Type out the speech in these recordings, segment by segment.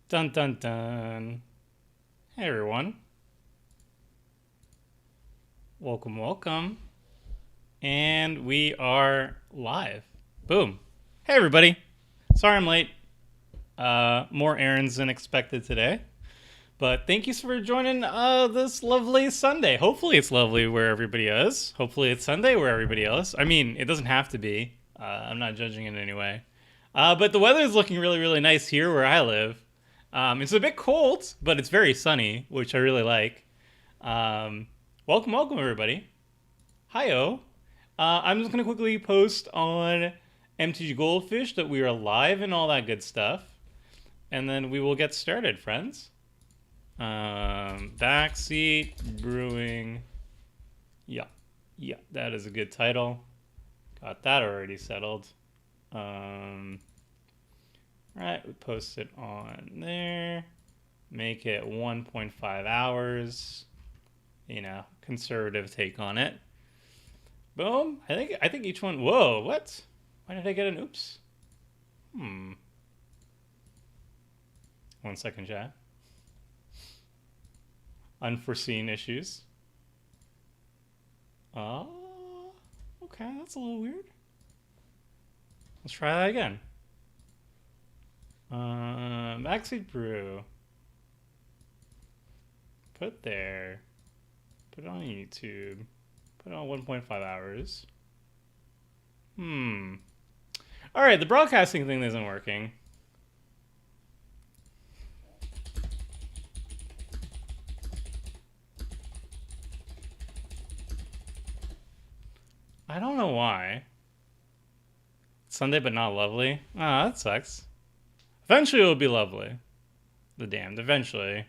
Dun dun dun. Hey everyone. Welcome, welcome. And we are live. Boom. Hey everybody. Sorry I'm late. More errands than expected today. But thank you for joining this lovely Sunday. Hopefully it's lovely where everybody is. Hopefully it's Sunday where everybody else. I mean, it doesn't have to be. I'm not judging in any way. But the weather is looking really, really nice here where I live. It's a bit cold, but it's very sunny, which I really like. Um, welcome, welcome, everybody. Hi-oh. I'm just going to quickly post on MTG Goldfish that we are live and all that good stuff. And then we will get started, friends. Backseat, Brewing. Yeah, that is a good title. Got that already settled. Right, we post it on there. Make it 1.5 hours. You know, conservative take on it. Boom. I think each one. Whoa, what? Why did I get an oops? 1 second, chat. Unforeseen issues. Oh, okay, that's a little weird. Let's try that again. Backseat Brew. Put there. Put it on YouTube. Put it on 1.5 hours. Alright, the broadcasting thing isn't working. I don't know why. Sunday but not lovely? Ah, that sucks. Eventually it'll be lovely. The damned, eventually.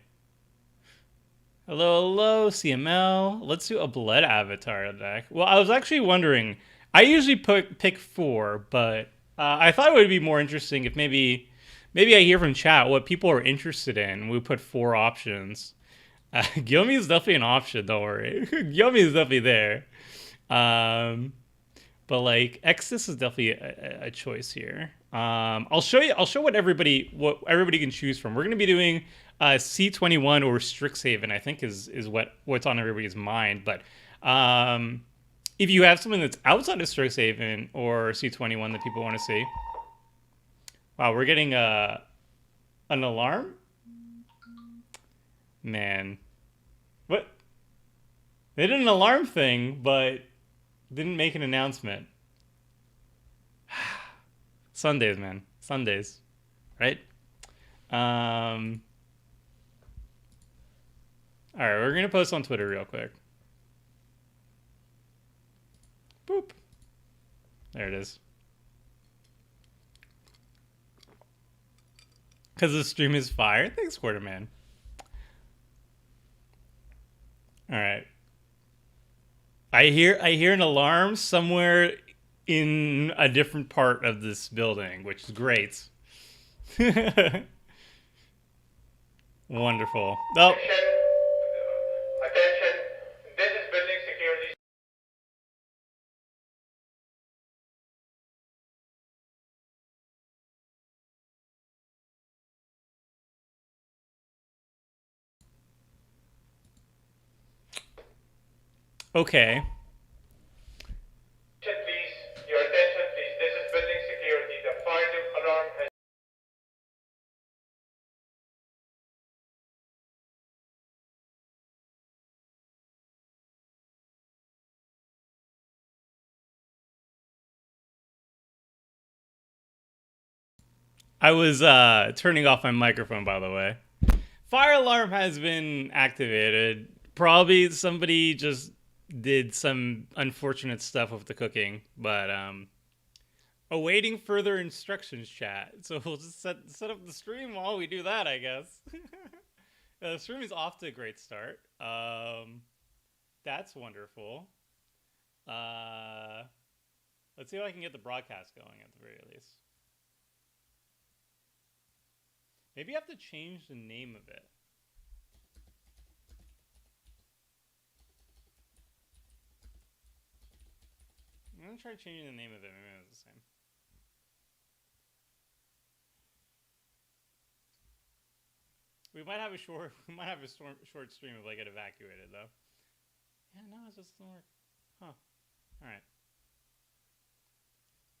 Hello, hello, CML. Let's do a blood avatar deck. Well, I was actually wondering. I usually pick 4, but I thought it would be more interesting if maybe I hear from chat what people are interested in. We put 4 options. Gyome is definitely an option. Don't worry, Gyome is definitely there. But like Exodus is definitely a choice here. I'll show you. I'll show what everybody can choose from. We're gonna be doing C21 or Strixhaven. I think is what's on everybody's mind. But if you have something that's outside of Strixhaven or C21 that people want to see, wow, we're getting an alarm. Man, what? They did an alarm thing, but didn't make an announcement. Sundays, man. Sundays. Right? Alright, we're gonna post on Twitter real quick. Boop. There it is. Because the stream is fire. Thanks, Quarterman. Alright. I hear an alarm somewhere in a different part of this building, which is great. Wonderful. Oh. Attention. This is building security. Okay. Please, your attention, please. This is building security. The fire alarm has. I was turning off my microphone, by the way. Fire alarm has been activated. Probably somebody just did some unfortunate stuff with the cooking, but awaiting further instructions, chat. So we'll just set up the stream while we do that, I guess. The stream is off to a great start. That's wonderful. Let's see if I can get the broadcast going at the very least. Maybe I have to change the name of it. I'm gonna try changing the name of it. Maybe it's the same. We might have a short short stream if I get evacuated though. Yeah, no, it just doesn't work. Huh. All right.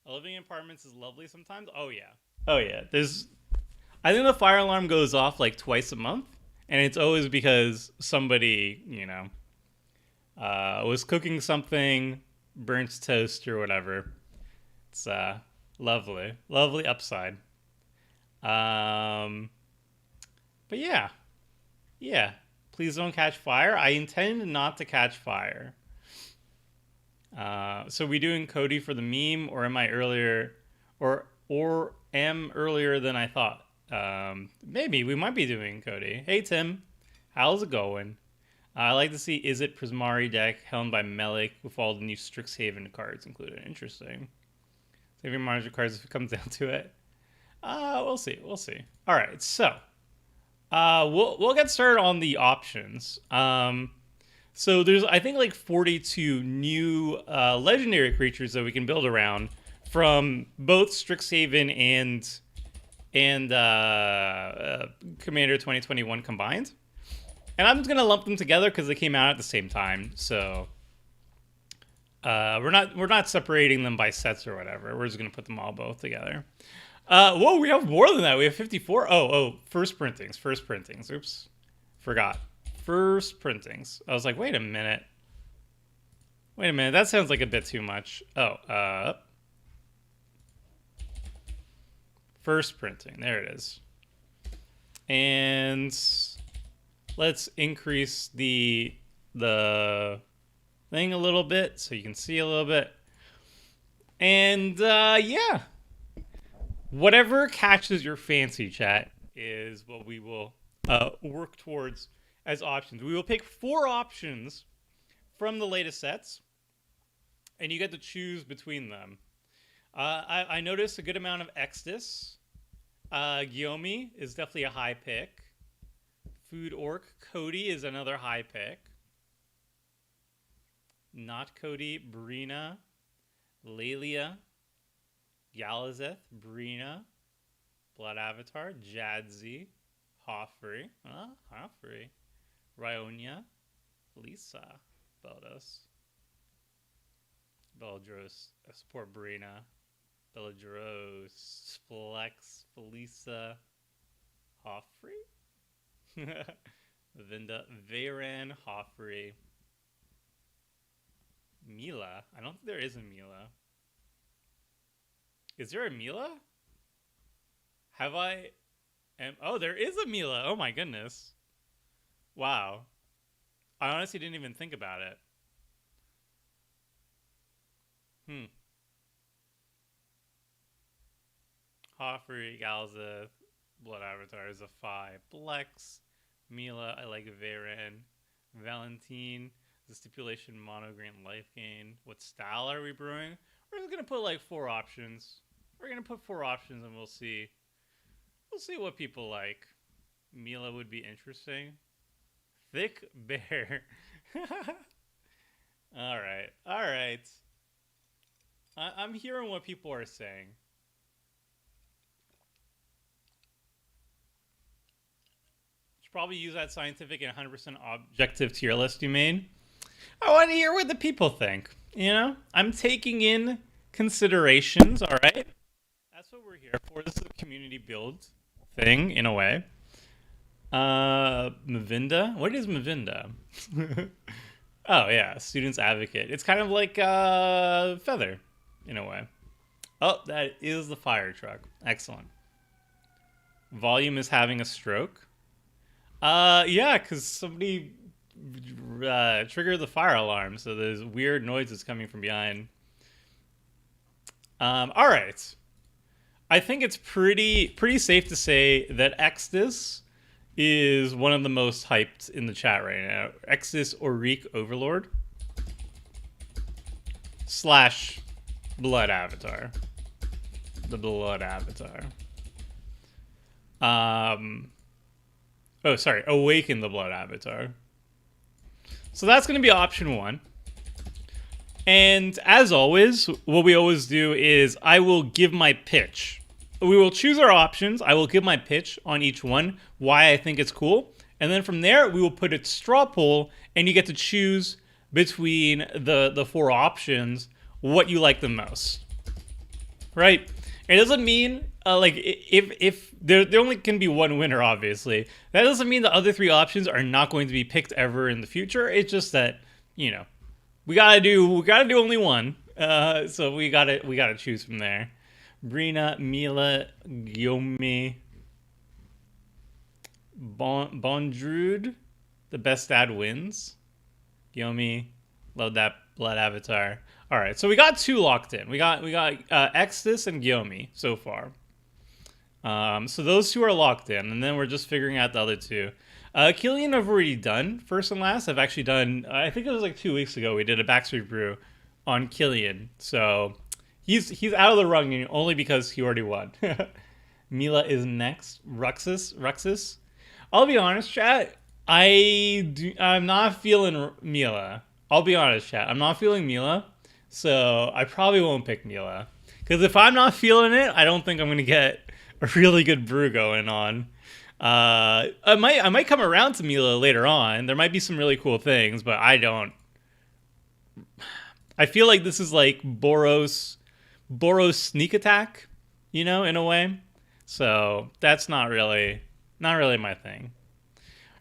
Living in apartments is lovely sometimes. Oh yeah. Oh yeah. I think the fire alarm goes off like twice a month, and it's always because somebody, was cooking something, burnt toast or whatever. It's lovely, lovely upside. But yeah. Please don't catch fire. I intend not to catch fire. So we doing Cody for the meme, or am I earlier, or am earlier than I thought? Maybe we might be doing Cody. Hey Tim, how's it going? I like to see Is It Prismari deck helmed by Melik with all the new Strixhaven cards included. Interesting. Saving margin cards if it comes down to it. We'll see. All right, so we'll get started on the options. So there's, I think, like 42 new legendary creatures that we can build around from both Strixhaven and Commander 2021 combined. And I'm just going to lump them together because they came out at the same time. So we're not separating them by sets or whatever. We're just going to put them all both together. Whoa, we have more than that. We have 54. Oh, first printings. Oops. Forgot. First printings. I was like, wait a minute. That sounds like a bit too much. First printing. There it is. And let's increase the thing a little bit so you can see a little bit. And yeah. Whatever catches your fancy, chat, is what we will work towards as options. We will pick 4 options from the latest sets, and you get to choose between them. I noticed a good amount of Exodus. Gyome is definitely a high pick. Food Orc Cody is another high pick. Not Cody, Brina, Lelia, Galazeth, Brina, Blood Avatar, Jadzi, Hoffrey, Rionia, Lisa, Beldos, Beldros, support Brina, Beladros, Flex, Felisa, Hoffrey, Vinda, Veyran, Hoffrey, Mila. I don't think there is a Mila. Is there a Mila? Oh, there is a Mila. Oh my goodness. Wow. I honestly didn't even think about it. Hoffrey, Galza, Blood Avatar is a 5. Plex, Mila, I like Veyran. Valentine, the stipulation mono green life gain. What style are we brewing? We're just going to put like 4 options. We're going to put 4 options and we'll see. We'll see what people like. Mila would be interesting. Thick Bear. All right. I'm hearing what people are saying. Should probably use that scientific and 100% objective tier list you made. I want to hear what the people think. I'm taking in considerations, all right? That's what we're here for. This is a community build thing, in a way. Mavinda? What is Mavinda? Oh, yeah, student's advocate. It's kind of like Feather, in a way. Oh, that is the fire truck. Excellent. Volume is having a stroke. Yeah, because somebody triggered the fire alarm, so there's weird noises coming from behind. All right. I think it's pretty safe to say that Exodus is one of the most hyped in the chat right now. Exodus Auric Overlord / Blood Avatar. The Blood Avatar. Oh, sorry. Awaken the Blood Avatar. So that's going to be option 1. And as always, what we always do is I will give my pitch we will choose our options. I will give my pitch on each one, why I think it's cool. And then from there, we will put a straw poll, and you get to choose between the four options what you like the most. Right? It doesn't mean like if there only can be one winner, obviously. That doesn't mean the other three options are not going to be picked ever in the future. It's just that, you know, we gotta do only one. So we gotta choose from there. Brina, Mila, Gyome, Bondrude, the best dad wins. Gyome, love that blood avatar. All right, so we got two locked in. We got Exodus and Gyome so far. So those two are locked in, and then we're just figuring out the other two. Killian I've already done first and last. I've actually done. I think it was like 2 weeks ago. We did a Backseat Brew on Killian, so he's out of the running only because he already won. Mila is next. Ruxus. I'll be honest, chat. I'm not feeling Mila. I'll be honest, chat. I'm not feeling Mila, so I probably won't pick Mila. Because if I'm not feeling it, I don't think I'm gonna get a really good brew going on. I might come around to Mila later on. There might be some really cool things, but I don't. I feel like this is like Boros sneak attack, you know, in a way. So that's not really my thing.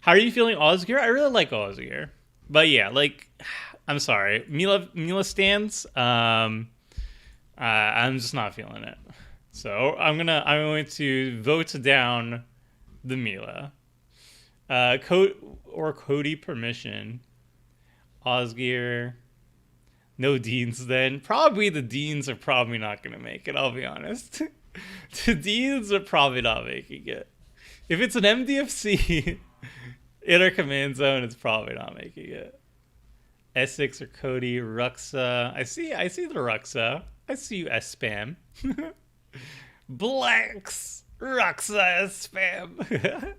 How are you feeling, Osgear? I really like Osgear, but yeah, like, I'm sorry, Mila stands. I'm just not feeling it. So I'm going to vote down the Mila. Cody permission. Osgear. No Deans then. Probably the Deans are probably not going to make it, I'll be honest. The Deans are probably not making it. If it's an MDFC in our command zone, it's probably not making it. Essex or Cody, Ruxa. I see the Ruxa. I see you, S-Spam. Blanks. Ruxa, S-Spam.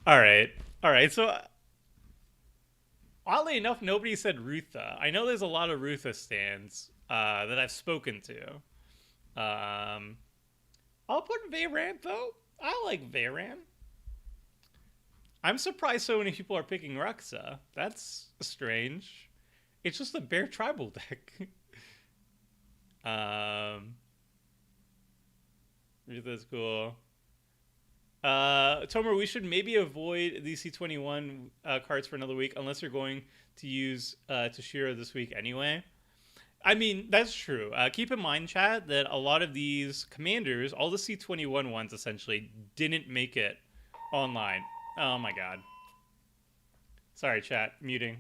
All right. So, oddly enough, nobody said Rutha. I know there's a lot of Rutha stands that I've spoken to. I'll put Veyran, though. I like Veyran. I'm surprised so many people are picking Ruxa. That's strange. It's just a bear tribal deck. Rutha's cool. Tomer, we should maybe avoid these C21 cards for another week unless you're going to use Toshiro this week anyway. I mean, that's true. Keep in mind, chat, that a lot of these commanders, all the C21 ones essentially, didn't make it online. Oh my god. Sorry, chat. Muting.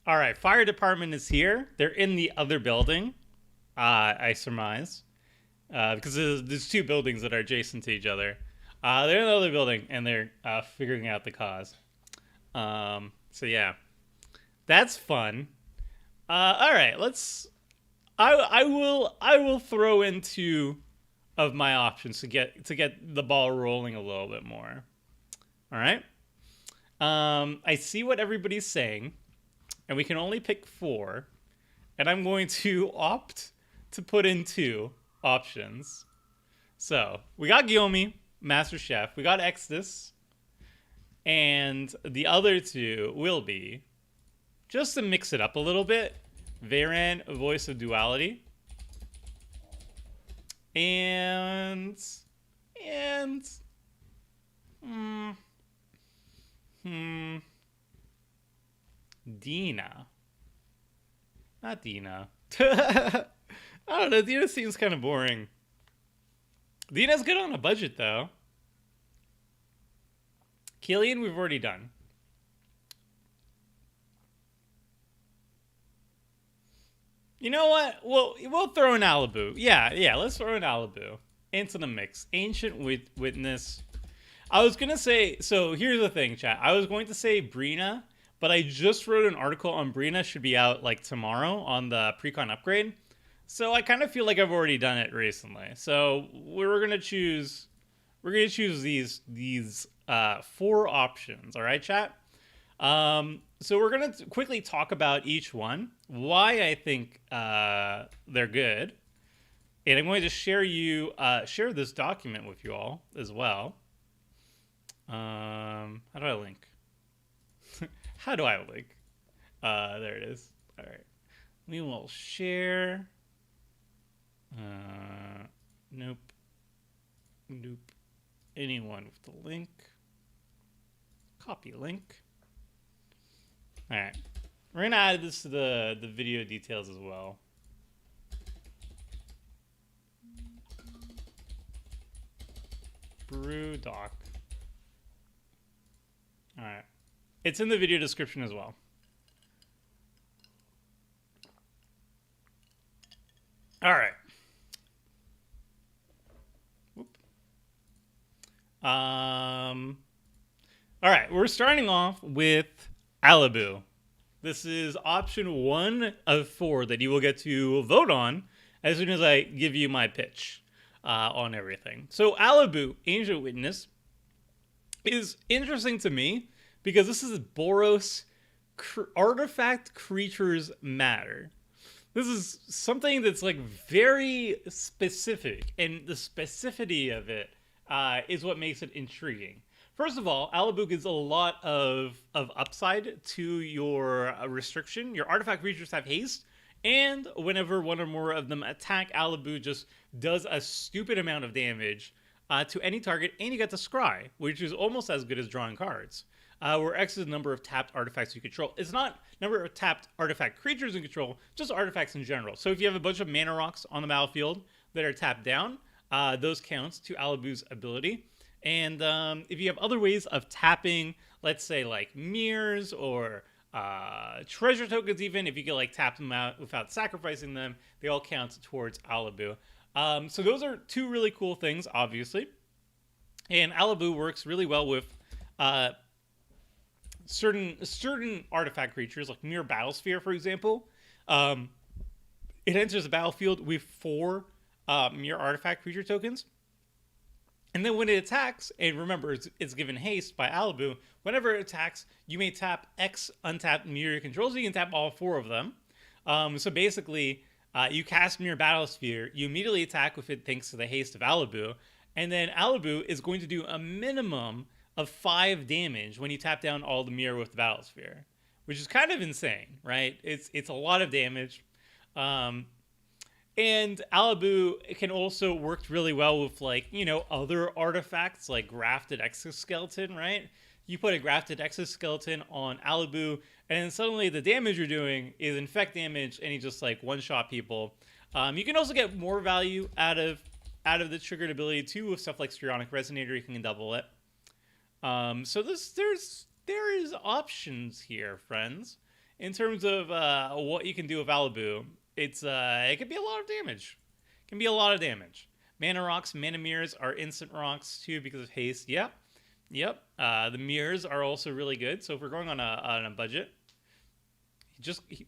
All right, fire department is here. They're in the other building, I surmise, because there's two buildings that are adjacent to each other. They're in the other building, and they're figuring out the cause. So yeah, that's fun. All right, let's. I will throw in two of my options to get the ball rolling a little bit more. All right. I see what everybody's saying. And we can only pick 4. And I'm going to opt to put in 2 options. So, we got Gyome, Master Chef. We got Exodus. And the other 2 will be, just to mix it up a little bit, Veyran, Voice of Duality. And Dina. Not Dina. I don't know. Dina seems kind of boring. Dina's good on a budget, though. Killian, we've already done. You know what? We'll throw an Alibu. Yeah, let's throw an Alibu into the mix. Ancient Witness. I was gonna say. So here's the thing, chat. I was going to say Brina, but I just wrote an article on Brina. Should be out like tomorrow on the Precon upgrade. So I kind of feel like I've already done it recently. So we're gonna choose. We're gonna choose these four options. All right, chat. So we're gonna quickly talk about each one, why I think they're good, and I'm going to share this document with you all as well. How do I link? How do I link? There it is. All right, we will share. Nope. Anyone with the link. Copy link. All right, we're gonna add this to the video details as well. Brew doc. All right, it's in the video description as well. All right. Whoop. All right, we're starting off with Alibu. This is option 1 of 4 that you will get to vote on as soon as I give you my pitch on everything. So Alibu, Ancient Witness, is interesting to me because this is Boros artifact creatures matter. This is something that's like very specific, and the specificity of it is what makes it intriguing. First of all, Alibu gives a lot of upside to your restriction. Your artifact creatures have haste, and whenever one or more of them attack, Alibu just does a stupid amount of damage to any target, and you get to scry, which is almost as good as drawing cards. Where X is the number of tapped artifacts you control. It's not number of tapped artifact creatures in control, just artifacts in general. So if you have a bunch of mana rocks on the battlefield that are tapped down, those counts to Alibu's ability. And if you have other ways of tapping, let's say like mirrors or treasure tokens, even if you can like tap them out without sacrificing them, they all count towards Alibu. So those are two really cool things, obviously. And Alibu works really well with certain artifact creatures, like Mirror Battlesphere, for example. It enters the battlefield with 4 Mirror Artifact creature tokens. And then when it attacks, and remember, it's given haste by Alibu, whenever it attacks, you may tap X untapped mirror controls, so you can tap all 4 of them. So basically, you cast Mirror Battlesphere, you immediately attack with it thanks to the haste of Alibu, and then Alibu is going to do a minimum of 5 damage when you tap down all the mirror with the Battlesphere, which is kind of insane, right? It's a lot of damage. And Alibu can also work really well with, like, you know, other artifacts like Grafted Exoskeleton, right? You put a Grafted Exoskeleton on Alibu, and then suddenly the damage you're doing is infect damage, and you just, like, one-shot people. You can also get more value out of the triggered ability, too, with stuff like Strionic Resonator. You can double it. So there is options here, friends, in terms of what you can do with Alibu. It can be a lot of damage. Mana rocks, mana mirrors are instant rocks too because of haste. Yep. The mirrors are also really good. So if we're going on a budget,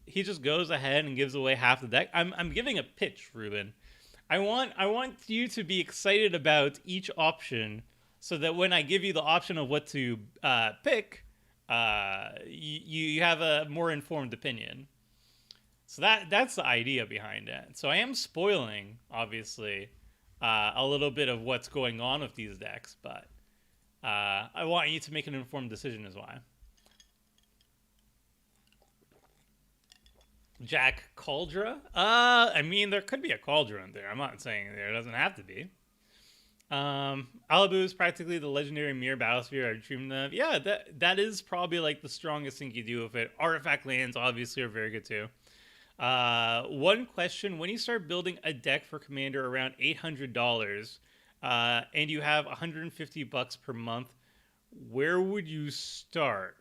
he just goes ahead and gives away half the deck. I'm giving a pitch, Ruben. I want you to be excited about each option, so that when I give you the option of what to pick, you have a more informed opinion. So that's the idea behind it. So I am spoiling, obviously, a little bit of what's going on with these decks, but I want you to make an informed decision is why. Jack Cauldra? I mean, there could be a Cauldra in there. I'm not saying there doesn't have to be. Alibu is practically the legendary Mirror Battlesphere I dreamed of. Yeah, that is probably like the strongest thing you do with it. Artifact lands obviously are very good too. One question: when you start building a deck for Commander around $800, and you have $150 per month, where would you start?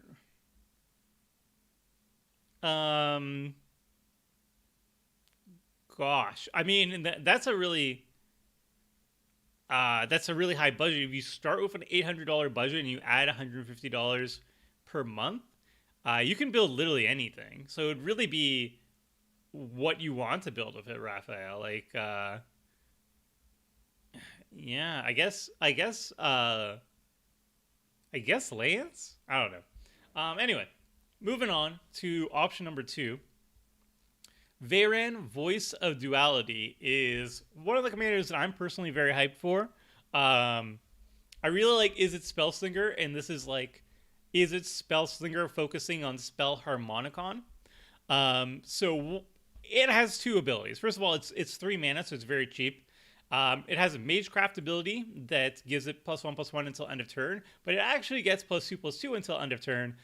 gosh. I mean, that's a really high budget. If you start with an $800 budget and you add $150 per month, you can build literally anything. So it'd really be what you want to build with it, Raphael. Like, yeah, I guess Lance. I don't know. Anyway, moving on to option number 2. Veyran, Voice of Duality, is one of the commanders that I'm personally very hyped for. I really like Izzet Spellslinger, and this is like Izzet Spellslinger focusing on Spell Harmonicon. So it has 2 abilities. First of all, it's 3 mana, so it's very cheap. It has a Magecraft ability that gives it +1/+1 until end of turn, but it actually gets +2/+2 until end of turn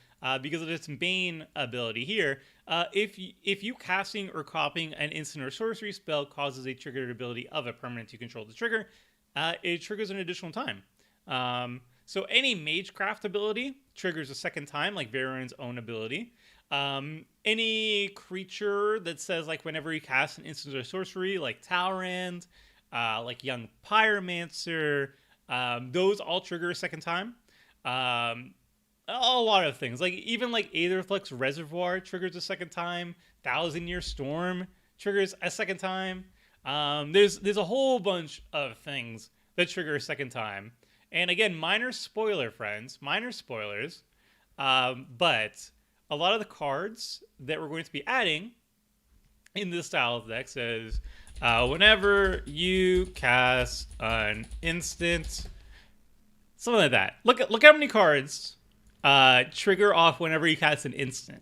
because of its main ability here. If you casting or copying an instant or sorcery spell causes a triggered ability of a permanent you control to trigger, it triggers an additional time. So any Magecraft ability triggers a second time, like Veyran's own ability. Any creature that says, like, whenever you cast an instant or sorcery, like Talrand, like Young Pyromancer, those all trigger a second time. A lot of things, like even like Aetherflux Reservoir triggers a second time. Thousand Year Storm triggers a second time. There's a whole bunch of things that trigger a second time. And again, minor spoiler, friends, minor spoilers. But a lot of the cards that we're going to be adding in this style of deck says, whenever you cast an instant, something like that. Look how many cards trigger off whenever you cast an instant.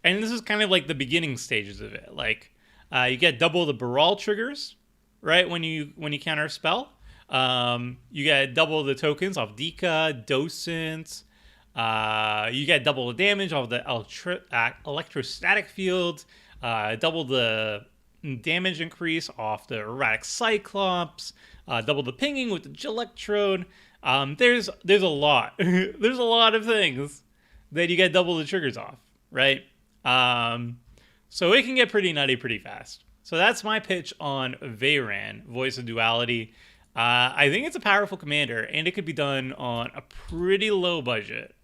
And this is kind of like the beginning stages of it. Like, you get double the Baral triggers, right? When you counter a spell. You get double the tokens off Dika, Docent. You get double the damage off the electrostatic field. Double the damage increase off the Erratic Cyclops. Double the pinging with the Gelectrode. There's a lot. There's a lot of things that you get double the triggers off, right? So it can get pretty nutty pretty fast. So that's my pitch on Veyran, Voice of Duality. I think it's a powerful commander, and it could be done on a pretty low budget.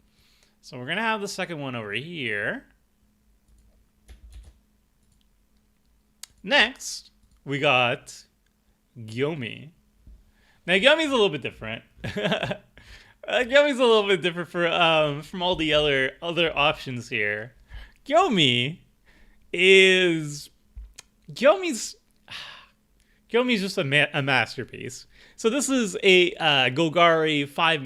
So we're going to have the second one over here. Next, we got Gyome. Now, Gyome's a little bit different. Gyome's a little bit different from all the other options here. Gyome is... Gyome's just a masterpiece. So this is a Golgari 4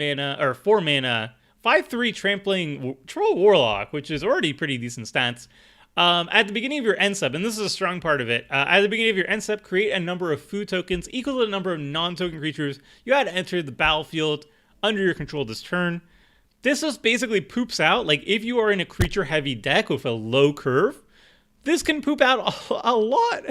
mana, 5/3 trampling Troll Warlock, which is already pretty decent stats. At the beginning of your end step, and this is a strong part of it, at the beginning of your end step, create a number of food tokens equal to the number of non-token creatures you had to enter the battlefield under your control this turn. This just basically poops out, like if you are in a creature-heavy deck with a low curve, this can poop out a lot.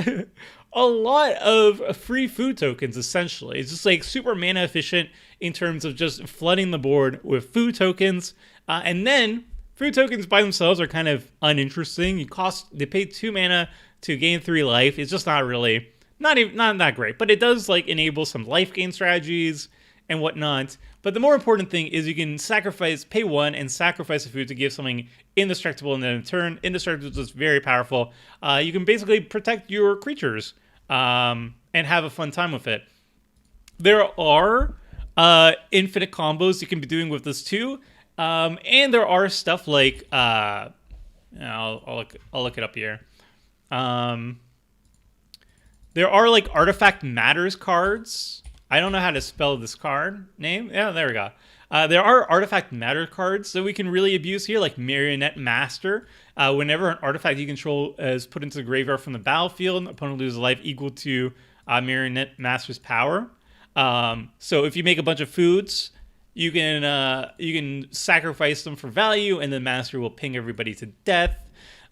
A lot of free food tokens, essentially. It's just like super mana efficient in terms of just flooding the board with food tokens. And then food tokens by themselves are kind of uninteresting. They pay 2 mana to gain 3 life. It's just not that great. But it does like enable some life gain strategies and whatnot. But the more important thing is you can pay 1 and sacrifice a food to give something indestructible and then in turn. Indestructible is very powerful. You can basically protect your creatures and have a fun time with it. There are infinite combos you can be doing with this too. And there are stuff like I'll look it up here. There are like Artifact Matters cards. I don't know how to spell this card name. Yeah, there we go. There are Artifact Matter cards that we can really abuse here, like Marionette Master. Whenever an artifact you control is put into the graveyard from the battlefield, the opponent loses life equal to Marionette Master's power. So if you make a bunch of foods, you can sacrifice them for value, and the Master will ping everybody to death.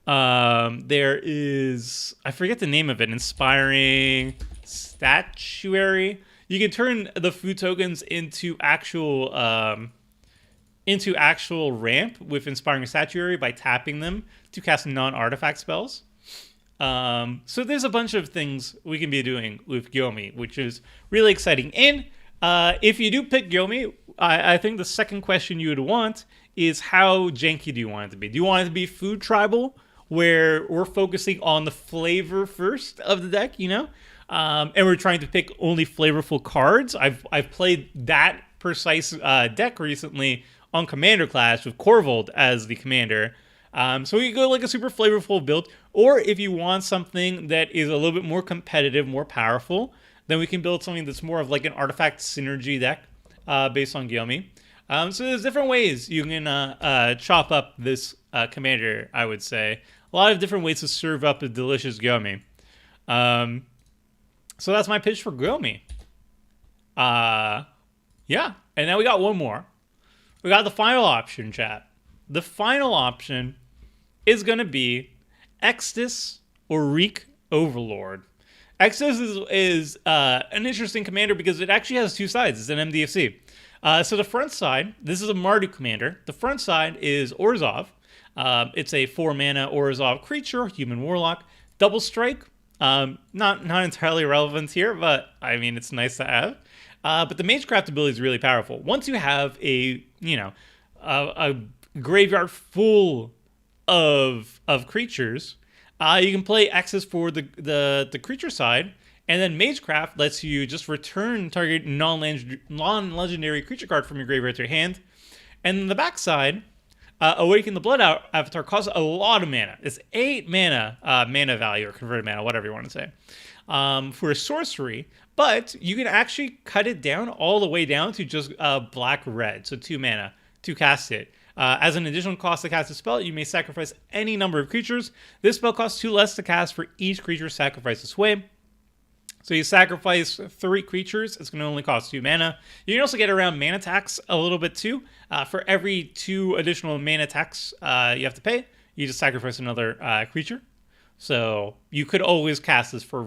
There is, I forget the name of it, Inspiring Statuary. You can turn the food tokens into actual ramp with Inspiring Statuary by tapping them to cast non-artifact spells. So there's a bunch of things we can be doing with Gyome, which is really exciting. And if you do pick Gyome, I think the second question you would want is how janky do you want it to be? Do you want it to be food tribal, where we're focusing on the flavor first of the deck, and we're trying to pick only flavorful cards? I've played that precise deck recently on Commander Clash with Corvold as the commander. So you go like a super flavorful build, or if you want something that is a little bit more competitive, more powerful, then we can build something that's more of like an artifact synergy deck based on Gyome. So there's different ways you can chop up this commander, I would say. A lot of different ways to serve up a delicious Gyome. So that's my pitch for Gyome. Yeah, and now we got one more. We got the final option, chat. The final option is going to be Extus or Reek Overlord. Extus is an interesting commander because it actually has two sides. It's an MDFC. So the front side, this is a Mardu commander. The front side is Orzhov. It's a 4-mana Orzhov creature, human warlock, double strike. Not entirely relevant here, but I mean it's nice to have. But the Magecraft ability is really powerful. Once you have a graveyard full of creatures, you can play Extus for the creature side, and then Magecraft lets you just return target non-legendary creature card from your graveyard to your hand. And then the backside, Awaken the Blood Avatar costs a lot of mana. It's 8 mana mana value, or converted mana, whatever you want to say, for a sorcery. But you can actually cut it down all the way down to just black-red, so 2 mana to cast it. As an additional cost to cast a spell, you may sacrifice any number of creatures. This spell costs 2 less to cast for each creature sacrificed this way. So you sacrifice 3 creatures, it's going to only cost 2 mana. You can also get around mana tax a little bit too. For every 2 additional mana tax you have to pay, you just sacrifice another creature. So you could always cast this for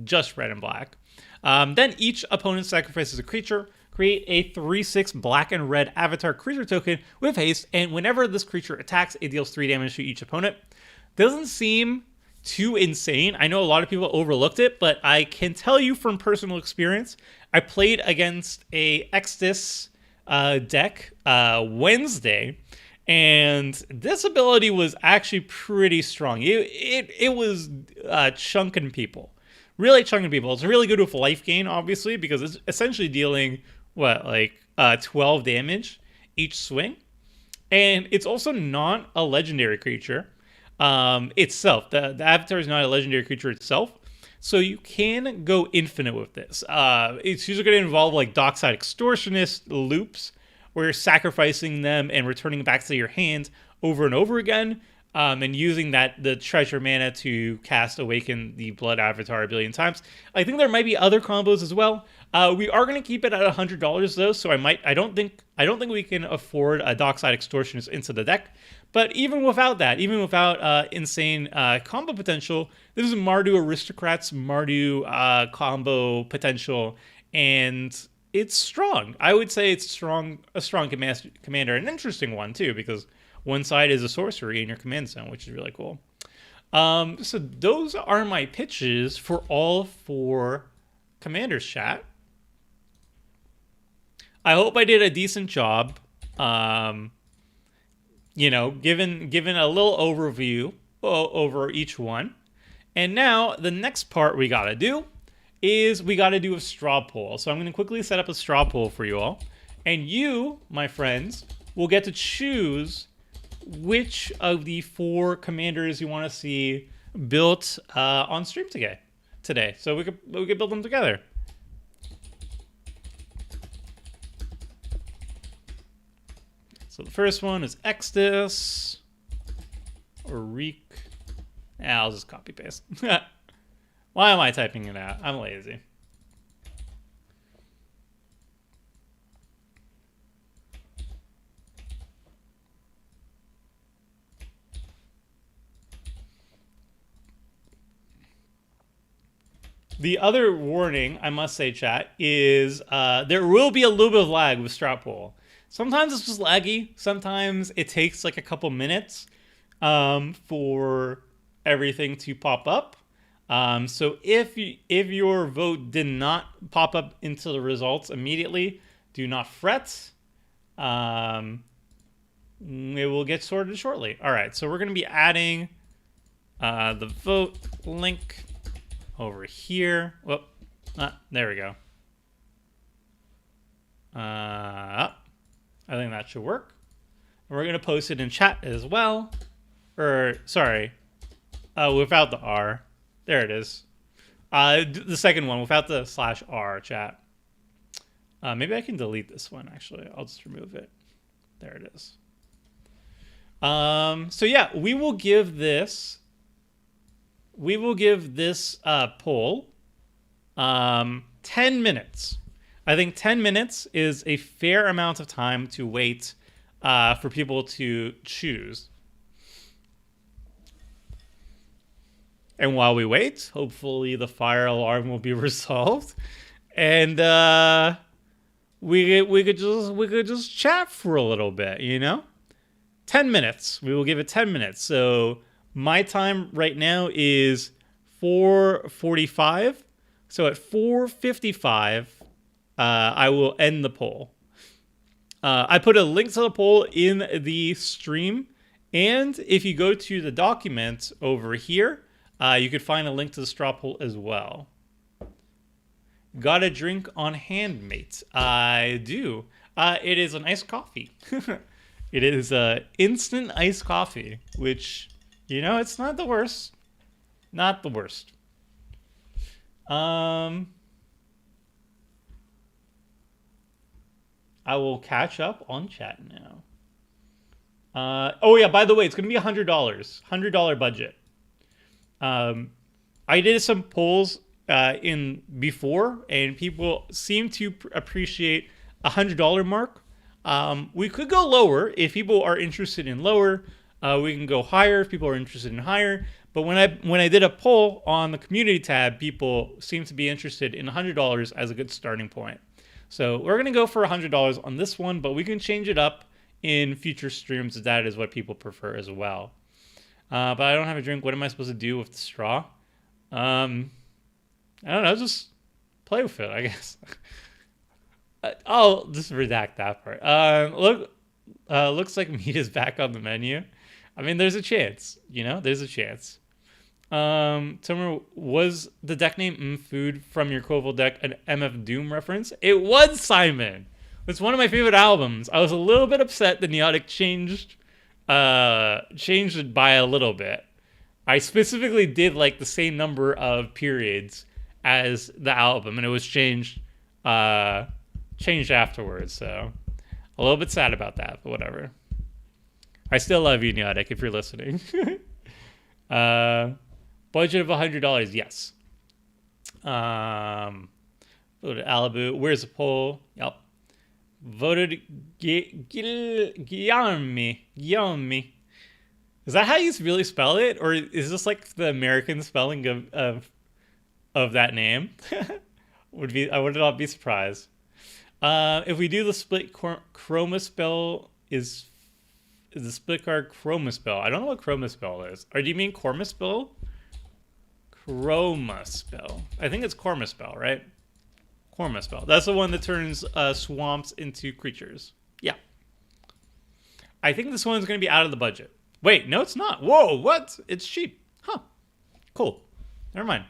just red and black. Then each opponent sacrifices a creature. Create a 3/6 black and red avatar creature token with haste, and whenever this creature attacks, it deals 3 damage to each opponent. Doesn't seem too insane. I know a lot of people overlooked it, but I can tell you from personal experience, I played against a Extus deck Wednesday, and this ability was actually pretty strong. It was chunking people. Really chunking people. It's really good with life gain, obviously, because it's essentially dealing 12 damage each swing. And it's also not a legendary creature itself. The avatar is not a legendary creature itself. So you can go infinite with this. It's usually going to involve like Dockside Extortionist loops, where you're sacrificing them and returning back to your hand over and over again. And using the treasure mana to cast Awaken the Blood Avatar a billion times. I think there might be other combos as well. We are going to keep it at $100 though, so I don't think we can afford a Dockside Extortionist into the deck. But even without that, even without insane combo potential, this is Mardu Aristocrats, Mardu combo potential, and it's strong. I would say it's a strong commander, an interesting one too, because one side is a sorcery in your command zone, which is really cool. So those are my pitches for all 4 commanders, chat. I hope I did a decent job, given a little overview over each one. And now the next part we gotta do is we gotta do a straw poll. So I'm gonna quickly set up a straw poll for you all. And you, my friends, will get to choose which of the 4 commanders you want to see built on stream today. So we could build them together. So the first one is Extus or Reek. I'll just copy paste. Why am I typing it out? I'm lazy. The other warning, I must say, chat, is there will be a little bit of lag with Strat Pool. Sometimes it's just laggy. Sometimes it takes like a couple minutes for everything to pop up. So if your vote did not pop up into the results immediately, do not fret. It will get sorted shortly. All right, so we're going to be adding the vote link over here. Whoop, there we go. I think that should work. And we're going to post it in chat as well. Or, sorry, without the R. There it is. The second one, without the /R chat. Maybe I can delete this one, actually. I'll just remove it. There it is. So yeah, we will give this poll 10 minutes. I think 10 minutes is a fair amount of time to wait for people to choose. And while we wait, hopefully the fire alarm will be resolved, and we could just chat for a little bit, you know? 10 minutes. We will give it 10 minutes. So my time right now is 4:45. So at 4:55, I will end the poll. I put a link to the poll in the stream, and if you go to the document over here, you could find a link to the straw poll as well. Got a drink on hand, mate? I do. It is an iced coffee. It is instant iced coffee, which, you know, it's not the worst. Not the worst. I will catch up on chat now. Oh yeah, by the way, it's going to be $100. $100 budget. I did some polls in before, and people seem to appreciate $100 mark. We could go lower if people are interested in lower. We can go higher if people are interested in higher. But when I did a poll on the community tab, people seem to be interested in $100 as a good starting point. So we're going to go for $100 on this one, but we can change it up in future streams if that is what people prefer as well. But I don't have a drink. What am I supposed to do with the straw? I don't know. Just play with it, I guess. I'll just redact that part. Looks like meat is back on the menu. I mean, there's a chance. You know, there's a chance. Summer, was the deck name Food from your Quoval deck an MF Doom reference? It was, Simon. It's one of my favorite albums. I was a little bit upset that Neotic changed it by a little bit. I specifically did like the same number of periods as the album, and it was changed afterwards. So a little bit sad about that, but whatever. I still love you, Neotic, if you're listening. Budget of $100, yes. Voted Alibu. Where's the poll? Yep. Voted Gyome. Is that how you really spell it, or is this like the American spelling of that name? I would not be surprised. If we do the split chroma spell, is the split card chroma spell? I don't know what chroma spell is. Or do you mean chroma spell? Chroma spell. I think it's chroma spell, right? Chroma spell. That's the one that turns swamps into creatures. Yeah. I think this one's going to be out of the budget. Wait, no, it's not. Whoa, what? It's cheap. Huh. Cool. Never mind.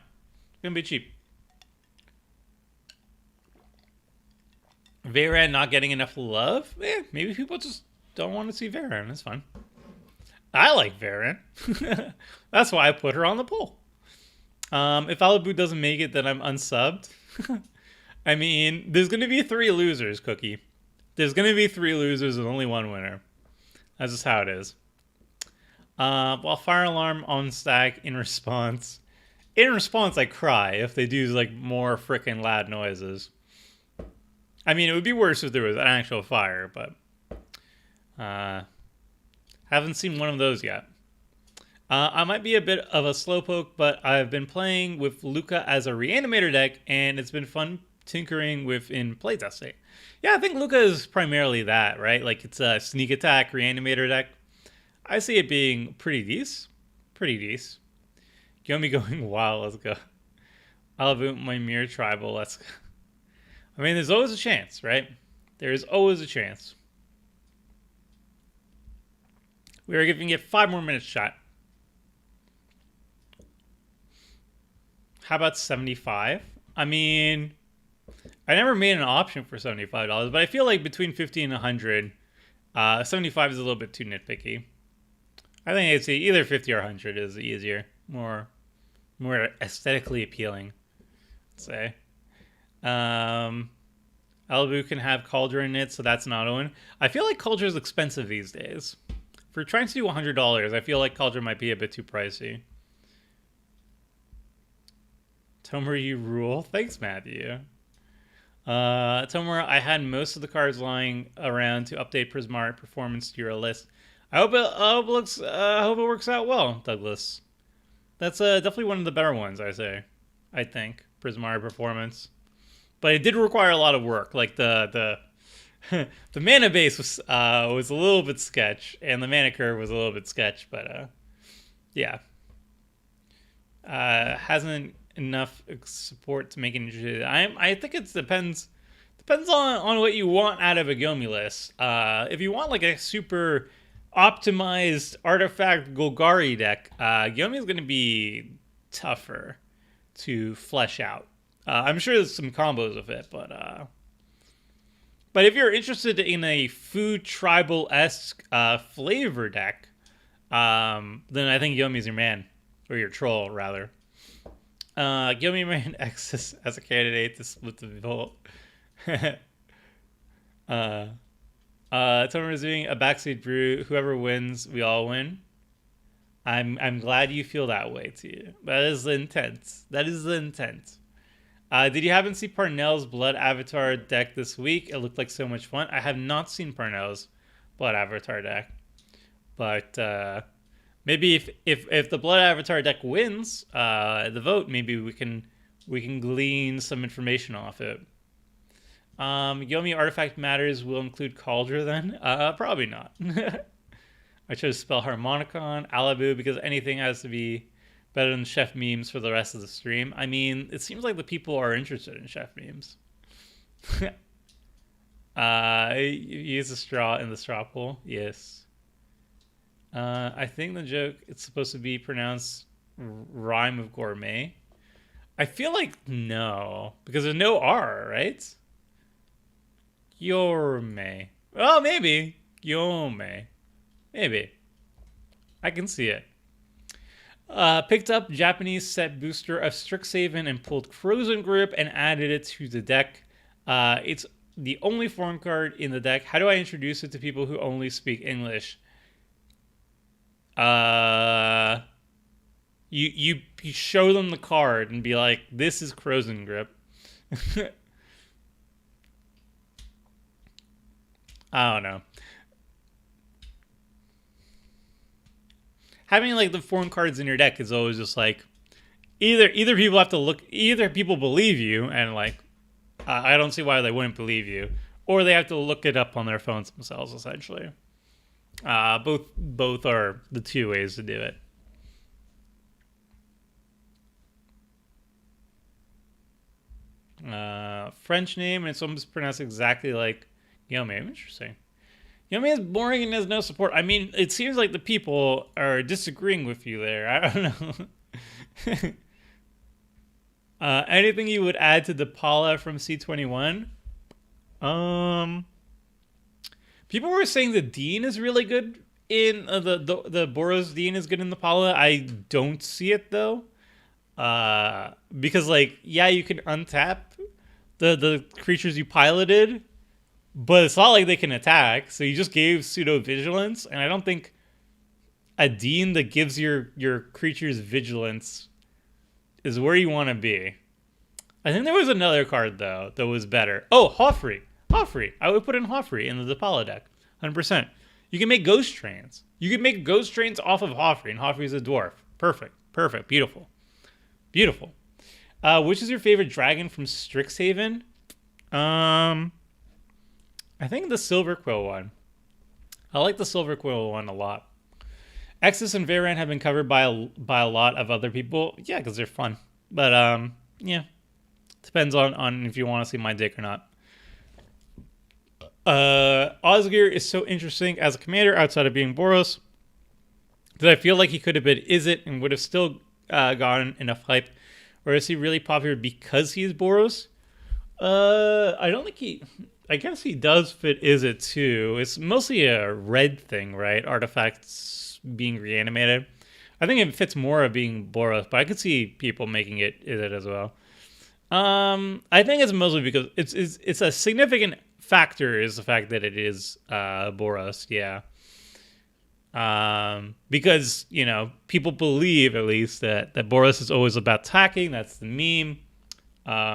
It's going to be cheap. Veyran not getting enough love? Maybe people just don't want to see Veyran. That's fine. I like Veyran. That's why I put her on the poll. If Alibu doesn't make it, then I'm unsubbed. I mean, there's going to be 3 losers, Cookie. There's going to be 3 losers and only 1 winner. That's just how it is. While fire alarm on stack in response. In response, I cry if they do like more freaking loud noises. I mean, it would be worse if there was an actual fire, but haven't seen one of those yet. I might be a bit of a slowpoke, but I've been playing with Luca as a reanimator deck, and it's been fun tinkering with in playtesting. Yeah, I think Luca is primarily that, right? Like, it's a sneak attack reanimator deck. I see it being pretty decent. Pretty decent. Yomi going wild. Let's go. I'll boot my mere tribal. Let's go. I mean, there's always a chance, right? There is always a chance. We are giving it 5 more minutes shot. How about 75? I mean, I never made an option for $75, but I feel like between 50 and 100, 75 is a little bit too nitpicky. I think it's either 50 or 100 is easier, more aesthetically appealing. Let's say. Alibu can have Cauldron in it, so that's an auto win. I feel like Cauldron is expensive these days. For trying to do $100, I feel like Cauldron might be a bit too pricey. Tomer, you rule. Thanks, Matthew. Tomer, I had most of the cards lying around to update Prismari performance to your list. I hope it works out well, Douglas. That's definitely one of the better ones, I think Prismari performance, but it did require a lot of work. Like the the mana base was a little bit sketch, and the mana curve was a little bit sketch, but yeah, hasn't enough support to make it interesting. I think it depends on what you want out of a Gyome list. If you want like a super optimized artifact Golgari deck, Gyome is going to be tougher to flesh out. I'm sure there's some combos of it, but if you're interested in a food tribal-esque flavor deck, then I think Gyome is your man, or your troll rather. Gyome ran X as a candidate to split the vote. Tomer is doing a Backseat Brew. Whoever wins, we all win. I'm glad you feel that way too. That is the intent. Did you happen to see Parnell's Blood Avatar deck this week? It looked like so much fun. I have not seen Parnell's Blood Avatar deck, but maybe if the Blood Avatar deck wins the vote, maybe we can glean some information off it. Gyome artifact matters will include Cauldron then? Probably not. I chose spell Harmonicon, Alibu, because anything has to be better than chef memes for the rest of the stream. I mean, it seems like the people are interested in chef memes. Use a straw in the straw pool. Yes. I think the joke, it's supposed to be pronounced rhyme of gourmet. I feel like no, because there's no R, right? Gourmet. Oh, maybe. Gyome. Maybe. I can see it. Picked up Japanese set booster of Strixhaven and pulled Frozen Grip and added it to the deck. It's the only foreign card in the deck. How do I introduce it to people who only speak English? You show them the card and be like, this is Frozen Grip. I don't know. Having like the foreign cards in your deck is always just like either people believe you and like I don't see why they wouldn't believe you, or they have to look it up on their phones themselves essentially. Both are the two ways to do it. French name and it's almost pronounced exactly like Gyome. Interesting. Gyome is boring and has no support. I mean, it seems like the people are disagreeing with you there. I don't know. Anything you would add to the Pala from C21? People were saying the Dean is really good in the Boros Dean is good in the Pala. I don't see it though. Because like, yeah, you can untap the creatures you piloted, but it's not like they can attack, so you just gave pseudo vigilance, and I don't think a Dean that gives your creatures vigilance is where you want to be. I think there was another card though that was better. Oh, Hoffrey. I would put in Hoffrey in the Depala deck, 100%. You can make Ghost Trains. You can make Ghost Trains off of Hoffrey, and Hoffrey's a dwarf. Perfect, beautiful. Which is your favorite dragon from Strixhaven? I think the Silver Quill one. I like the Silver Quill one a lot. Exodus and Variant have been covered by a lot of other people. Yeah, because they're fun. But yeah, depends on if you want to see my dick or not. Osgir is so interesting as a commander outside of being Boros that I feel like he could have been Izzet and would have still gotten enough hype. Or is he really popular because he's Boros? I don't think he. I guess he does fit Izzet too. It's mostly a red thing, right? Artifacts being reanimated. I think it fits more of being Boros, but I could see people making it Izzet as well. I think it's mostly because it's a significant factor is the fact that it is Boros, yeah. Because people believe at least that Boros is always about attacking. That's the meme.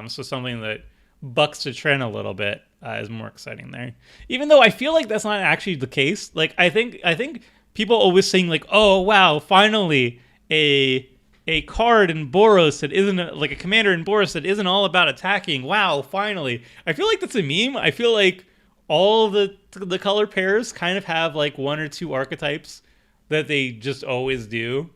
So something that bucks the trend a little bit is more exciting there. Even though I feel like that's not actually the case. Like I think people always saying like, oh wow, finally a card in Boros that isn't like a commander in Boros that isn't all about attacking. Wow, finally. I feel like that's a meme. I feel like all the color pairs kind of have like one or two archetypes that they just always do.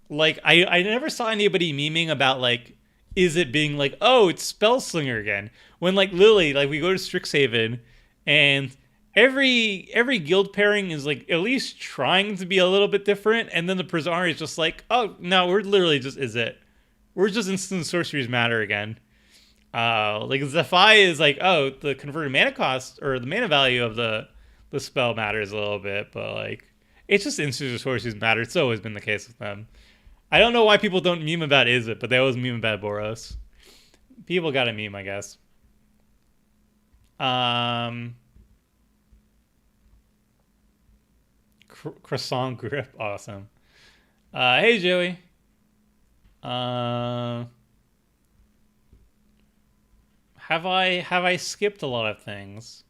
Like I never saw anybody memeing about like is it being like, oh, it's Spellslinger again, when like literally like we go to Strixhaven and every guild pairing is like at least trying to be a little bit different, and then the Prisari is just like, oh no, we're literally just we're just instant sorceries matter again. Like Zephi is like, oh, the converted mana cost or the mana value of the spell matters a little bit, but like it's just instant sorceries matter. It's always been the case with them. I don't know why people don't meme about Izzet, but they always meme about Boros. People got a meme, I guess. Croissant grip, awesome. Hey Joey. Have I skipped a lot of things?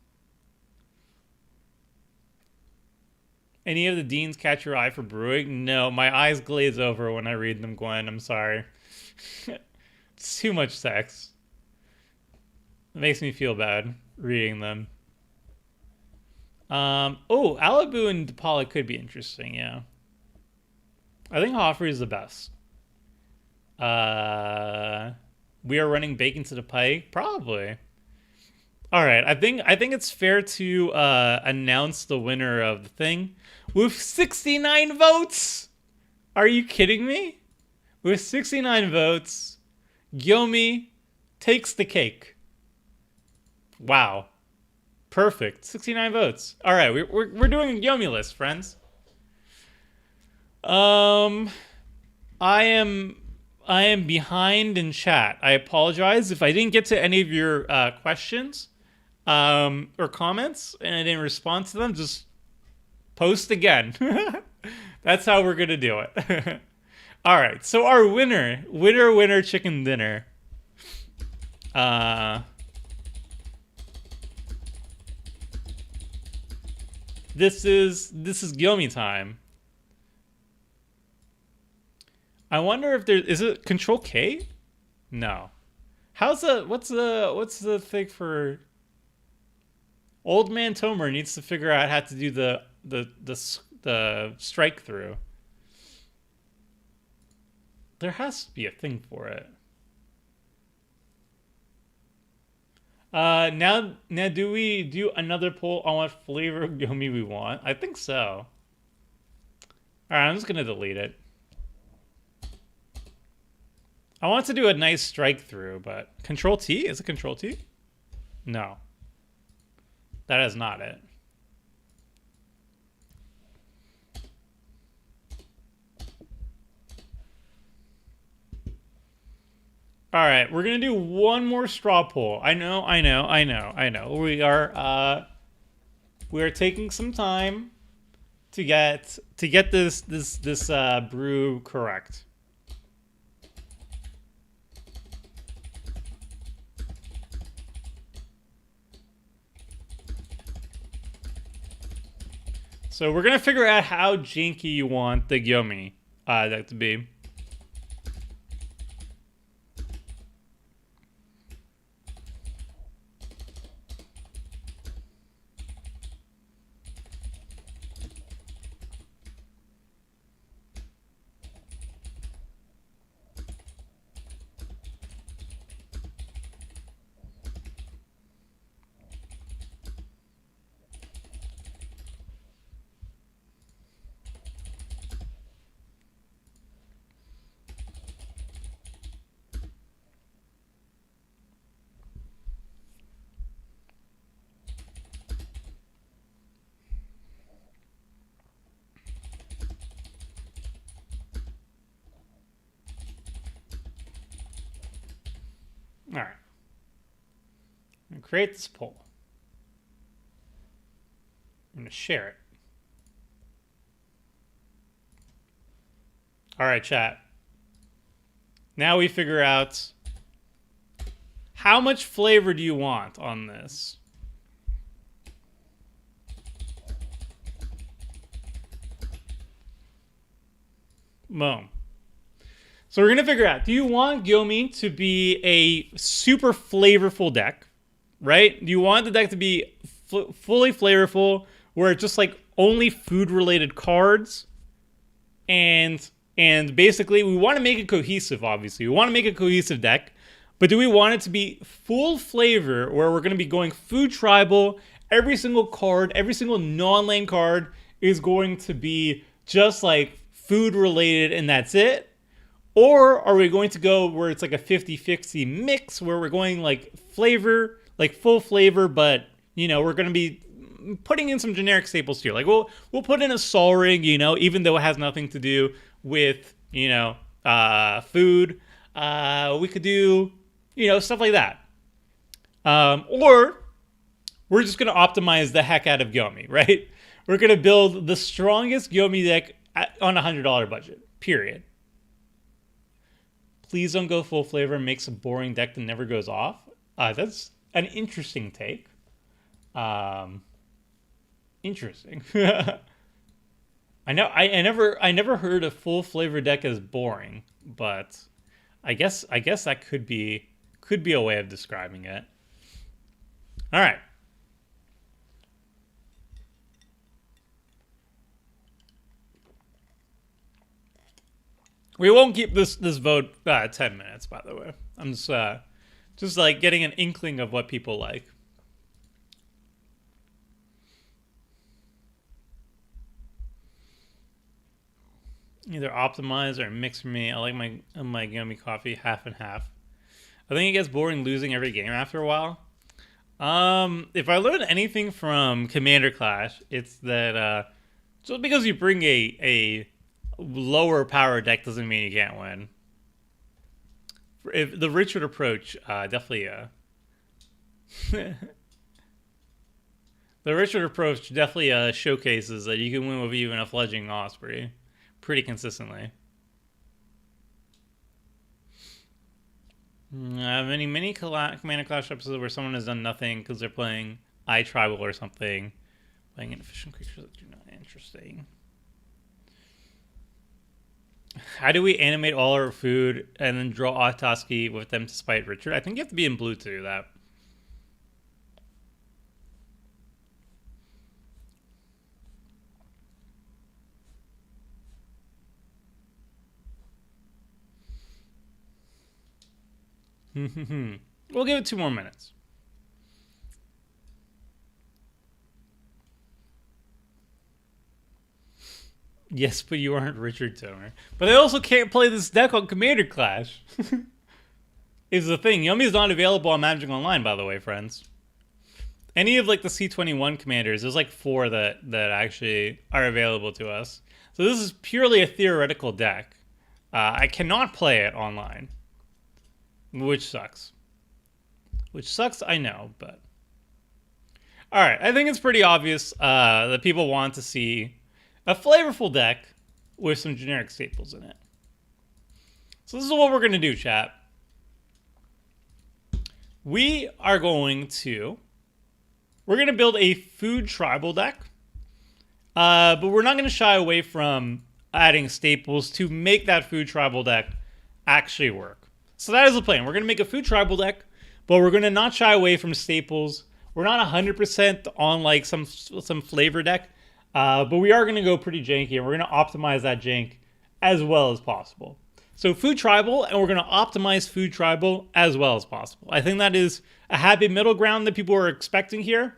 Any of the deans catch your eye for brewing? No, my eyes glaze over when I read them, Gwen. I'm sorry. It's too much sex. It makes me feel bad reading them. Oh, Alabu and DePaula could be interesting, yeah. I think Hoffrey is the best. We are running bacon to the pike? Probably. Alright, I think it's fair to announce the winner of the thing. With 69 votes! Are you kidding me? With 69 votes, Gyome takes the cake. Wow. Perfect. 69 votes. Alright, we're doing a Gyome list, friends. I am behind in chat. I apologize if I didn't get to any of your questions or comments and I didn't respond to them. Just post again. That's how we're gonna do it. All right. So our winner chicken dinner. This is Gyome time. I wonder if is it Control K? No. What's the thing for Old Man Tomer needs to figure out how to do the strike through. There has to be a thing for it. Now do we do another poll on what flavor of Gyome we want? I think so. Alright, I'm just gonna delete it. I want to do a nice strike through, but Control T? Is it Control T? No. That is not it. All right, we're gonna do one more straw poll. I know. We are taking some time to get this brew correct. So we're gonna figure out how janky you want the Gyome that to be. All right. I'm going to create this poll. I'm going to share it. All right, chat. Now we figure out how much flavor do you want on this? Boom. So we're going to figure out, do you want Gyome to be a super flavorful deck, right? Do you want the deck to be fully flavorful, where it's just like only food-related cards? And basically, we want to make it cohesive, obviously. We want to make a cohesive deck, but do we want it to be full flavor, where we're going to be going food tribal? Every single card, every single non-lane card is going to be just like food-related, and that's it? Or are we going to go where it's like a 50-50 mix, where we're going like flavor, like full flavor, but, you know, we're going to be putting in some generic staples here. Like we'll put in a Sol Ring, you know, even though it has nothing to do with, you know, food. We could do, you know, stuff like that. Or we're just going to optimize the heck out of Gyome, right? We're going to build the strongest Gyome deck on a $100 budget, period. Please don't go full flavor and makes a boring deck that never goes off. That's an interesting take. Interesting. I never heard a full flavor deck as boring, but I guess that could be a way of describing it. All right. We won't keep this vote 10 minutes, by the way. I'm just like getting an inkling of what people like. Either optimize or mix for me. I like my Gyome coffee half and half. I think it gets boring losing every game after a while. If I learned anything from Commander Clash, it's that just because you bring a lower power deck doesn't mean you can't win. If the Richard approach, definitely the Richard approach definitely showcases that you can win with even a fledgling Osprey pretty consistently. Many Commander Clash episodes where someone has done nothing because they're playing iTribal or something, playing inefficient creatures that do not interesting. How do we animate all our food and then draw Autosky with them to spite Richard? I think you have to be in blue to do that. We'll give it 2 more minutes. Yes, but you aren't Richard Tomer. But I also can't play this deck on Commander Clash. Is the thing. Yomi is not available on Magic Online, by the way, friends. Any of like the C21 commanders, there's like 4 that actually are available to us. So this is purely a theoretical deck. I cannot play it online. Which sucks. Which sucks, I know, but... Alright, I think it's pretty obvious that people want to see a flavorful deck with some generic staples in it. So this is what we're going to do, chat. We're going to build a food tribal deck, but we're not going to shy away from adding staples to make that food tribal deck actually work. So that is the plan. We're going to make a food tribal deck, but we're going to not shy away from staples. We're not 100% on like some flavor deck, but we are going to go pretty janky, and we're going to optimize that jank as well as possible. So food tribal, and we're going to optimize food tribal as well as possible. I think that is a happy middle ground that people are expecting here.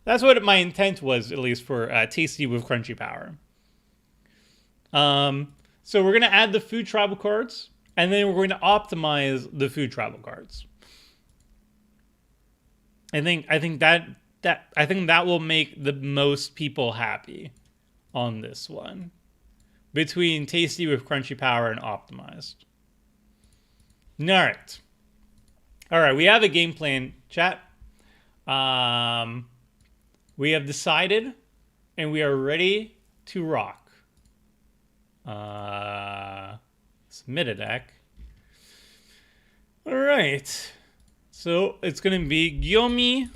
That's what my intent was, at least for Tasty with Crunchy Power. So we're going to add the food tribal cards, and then we're going to optimize the food tribal cards. I think that will make the most people happy on this one, between Tasty with Crunchy Power and optimized. All right. All right, we have a game plan, chat. We have decided, and we are ready to rock. Submit a deck. All right. So it's going to be Gyome,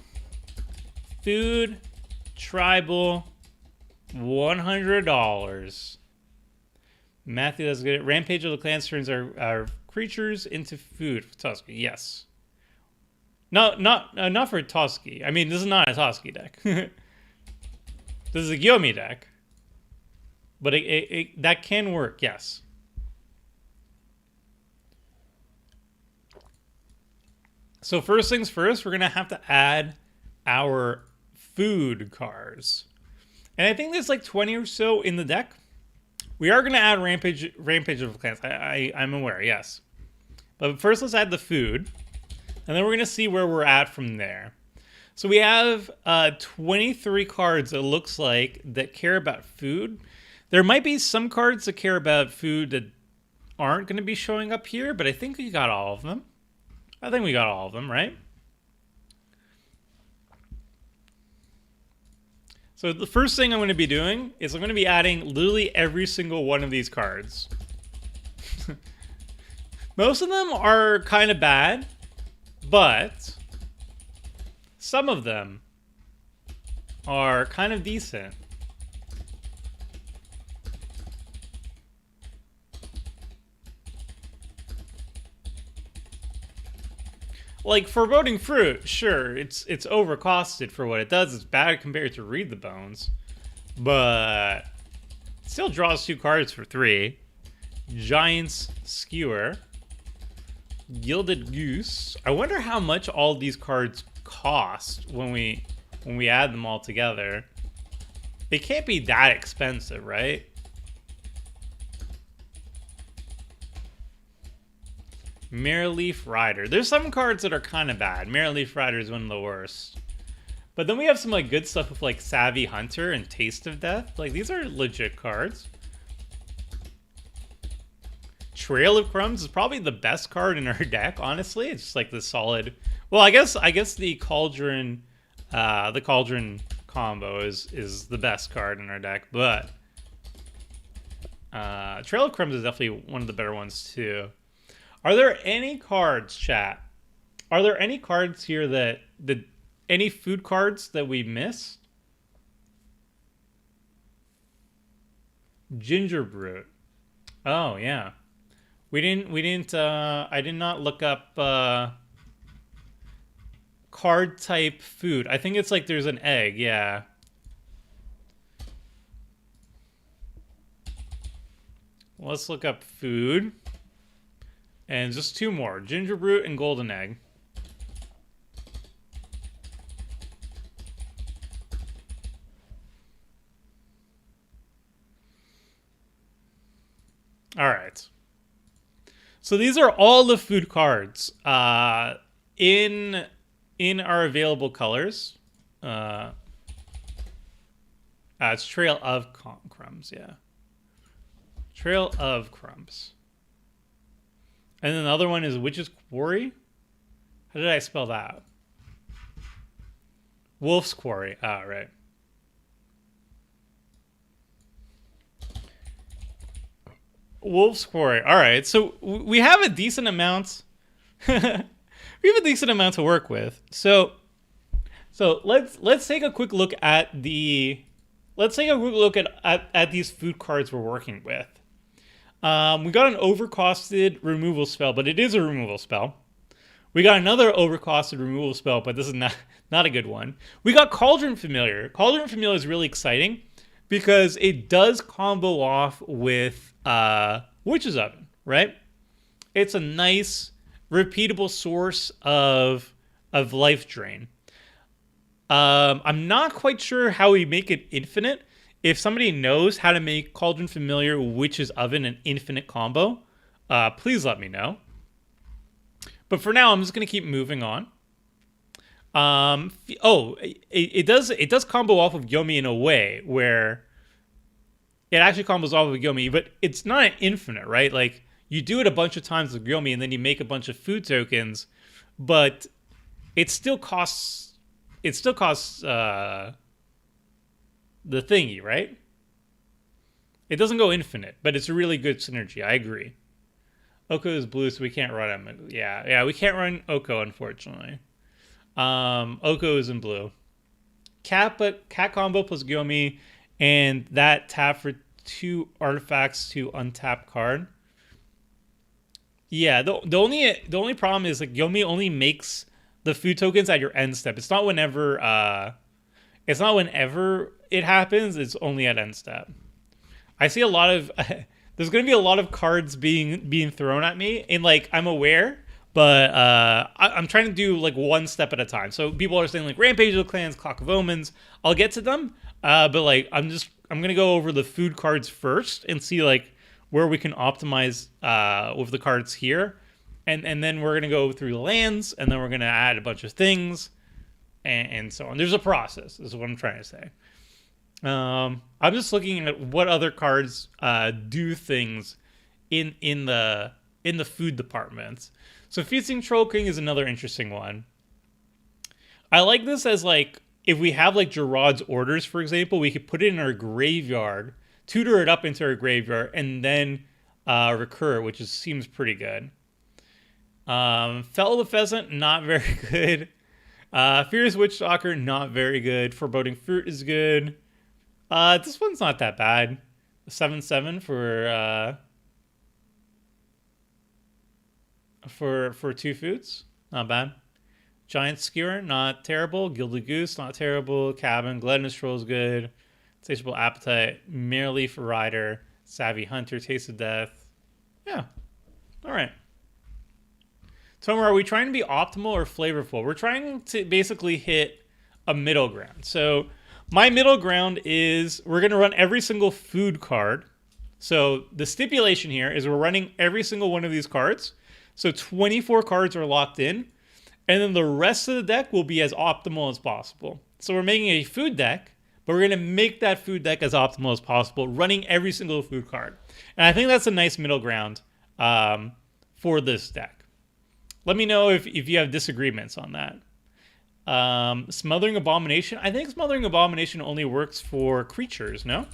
Food, Tribal, $100. Matthew, that's good. Rampage of the Clans turns our creatures into food for Toski. Yes. No, not for Toski. I mean, this is not a Toski deck. This is a Gyome deck. But that can work, yes. So first things first, we're going to have to add our food cards. And I think there's like 20 or so in the deck. We are going to add Rampage of the Clans. I'm aware, yes. But first, let's add the food. And then we're going to see where we're at from there. So we have 23 cards, it looks like, that care about food. There might be some cards that care about food that aren't going to be showing up here, but I think we got all of them. I think we got all of them, right? So the first thing I'm going to be doing is I'm going to be adding literally every single one of these cards. Most of them are kind of bad, but some of them are kind of decent. Like foreboding fruit, sure, it's overcosted for what it does. It's bad compared to Read the Bones, but it still draws 2 cards for 3. Giant's Skewer, Gilded Goose. I wonder how much all these cards cost when we add them all together. They can't be that expensive, right? Mirrorleaf Rider. There's some cards that are kind of bad. Mirrorleaf Rider is one of the worst. But then we have some like good stuff with like Savvy Hunter and Taste of Death. Like these are legit cards. Trail of Crumbs is probably the best card in our deck, honestly. It's just like the solid. Well, I guess the Cauldron combo is the best card in our deck, but Trail of Crumbs is definitely one of the better ones too. Are there any cards, chat? Are there any cards here that any food cards that we missed? Gingerbrute. Oh yeah. We didn't I did not look up card type food. I think it's like there's an egg, yeah. Let's look up food. And just 2 more. Gingerbrute and Golden Egg. Alright. So these are all the food cards in our available colors. It's Trail of Crumbs, yeah. Trail of Crumbs. And then the other one is Witch's Quarry. How did I spell that? Wolf's Quarry. Ah, right. Wolf's Quarry. All right. So we have a decent amount. We have a decent amount to work with. So let's take a quick look at these food cards we're working with. We got an overcosted removal spell, but it is a removal spell. We got another overcosted removal spell, but this is not a good one. We got Cauldron Familiar. Cauldron Familiar is really exciting because it does combo off with Witch's Oven, right? It's a nice, repeatable source of life drain. I'm not quite sure how we make it infinite. If somebody knows how to make Cauldron Familiar, Witch's Oven, an infinite combo, please let me know. But for now, I'm just going to keep moving on. It does combo off of Gyome in a way where it actually combos off of Gyome, but it's not an infinite, right? Like, you do it a bunch of times with Gyome, and then you make a bunch of food tokens, but it still costs the thingy, right? It doesn't go infinite, but it's a really good synergy. I agree. Oko is blue, so we can't run him. Yeah, we can't run Oko, unfortunately. Oko is in blue. Cat combo plus Gyome, and that tap for 2 artifacts to untap card. Yeah, the only problem is like Gyome only makes the food tokens at your end step. It's not whenever it happens. It's only at end step. I see a lot of there's going to be a lot of cards being thrown at me, and like I'm aware, but I'm trying to do like one step at a time. So people are saying like Rampage of the Clans, Clock of Omens. I'll get to them, but like I'm gonna go over the food cards first and see like where we can optimize with the cards here, and then we're gonna go through the lands, and then we're gonna add a bunch of things, and so on. There's a process. Is what I'm trying to say. I'm just looking at what other cards do things in the food department. So Feasting Troll King is another interesting one. I like this as like if we have like Gerard's Orders, for example, we could put it in our graveyard, tutor it up into our graveyard, and then recur, which seems pretty good. Fellow the Pheasant, not very good. Fierce Witchstalker, not very good. Foreboding Fruit is good. This one's not that bad. 7/7 for 2 foods, not bad. Giant Skewer, not terrible. Gilded Goose, not terrible. Cabin, Gluttonous Troll is good. Insatiable Appetite, Merely for Rider, Savvy Hunter, Taste of Death. Yeah, all right. Tomer, are we trying to be optimal or flavorful? We're trying to basically hit a middle ground. So my middle ground is we're going to run every single food card. So the stipulation here is we're running every single one of these cards. So 24 cards are locked in. And then the rest of the deck will be as optimal as possible. So we're making a food deck, but we're going to make that food deck as optimal as possible, running every single food card. And I think that's a nice middle ground for this deck. Let me know if you have disagreements on that. Smothering Abomination. I think Smothering Abomination only works for creatures, no?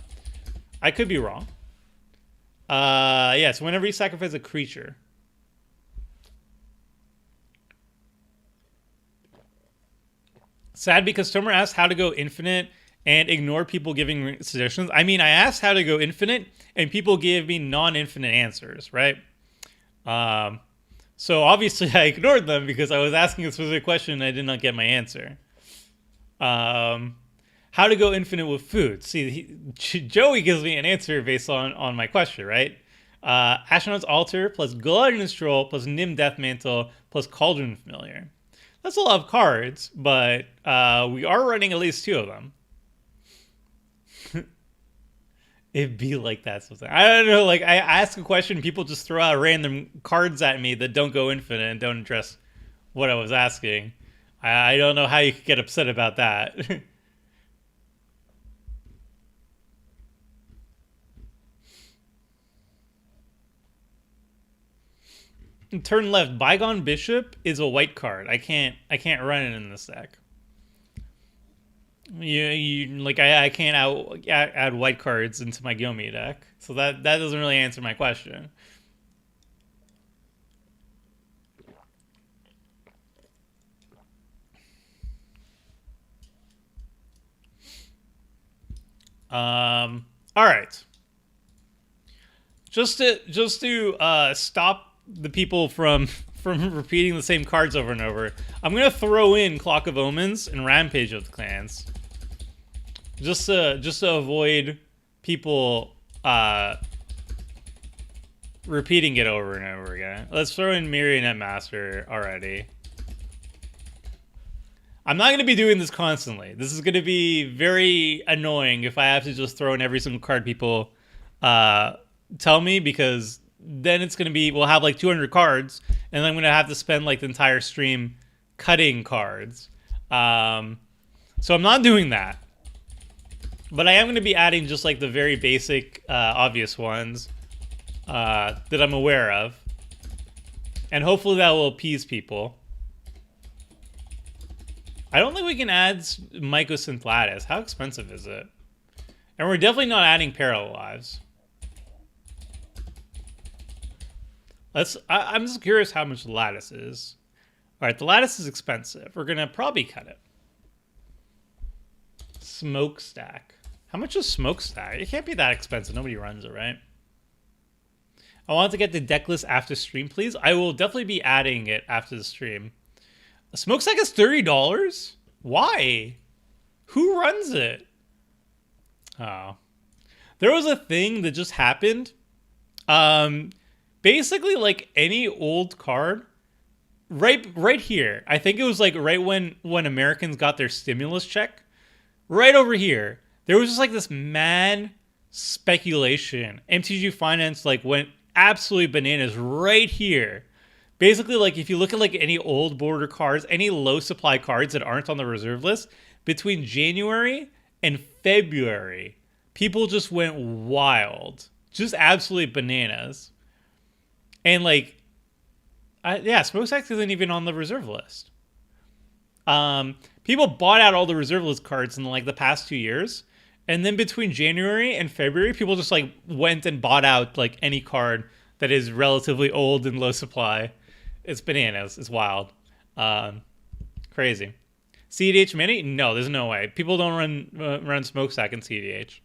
I could be wrong. Yes, whenever you sacrifice a creature. Sad because Tomer asked how to go infinite and ignore people giving suggestions. I mean, I asked how to go infinite and people gave me non-infinite answers, right? So obviously I ignored them because I was asking a specific question and I did not get my answer. How to go infinite with food. See, Joey gives me an answer based on my question, right? Astronaut's Altar plus Gluttonous Troll plus Nim Deathmantle plus Cauldron Familiar. That's a lot of cards, but we are running at least 2 of them. It'd be like that something. I don't know, like I ask a question, people just throw out random cards at me that don't go infinite and don't address what I was asking. I don't know how you could get upset about that. Turn left, Bygone Bishop is a white card. I can't run it in this deck. You like I can't add white cards into my Gyome deck, so that doesn't really answer my question. All right. Just to stop the people from repeating the same cards over and over, I'm gonna throw in Clock of Omens and Rampage of the Clans, just to avoid people repeating it over and over again. Let's throw in Marionette Master already. I'm not going to be doing this constantly. This is going to be very annoying if I have to just throw in every single card people tell me, because then it's going to be, we'll have like 200 cards, and then I'm going to have to spend like the entire stream cutting cards. So I'm not doing that. But I am going to be adding just like the very basic, obvious ones that I'm aware of. And hopefully that will appease people. I don't think we can add Mycosynth Lattice. How expensive is it? And we're definitely not adding Parallel Lives. I'm just curious how much the Lattice is. All right, the Lattice is expensive. We're going to probably cut it. Smokestack. How much is Smokestack? It can't be that expensive. Nobody runs it, right? I want to get the deck list after stream, please. I will definitely be adding it after the stream. A Smokestack is $30? Why? Who runs it? Oh. There was a thing that just happened. Basically, like any old card, right here. I think it was like right when Americans got their stimulus check. Right over here, there was just like this mad speculation. MTG Finance like went absolutely bananas right here. Basically, like if you look at like any old border cards, any low supply cards that aren't on the reserve list, between January and February, people just went wild, just absolutely bananas. And like, Smokestack isn't even on the reserve list. People bought out all the reserve list cards in like the past 2 years. And then between January and February, people just like went and bought out like any card that is relatively old and low supply. It's bananas. It's wild. Crazy. CDH Mini? No, there's no way. People don't run Smokestack in CDH.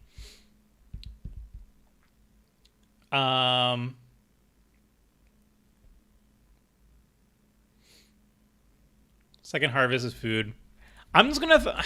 Second Harvest is food. I'm just gonna.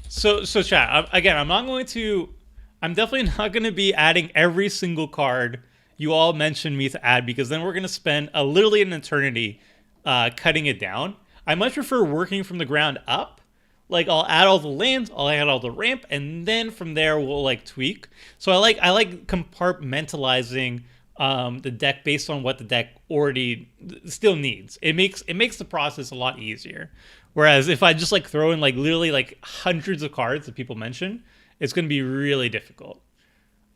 So chat. Again, I'm definitely not gonna be adding every single card you all mentioned me to add, because then we're gonna spend literally an eternity cutting it down. I much prefer working from the ground up. Like I'll add all the lands, I'll add all the ramp, and then from there we'll like tweak. So I like compartmentalizing the deck based on what the deck already still needs. It makes the process a lot easier. Whereas if I just like throw in like literally like hundreds of cards that people mention, it's going to be really difficult.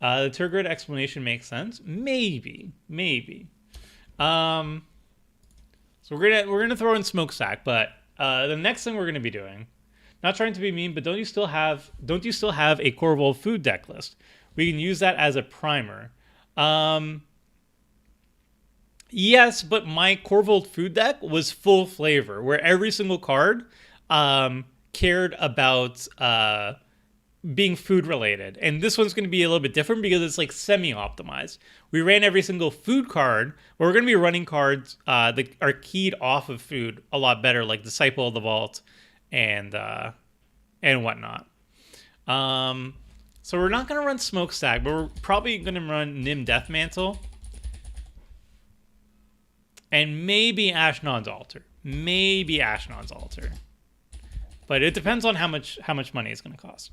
The Turgid explanation makes sense. Maybe. So we're gonna throw in Smokestack, but the next thing we're gonna be doing, not trying to be mean, but don't you still have a Corvold food deck list? We can use that as a primer. Yes, but my Corvold food deck was full flavor, where every single card cared about being food related. And this one's going to be a little bit different because it's like semi-optimized. We ran every single food card, but we're going to be running cards that are keyed off of food a lot better, like Disciple of the Vault and whatnot. So we're not going to run Smokestack, but we're probably going to run Nim Deathmantle. And maybe Ashnod's Altar. But it depends on how much money it's going to cost.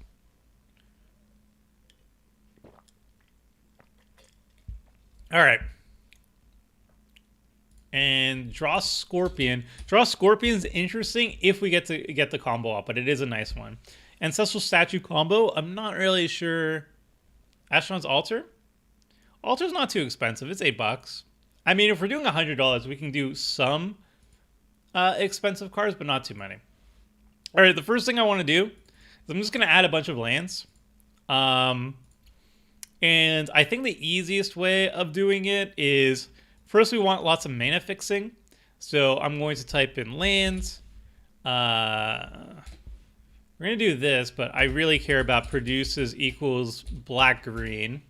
All right. And Draw Scorpion. Draw Scorpion's interesting if we get the combo up, but it is a nice one. Ancestral Statue combo, I'm not really sure. Ashnod's Altar? Altar's not too expensive. It's $8. I mean, if we're doing $100, we can do some expensive cards, but not too many. All right, the first thing I want to do is I'm just going to add a bunch of lands. And I think the easiest way of doing it is, first we want lots of mana fixing. So I'm going to type in lands. We're going to do this, but I really care about produces equals black-green.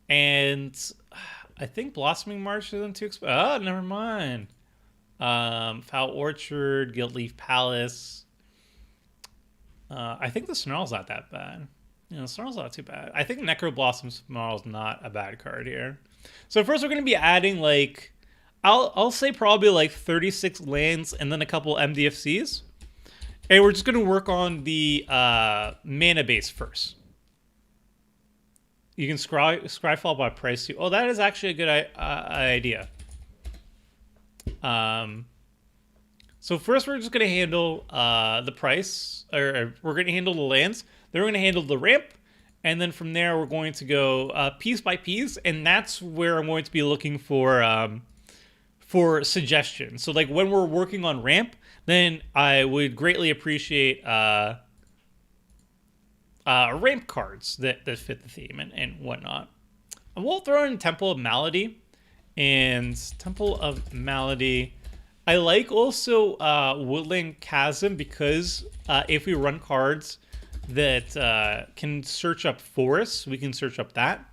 And I think Blossoming Marsh isn't too expensive. Oh, never mind. Foul Orchard, Guildleaf Palace. I think the Snarl's not that bad. The Snarl's not too bad. I think Necroblossom Snarl's not a bad card here. So first we're going to be adding like, I'll say probably like 36 lands and then a couple MDFCs. And we're just going to work on the mana base first. You can Scryfall by price too. Oh, that is actually a good idea. So first we're just going to handle the price, or we're going to handle the lands. Then we're going to handle the ramp. And then from there we're going to go piece by piece. And that's where I'm going to be looking for suggestions. So like when we're working on ramp, then I would greatly appreciate ramp cards that fit the theme and whatnot. And we'll throw in Temple of Malady. And Temple of Malady. I like also Woodland Chasm because if we run cards that can search up forests, we can search up that.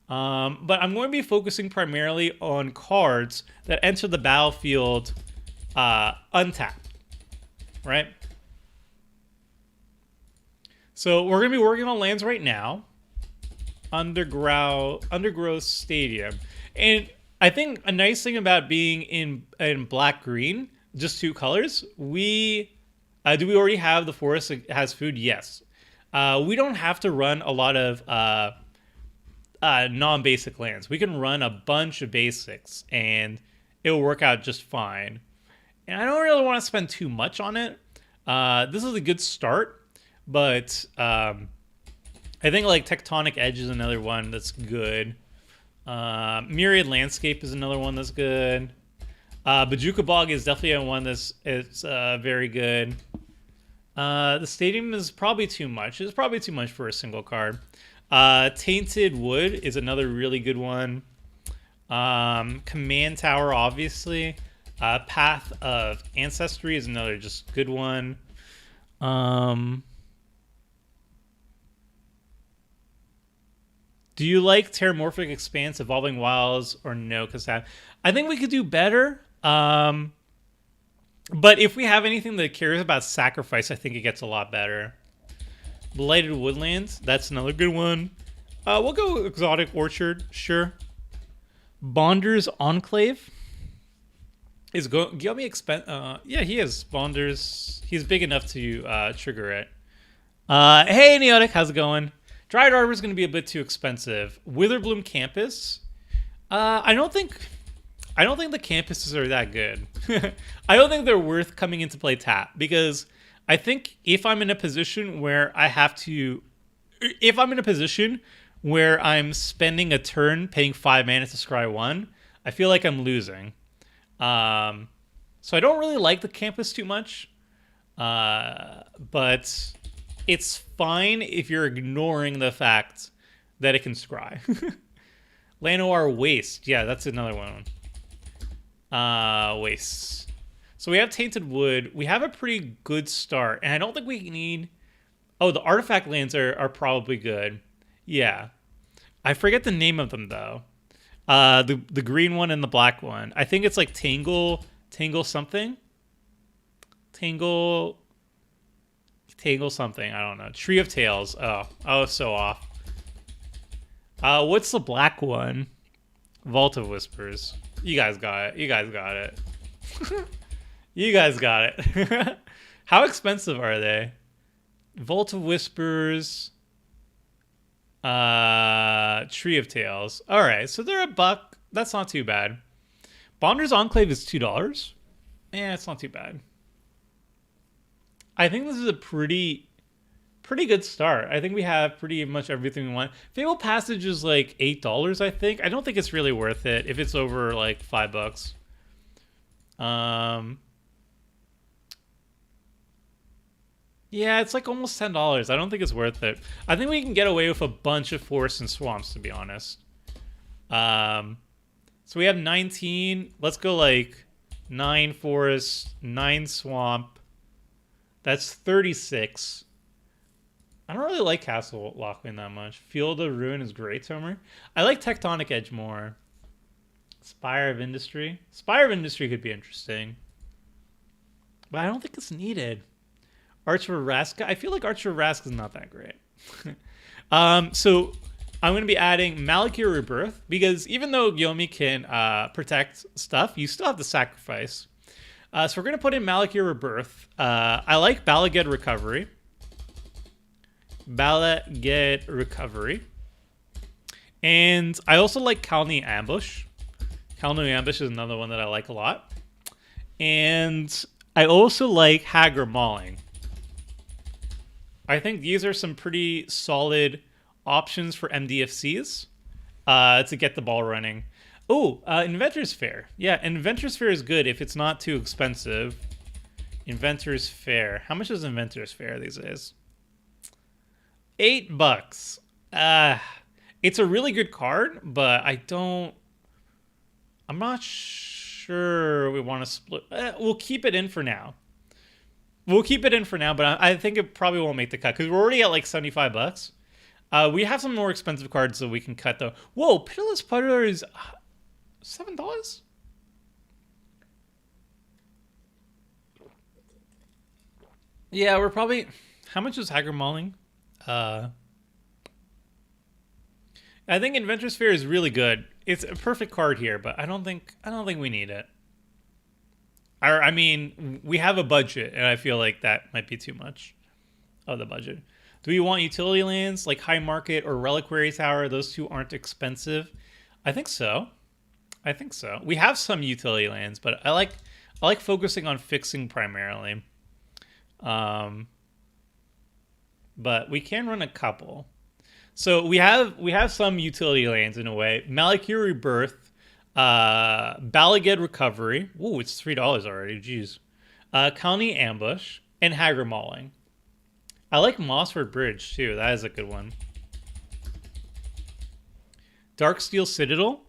But I'm going to be focusing primarily on cards that enter the battlefield untapped, right? So we're going to be working on lands right now. Undergrowth Stadium. And I think a nice thing about being in black-green, just two colors, do we already have the forest that has food? Yes. We don't have to run a lot of non-basic lands. We can run a bunch of basics, and it'll work out just fine. And I don't really want to spend too much on it. This is a good start, but I think like Tectonic Edge is another one that's good. Myriad Landscape is another one that's good. Bajuka Bog is definitely one that's very good. The Stadium is probably too much. It's probably too much for a single card. Tainted Wood is another really good one. Command Tower, obviously. Path of Ancestry is another just good one. Do you like Terramorphic Expanse, Evolving Wilds, or no? Because I think we could do better. But if we have anything that cares about sacrifice, I think it gets a lot better. Blighted Woodlands, that's another good one. We'll go Exotic Orchard, sure. Bonder's Enclave. Is Gyome expensive? Yeah, he is. Bonder's. He's big enough to trigger it. Hey, Neotic, how's it going? Dryad Arbor is going to be a bit too expensive. Witherbloom Campus. I don't think the campuses are that good. I don't think they're worth coming into play tap because I think if I'm in a position where I'm spending a turn paying 5 mana to scry 1, I feel like I'm losing. So I don't really like the campus too much. But it's fine if you're ignoring the fact that it can scry. Llanowar Waste. Yeah, that's another one. Waste. So we have Tainted Wood. We have a pretty good start. And I don't think we need... Oh, the artifact lands are probably good. Yeah. I forget the name of them, though. The green one and the black one. I think it's like Tangle something. Tangle something. I don't know. Tree of Tales. Oh, I was so off. What's the black one? Vault of Whispers. You guys got it. You guys got it. You guys got it. How expensive are they? Vault of Whispers. Tree of Tales. All right, so they're $1. That's not too bad. Bonder's Enclave is $2. Yeah, it's not too bad. I think this is a pretty good start. I think we have pretty much everything we want. Fable Passage is like $8, I think. I don't think it's really worth it if it's over like $5. Yeah, it's like almost $10. I don't think it's worth it. I think we can get away with a bunch of forests and swamps, to be honest. So we have 19. Let's go like 9 forests, 9 swamp. That's 36. I don't really like Castle Lockwind that much. Field of Ruin is great, Tomer. I like Tectonic Edge more. Spire of Industry. Spire of Industry could be interesting. But I don't think it's needed. Archer of Rask. I feel like Archer of Rask is not that great. So I'm going to be adding Malakir Rebirth because even though Gyome can protect stuff, you still have to sacrifice. So we're going to put in Malakir Rebirth. I like Balaged Recovery. Balaged Recovery. And I also like Kalni Ambush. Kalni Ambush is another one that I like a lot. And I also like Hagra Mauling. I think these are some pretty solid options for MDFCs to get the ball running. Oh, Inventor's Fair. Yeah, Inventor's Fair is good if it's not too expensive. Inventor's Fair. How much is Inventor's Fair these days? $8. It's a really good card, but I'm not sure we want to split. We'll keep it in for now. But I think it probably won't make the cut because we're already at like $75. We have some more expensive cards that we can cut though. Whoa, Pitiless Putter is $7? Yeah, we're probably. How much is Haggard Mauling? I think Inventor's Fair is really good. It's a perfect card here, but I don't think we need it. I mean, we have a budget, and I feel like that might be too much of the budget. Do we want utility lands like High Market or Reliquary Tower? Those two aren't expensive. I think so. We have some utility lands, but I like focusing on fixing primarily. But we can run a couple. So we have some utility lands in a way. Malakir Rebirth, Balaged Recovery. Ooh, it's $3 already. Jeez. Colony Ambush and Haggard Mauling. I like Mossford Bridge too. That is a good one. Darksteel Citadel.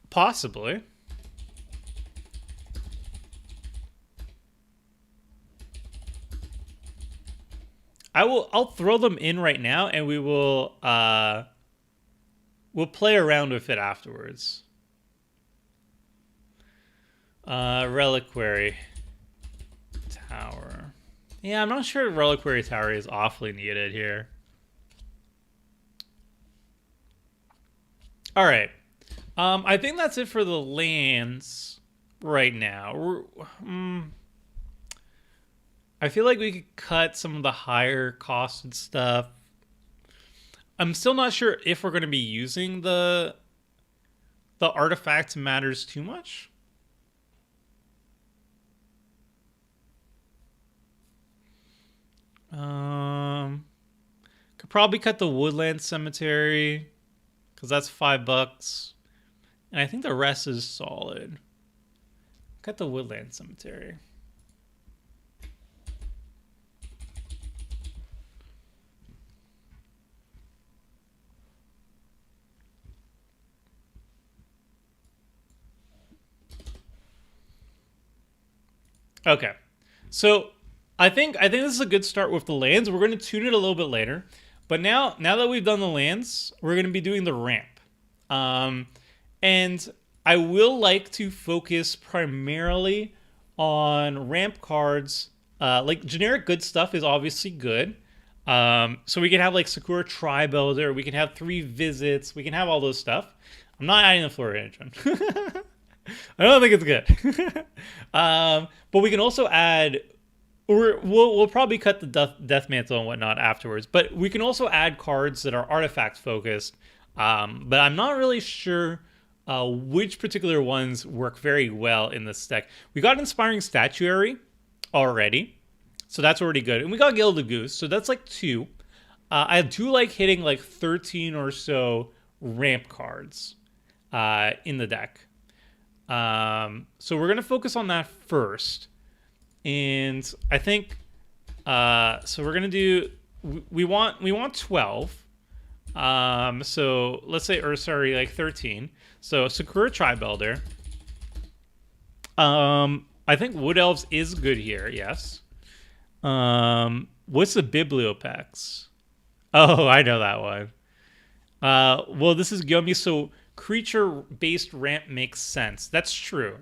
Possibly. I'll throw them in right now, and we'll play around with it afterwards. Reliquary Tower. Yeah, I'm not sure Reliquary Tower is awfully needed here. All right. I think that's it for the lands right now. I feel like we could cut some of the higher costed stuff. I'm still not sure if we're going to be using the artifact matters too much. Could probably cut the Woodland Cemetery because that's $5, and I think the rest is solid. Cut the Woodland Cemetery. Okay, so I think this is a good start with the lands. We're going to tune it a little bit later, but now that we've done the lands, we're going to be doing the ramp. And I will like to focus primarily on ramp cards. Like generic good stuff is obviously good. So we can have like Sakura Tri-Builder, we can have 3 visits, we can have all those stuff. I'm not adding the Floridian. I don't think it's good. But we can also add, or we'll probably cut the Death Mantle and whatnot afterwards. But we can also add cards that are artifact focused. But I'm not really sure which particular ones work very well in this deck. We got Inspiring Statuary already, so that's already good. And we got Gilded Goose, so that's like 2. I do like hitting like 13 or so ramp cards in the deck. So we're going to focus on that first. And I think, so we're going to do, we want 12. So let's say, or sorry, like 13. So Sakura Tri-Builder. I think Wood Elves is good here. Yes. What's the Bibliopex? Oh, I know that one. Well, this is Gyome, so creature-based ramp makes sense. That's true.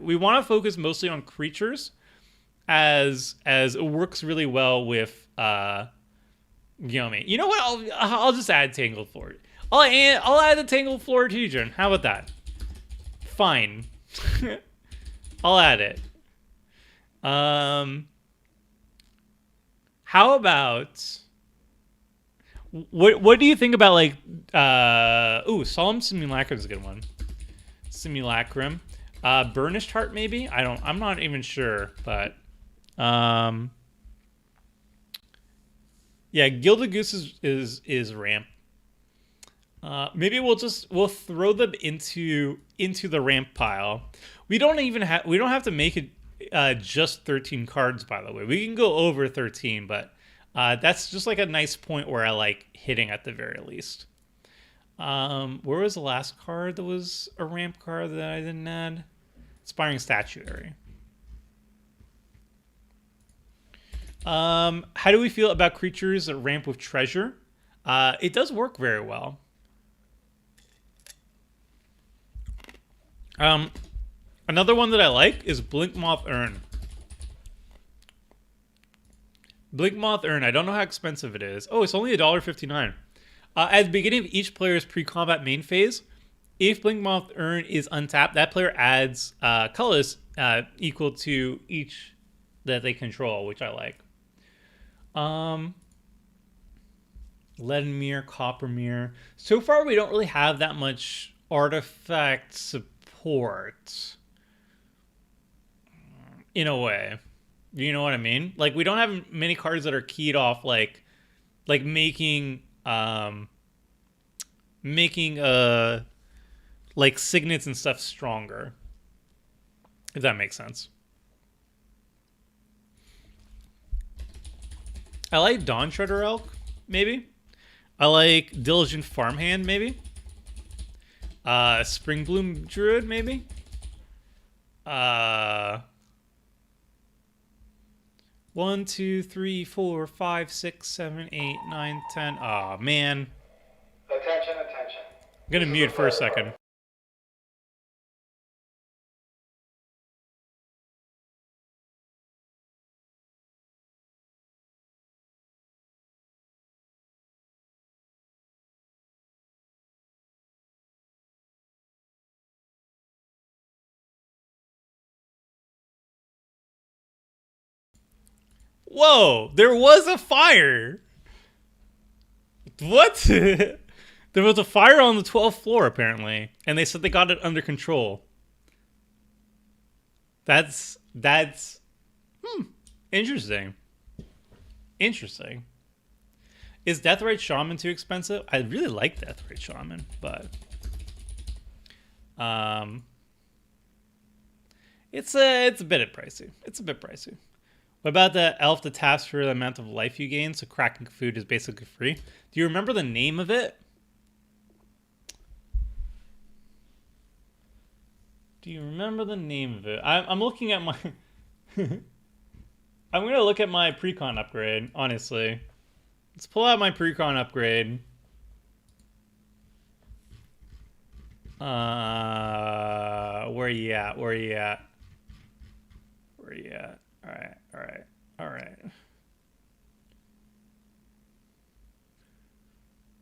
We want to focus mostly on creatures, as it works really well with Gyome. You know what? I'll just add Tangled Floor. I'll add the Tangled Floor Fusion. How about that? Fine. I'll add it. How about what do you think about like Solemn Simulacrum is a good one. Simulacrum. Burnished Heart maybe? I'm not even sure, but yeah, Gilded Goose is ramp. Maybe we'll throw them into the ramp pile. We don't have to make it just 13 cards, by the way. We can go over 13, but that's just like a nice point where I like hitting at the very least. Where was the last card that was a ramp card that I didn't add? Inspiring Statuary. How do we feel about creatures that ramp with treasure? It does work very well. Another one that I like is Blinkmoth Urn. Blinkmoth Urn, I don't know how expensive it is. Oh, it's only $1.59. At the beginning of each player's pre-combat main phase, if Blinkmoth Urn is untapped, that player adds colors equal to each that they control, which I like. Leadenmere, Coppermere. So far, we don't really have that much artifact support. In a way. You know what I mean? Like, we don't have many cards that are keyed off, like making like signets and stuff stronger. If that makes sense. I like Dawn Shredder Elk, maybe. I like Diligent Farmhand, maybe. Springbloom Druid, maybe. 1, 2, 3, 4, 5, 6, 7, 8, 9, 10. Oh man. Attention, attention. I'm gonna mute for a second. Whoa, there was a fire. What? There was a fire on the 12th floor, apparently. And they said they got it under control. That's interesting. Interesting. Is Deathrite Shaman too expensive? I really like Deathrite Shaman, but it's a bit pricey. It's a bit pricey. What about the elf that taps for the amount of life you gain? So cracking food is basically free. Do you remember the name of it? Do you remember the name of it? I'm looking at my... I'm going to look at my precon upgrade, honestly. Let's pull out my precon upgrade. Where you at? Where you at? Where you at? Alright, alright, alright.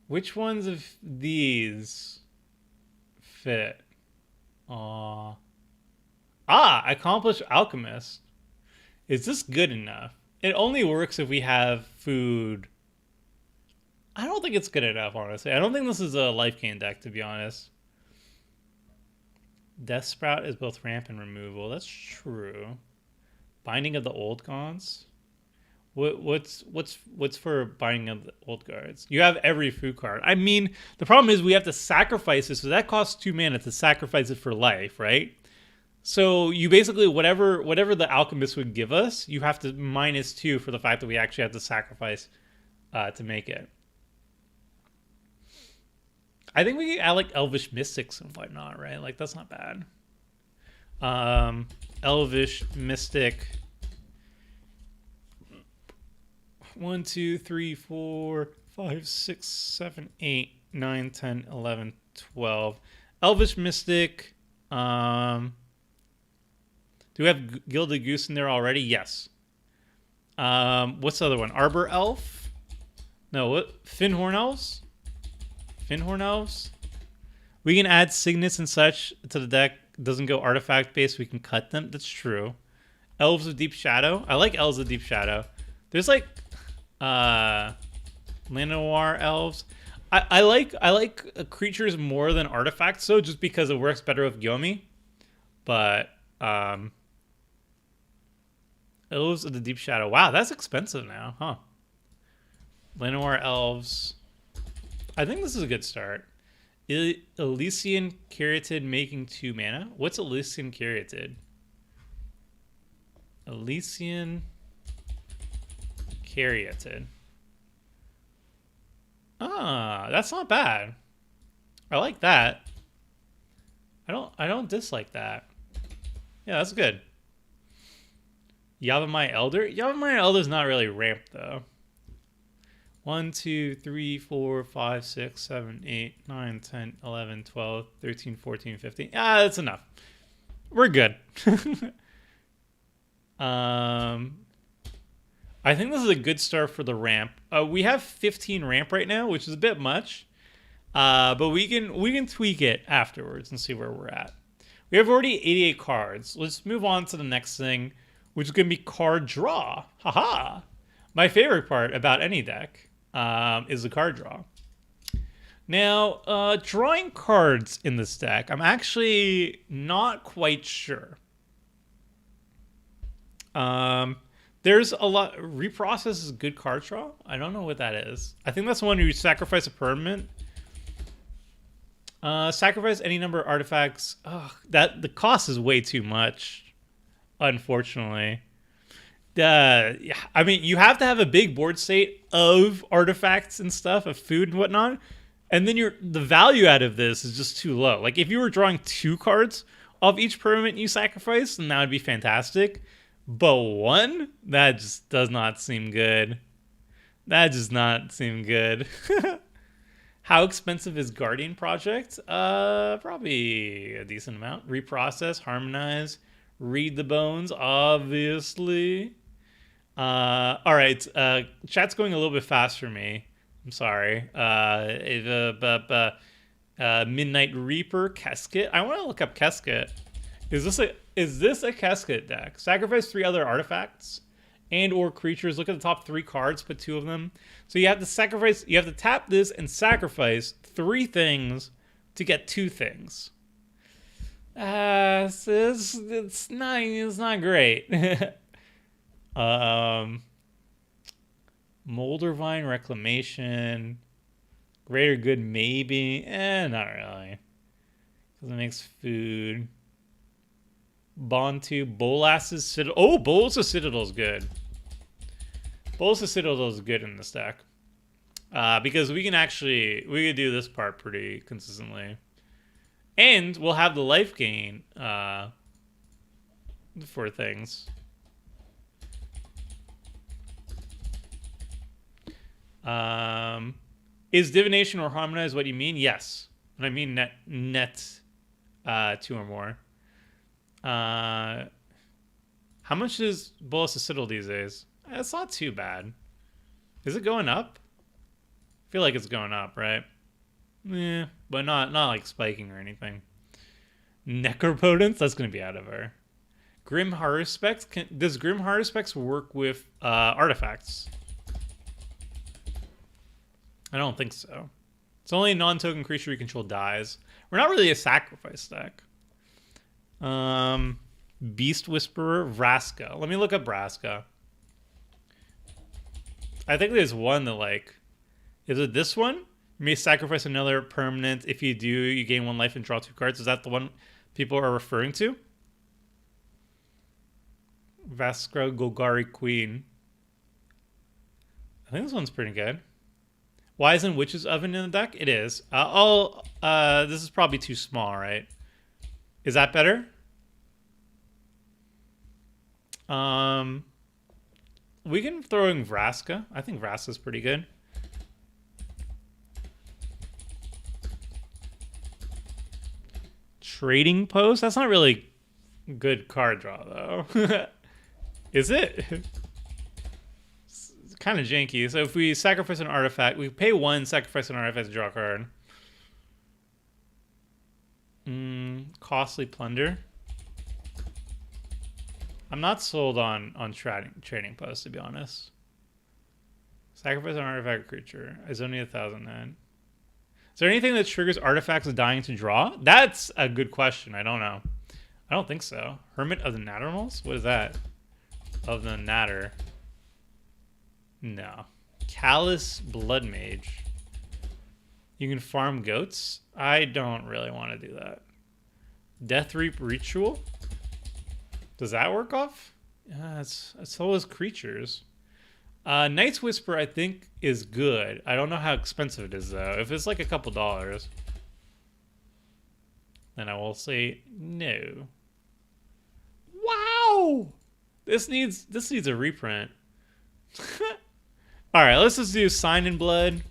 Which ones of these fit? Accomplished Alchemist. Is this good enough? It only works if we have food. I don't think it's good enough, honestly. I don't think this is a life gain deck, to be honest. Death Sprout is both ramp and removal. That's true. Binding of the Old Gods. What's for Binding of the Old Guards? You have every food card. I mean, the problem is we have to sacrifice it, so that costs 2 mana to sacrifice it for life, right? So you basically whatever the alchemist would give us, you have to -2 for the fact that we actually have to sacrifice to make it. I think we add like Elvish Mystics and whatnot, right? Like that's not bad. Elvish Mystic. 1, 2, 3, 4, 5, 6, 7, 8, 9, 10, 11, 12. Elvish Mystic. Do we have Gilded Goose in there already? Yes. What's the other one? Arbor Elf? No, what? Finhorn Elves? Finhorn Elves? We can add signets and such to the deck. It doesn't go artifact based. We can cut them. That's true. Elves of Deep Shadow. I like Elves of Deep Shadow. There's like Llanowar Elves. I like creatures more than artifacts, so just because it works better with Gyome. But Elves of the Deep Shadow. Wow, that's expensive now, huh? Llanowar Elves. I think this is a good start. Elysian Caryatid making 2 mana. What's Elysian Caryatid? Elysian Caryatid. Ah, that's not bad. I like that. I don't dislike that. Yeah, that's good. Yavimai Elder? Yavimai Elder's not really ramped though. 1, 2, 3, 4, 5, 6, 7, 8, 9, 10, 11, 12, 13, 14, 15. Ah, that's enough. We're good. I think this is a good start for the ramp. We have 15 ramp right now, which is a bit much. But we can tweak it afterwards and see where we're at. We have already 88 cards. Let's move on to the next thing, which is going to be card draw. Haha! My favorite part about any deck is the card draw. Now, drawing cards in this deck, I'm actually not quite sure. There's a lot. Reprocess is a good card draw. I don't know what that is. I think that's the one where you sacrifice a permanent. Sacrifice any number of artifacts. Ugh, the cost is way too much, unfortunately. I mean, you have to have a big board state of artifacts and stuff, of food and whatnot, and then the value out of this is just too low. Like if you were drawing 2 cards of each permanent you sacrifice, then that would be fantastic. But 1, that just does not seem good. That does not seem good. How expensive is Guardian Project? Probably a decent amount. Reprocess, harmonize, read the bones, obviously. All right. Chat's going a little bit fast for me. I'm sorry. Midnight Reaper, Kesket. I want to look up Kesket. Is this a Kesket deck? Sacrifice 3 other artifacts and or creatures. Look at the top 3 cards, put 2 of them. So you have to sacrifice, you have to tap this and sacrifice 3 things to get 2 things. It's not great. Moldervine Reclamation, Greater Good maybe. Not really. Because it makes food. Bontu, Bolas's Citadel. Oh, Bolas's Citadel is good. Bolas's Citadel is good in this deck. Because we can do this part pretty consistently. And we'll have the life gain for things. Is divination or harmonize what you mean? Yes. When I mean net 2 or more. How much is Bolas's Citadel these days? It's not too bad. Is it going up? I feel like it's going up, right? Yeah, but not like spiking or anything. Necropotence? That's going to be out of her. Grim Haruspex? Does Grim Haruspex work with artifacts? I don't think so. It's only a non-token creature we control dies. We're not really a sacrifice deck. Beast Whisperer, Vraska. Let me look up Vraska. I think there's one that like... Is it this one? You may sacrifice another permanent. If you do, you gain 1 life and draw 2 cards. Is that the one people are referring to? Vaskra Golgari Queen. I think this one's pretty good. Why isn't Witch's Oven in the deck? It is. This is probably too small, right? Is that better? We can throw in Vraska. I think Vraska's pretty good. Trading Post? That's not really good card draw, though. Is it? It's kind of janky. So if we sacrifice an artifact, we pay 1, sacrifice an artifact to draw a card. Costly Plunder. I'm not sold on trading Post, to be honest. Sacrifice an artifact creature. It's only 1,000 then. Is there anything that triggers artifacts dying to draw? That's a good question. I don't know. I don't think so. Hermit of the Nattermals? What is that? Of the Natter. No. Callous Blood Mage. You can farm goats? I don't really want to do that. Death Reap Ritual? Does that work off? It's always creatures. Night's Whisper, I think, is good. I don't know how expensive it is, though. If it's like a couple dollars, then I will say no. Wow! This needs a reprint. Alright, let's just do Sign in Blood.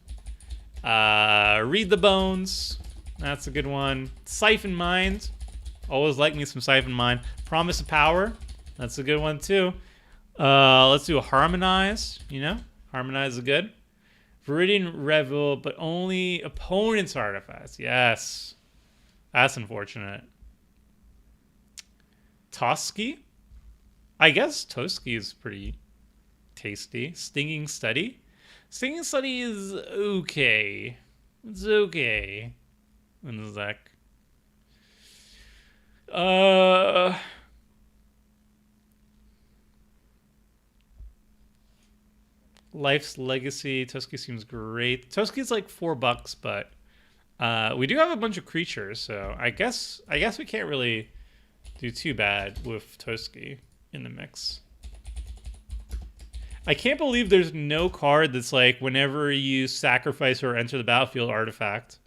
Read the Bones. That's a good one. Siphon Mind. Always like me some Siphon Mind. Promise of Power. That's a good one, too. Let's do a Harmonize, you know? Harmonize is good. Viridian Revel, but only opponent's artifacts. Yes. That's unfortunate. Toski? I guess Toski is pretty tasty. Stinging Study? Stinging Study is okay. It's okay. In Zek. Life's Legacy. Toski seems great. Toski's like $4, but we do have a bunch of creatures, so I guess we can't really do too bad with Toski in the mix. I can't believe there's no card that's like whenever you sacrifice or enter the battlefield artifact.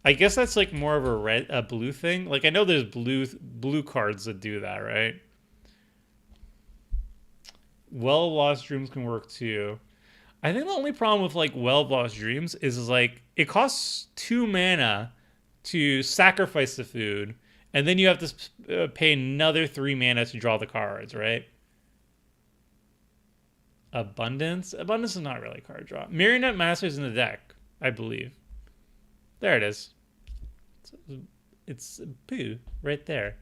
I guess that's like more of a blue thing. Like I know there's blue cards that do that, right? Well of Lost Dreams can work too. I think the only problem with like Well of Lost Dreams is like it costs 2 mana to sacrifice the food, and then you have to pay another 3 mana to draw the cards, right? Abundance? Abundance is not really a card draw. Marionette Master's in the deck, I believe. There it is. It's Boo right there.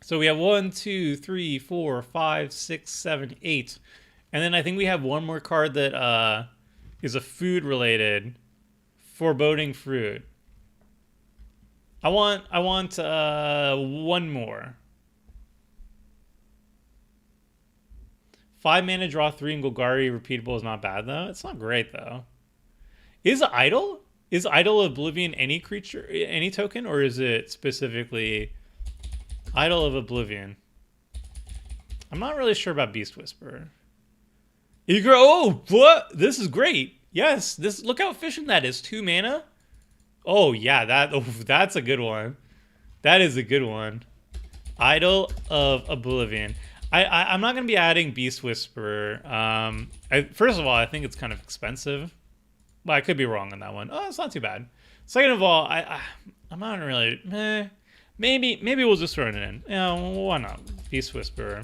So we have 1, 2, 3, 4, 5, 6, 7, 8. And then I think we have one more card that is a food related. Foreboding Fruit. I want one more. 5 mana, draw 3, and Golgari repeatable is not bad though. It's not great though. Is Idol of Oblivion any creature, any token, or is it specifically Idol of Oblivion? I'm not really sure about Beast Whisperer. Oh, what? This is great. Yes, look how efficient that is. 2 mana. Oh yeah, that's a good one. That is a good one. Idol of Oblivion. I'm not gonna be adding Beast Whisperer. First of all, I think it's kind of expensive. Well, I could be wrong on that one. Oh, it's not too bad. Second of all, I'm not really. Maybe we'll just throw it in. Yeah, why not? Beast Whisperer.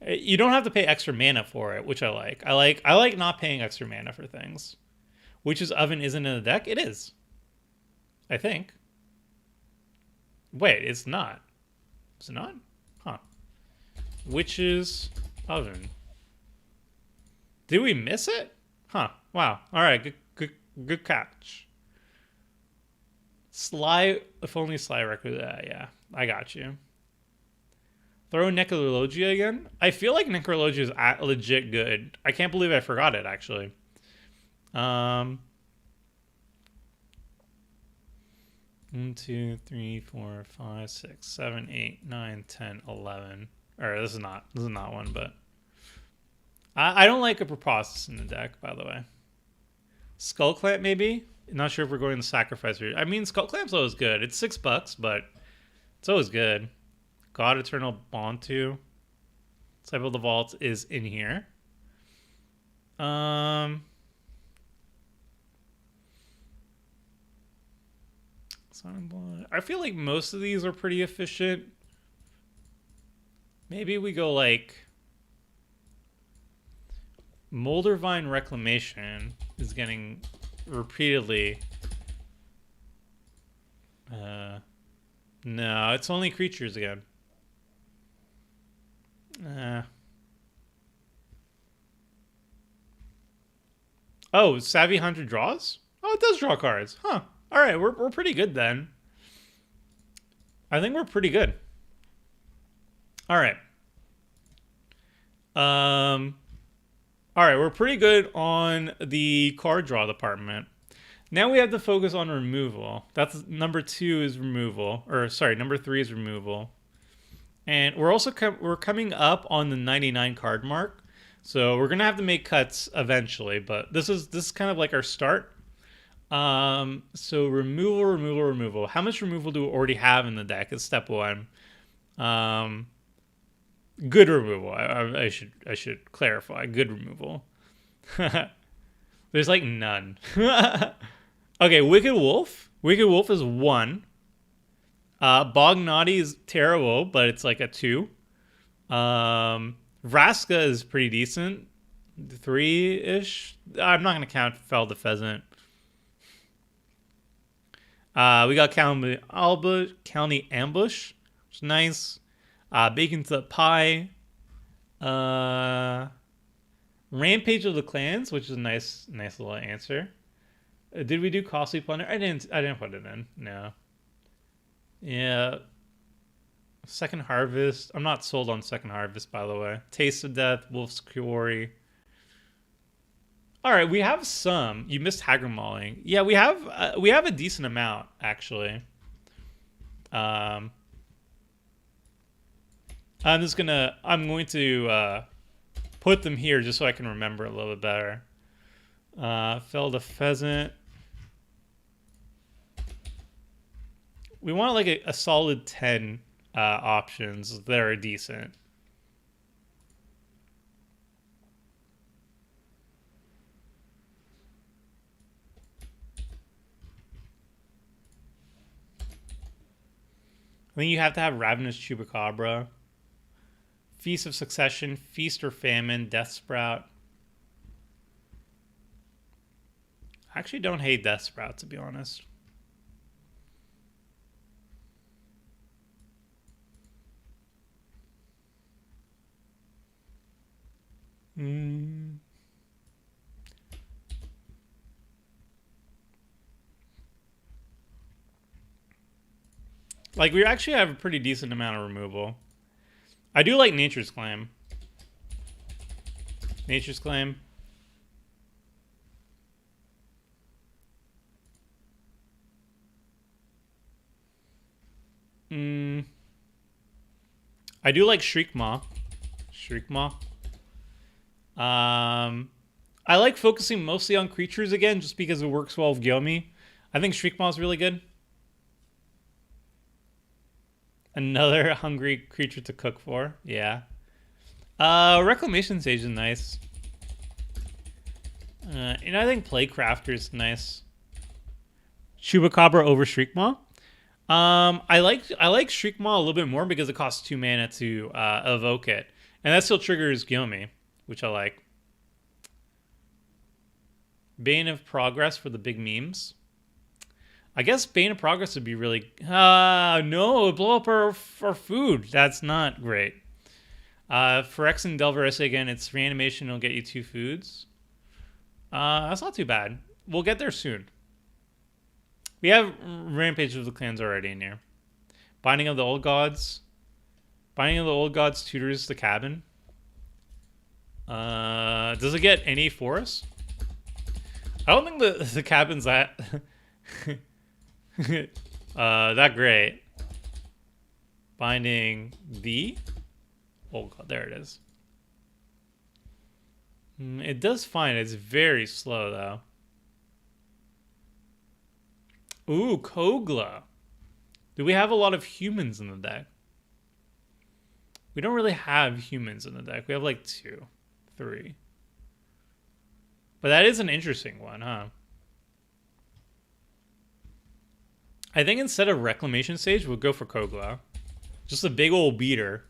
You don't have to pay extra mana for it, which I like. I like not paying extra mana for things. Witch's Oven isn't in the deck? It is. I think. Wait, it's not. Is it not? Huh. Witch's Oven. Did we miss it? Huh. Wow. All right. Good catch. Sly, if only Sly record. Yeah, I got you. Throw Necrologia again? I feel like Necrologia is legit good. I can't believe I forgot it, actually. 1, 2, 3, 4, 5, 6, 7, 8, 9, 10, 11. Or this is not one, but I don't like a Proposis in the deck, by the way. Skull Clamp, maybe? Not sure if we're going to sacrifice route. I mean, Skull Clamp's always good. It's $6, but it's always good. God Eternal Bond 2. Disciple of the Vault is in here. I feel like most of these are pretty efficient. Maybe we go like Moldervine Reclamation is getting repeatedly. No, it's only creatures again. Oh, Savvy Hunter draws? Oh, it does draw cards. Huh. All right, we're pretty good then. I think we're pretty good. All right. All right, we're pretty good on the card draw department. Now we have to focus on removal. That's number 2 is removal, or sorry, number 3 is removal. And we're also we're coming up on the 99 card mark, so we're gonna have to make cuts eventually. But this is kind of like our start. So removal. How much removal do we already have in the deck? Is step 1. Good removal. I should clarify. Good removal. There's like none. Okay, Wicked Wolf. Wicked Wolf is 1. Bog Naughty is terrible, but it's like a 2. Vraska is pretty decent. 3-ish. I'm not going to count Fell the Pheasant. We got County Ambush, which is nice. Bacon to the Pie. Rampage of the Clans, which is a nice little answer. Did we do Costly Plunder? I didn't put it in. No. Yeah. Second Harvest. I'm not sold on Second Harvest, by the way. Taste of Death, Wolf's Quarry. All right, we have some. You missed Haggard Mauling. Yeah, we have a decent amount actually. I'm going to put them here just so I can remember a little bit better. Fell the Pheasant. We want like a solid 10 options that are decent. I think you have to have Ravenous Chupacabra, Feast of Succession, Feast or Famine, Death Sprout. I actually don't hate Death Sprout, to be honest. Like, we actually have a pretty decent amount of removal. I do like Nature's Claim. Nature's Claim. I do like Shriekmaw. I like focusing mostly on creatures again, just because it works well with Gyome. I think Shriekmaw is really good. Another hungry creature to cook for. Yeah. Reclamation Sage is nice. And I think Playcrafter is nice. Chupacabra over Shriekmaw. I like Shriekmaw a little bit more because it costs 2 mana to evoke it. And that still triggers Gyome, which I like. Bane of Progress for the big memes. I guess Bane of Progress would be really... no, blow up our food. That's not great. Phyrexian Delvarissa again, it's reanimation. It'll get you 2 foods. That's not too bad. We'll get there soon. We have Rampage of the Clans already in here. Binding of the Old Gods. Binding of the Old Gods tutors the cabin. Does it get any forests? I don't think the cabin's that... that great. Binding the... Oh god, there it is. It does fine. It's very slow, though. Ooh, Kogla. Do we have a lot of humans in the deck? We don't really have humans in the deck. We have like 2, 3. But that is an interesting one, huh? I think instead of Reclamation Sage, we'll go for Kogla. Just a big old beater.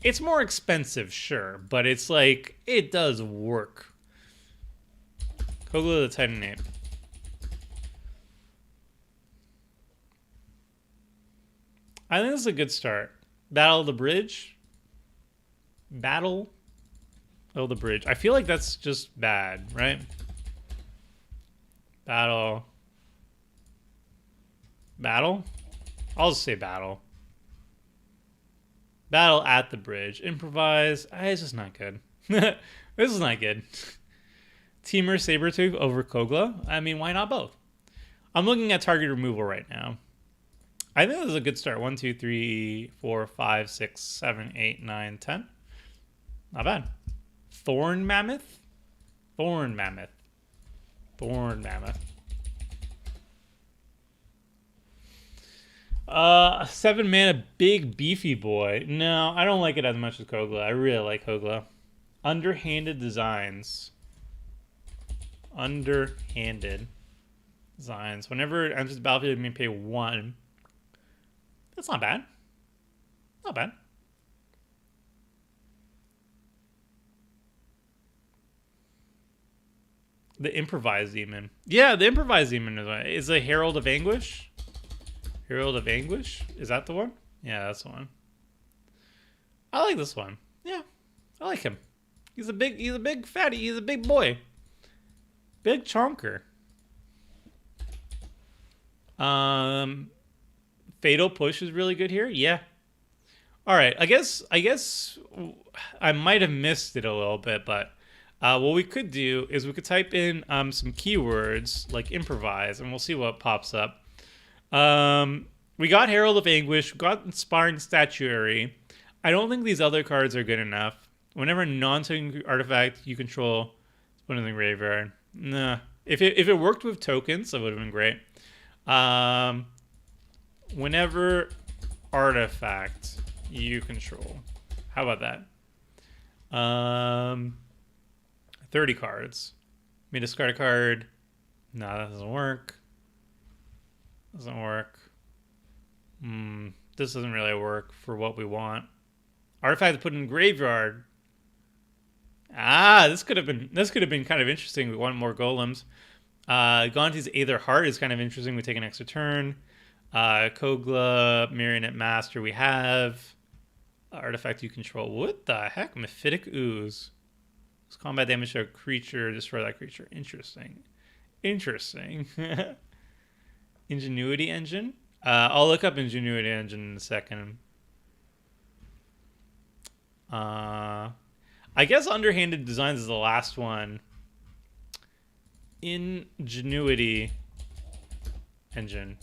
It's more expensive, sure, but it's like, it does work. Kogla the Titanate. I think this is a good start. Battle of the Bridge. Battle of the Bridge. I feel like that's just bad, right? Battle. Battle? I'll just say battle. Battle at the bridge. Improvise. It's just not good. This is not good. Temur Sabertooth over Kogla. I mean, why not both? I'm looking at target removal right now. I think this is a good start. 1, 2, 3, 4, 5, 6, 7, 8, 9, 10. Not bad. Thorn Mammoth? Thorn Mammoth. Thorn Mammoth. 7 mana big beefy boy. No, I don't like it as much as Kogla. I really like Kogla. Underhanded designs. Underhanded designs. Whenever it enters the battlefield, you may pay 1. That's not bad. Not bad. The Improvised Demon. Yeah, the Improvised Demon is a Herald of Anguish. Herald of Anguish? Is that the one? Yeah, that's the one. I like this one. Yeah, I like him. He's a big fatty. He's a big boy. Big chonker. Fatal Push is really good here. Yeah. All right. I guess I might have missed it a little bit, but what we could do is we could type in some keywords like improvise, and we'll see what pops up. We got Herald of Anguish. We got Inspiring Statuary. I don't think these other cards are good enough. Whenever a non-token artifact you control is put in the graveyard. Nah. If it worked with tokens, that would have been great. Whenever artifact you control. How about that? 30 cards. May discard a card. No, that doesn't work. Doesn't work. This doesn't really work for what we want. Artifact put in graveyard. This could have been kind of interesting. We want more golems. Gonti's Aether Heart is kind of interesting. We take an extra turn. Kogla, Marionette Master. We have artifact you control. What the heck? Mephitic Ooze. It's combat damage to a creature. Destroy that creature. Interesting. Ingenuity Engine. I'll look up Ingenuity Engine in a second. I guess Underhanded Designs is the last one. Ingenuity Engine.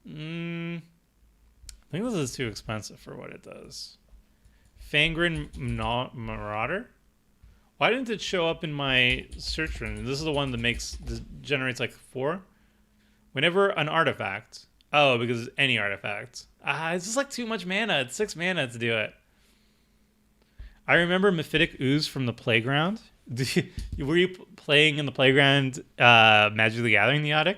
I think this is too expensive for what it does. Fangren Marauder? Why didn't it show up in my search room? This is the one that generates like 4. Whenever an artifact. Oh, because it's any artifact. It's just like too much mana. It's 6 mana to do it. I remember Mephitic Ooze from the playground. Were you playing in the playground Magic the Gathering Neotic?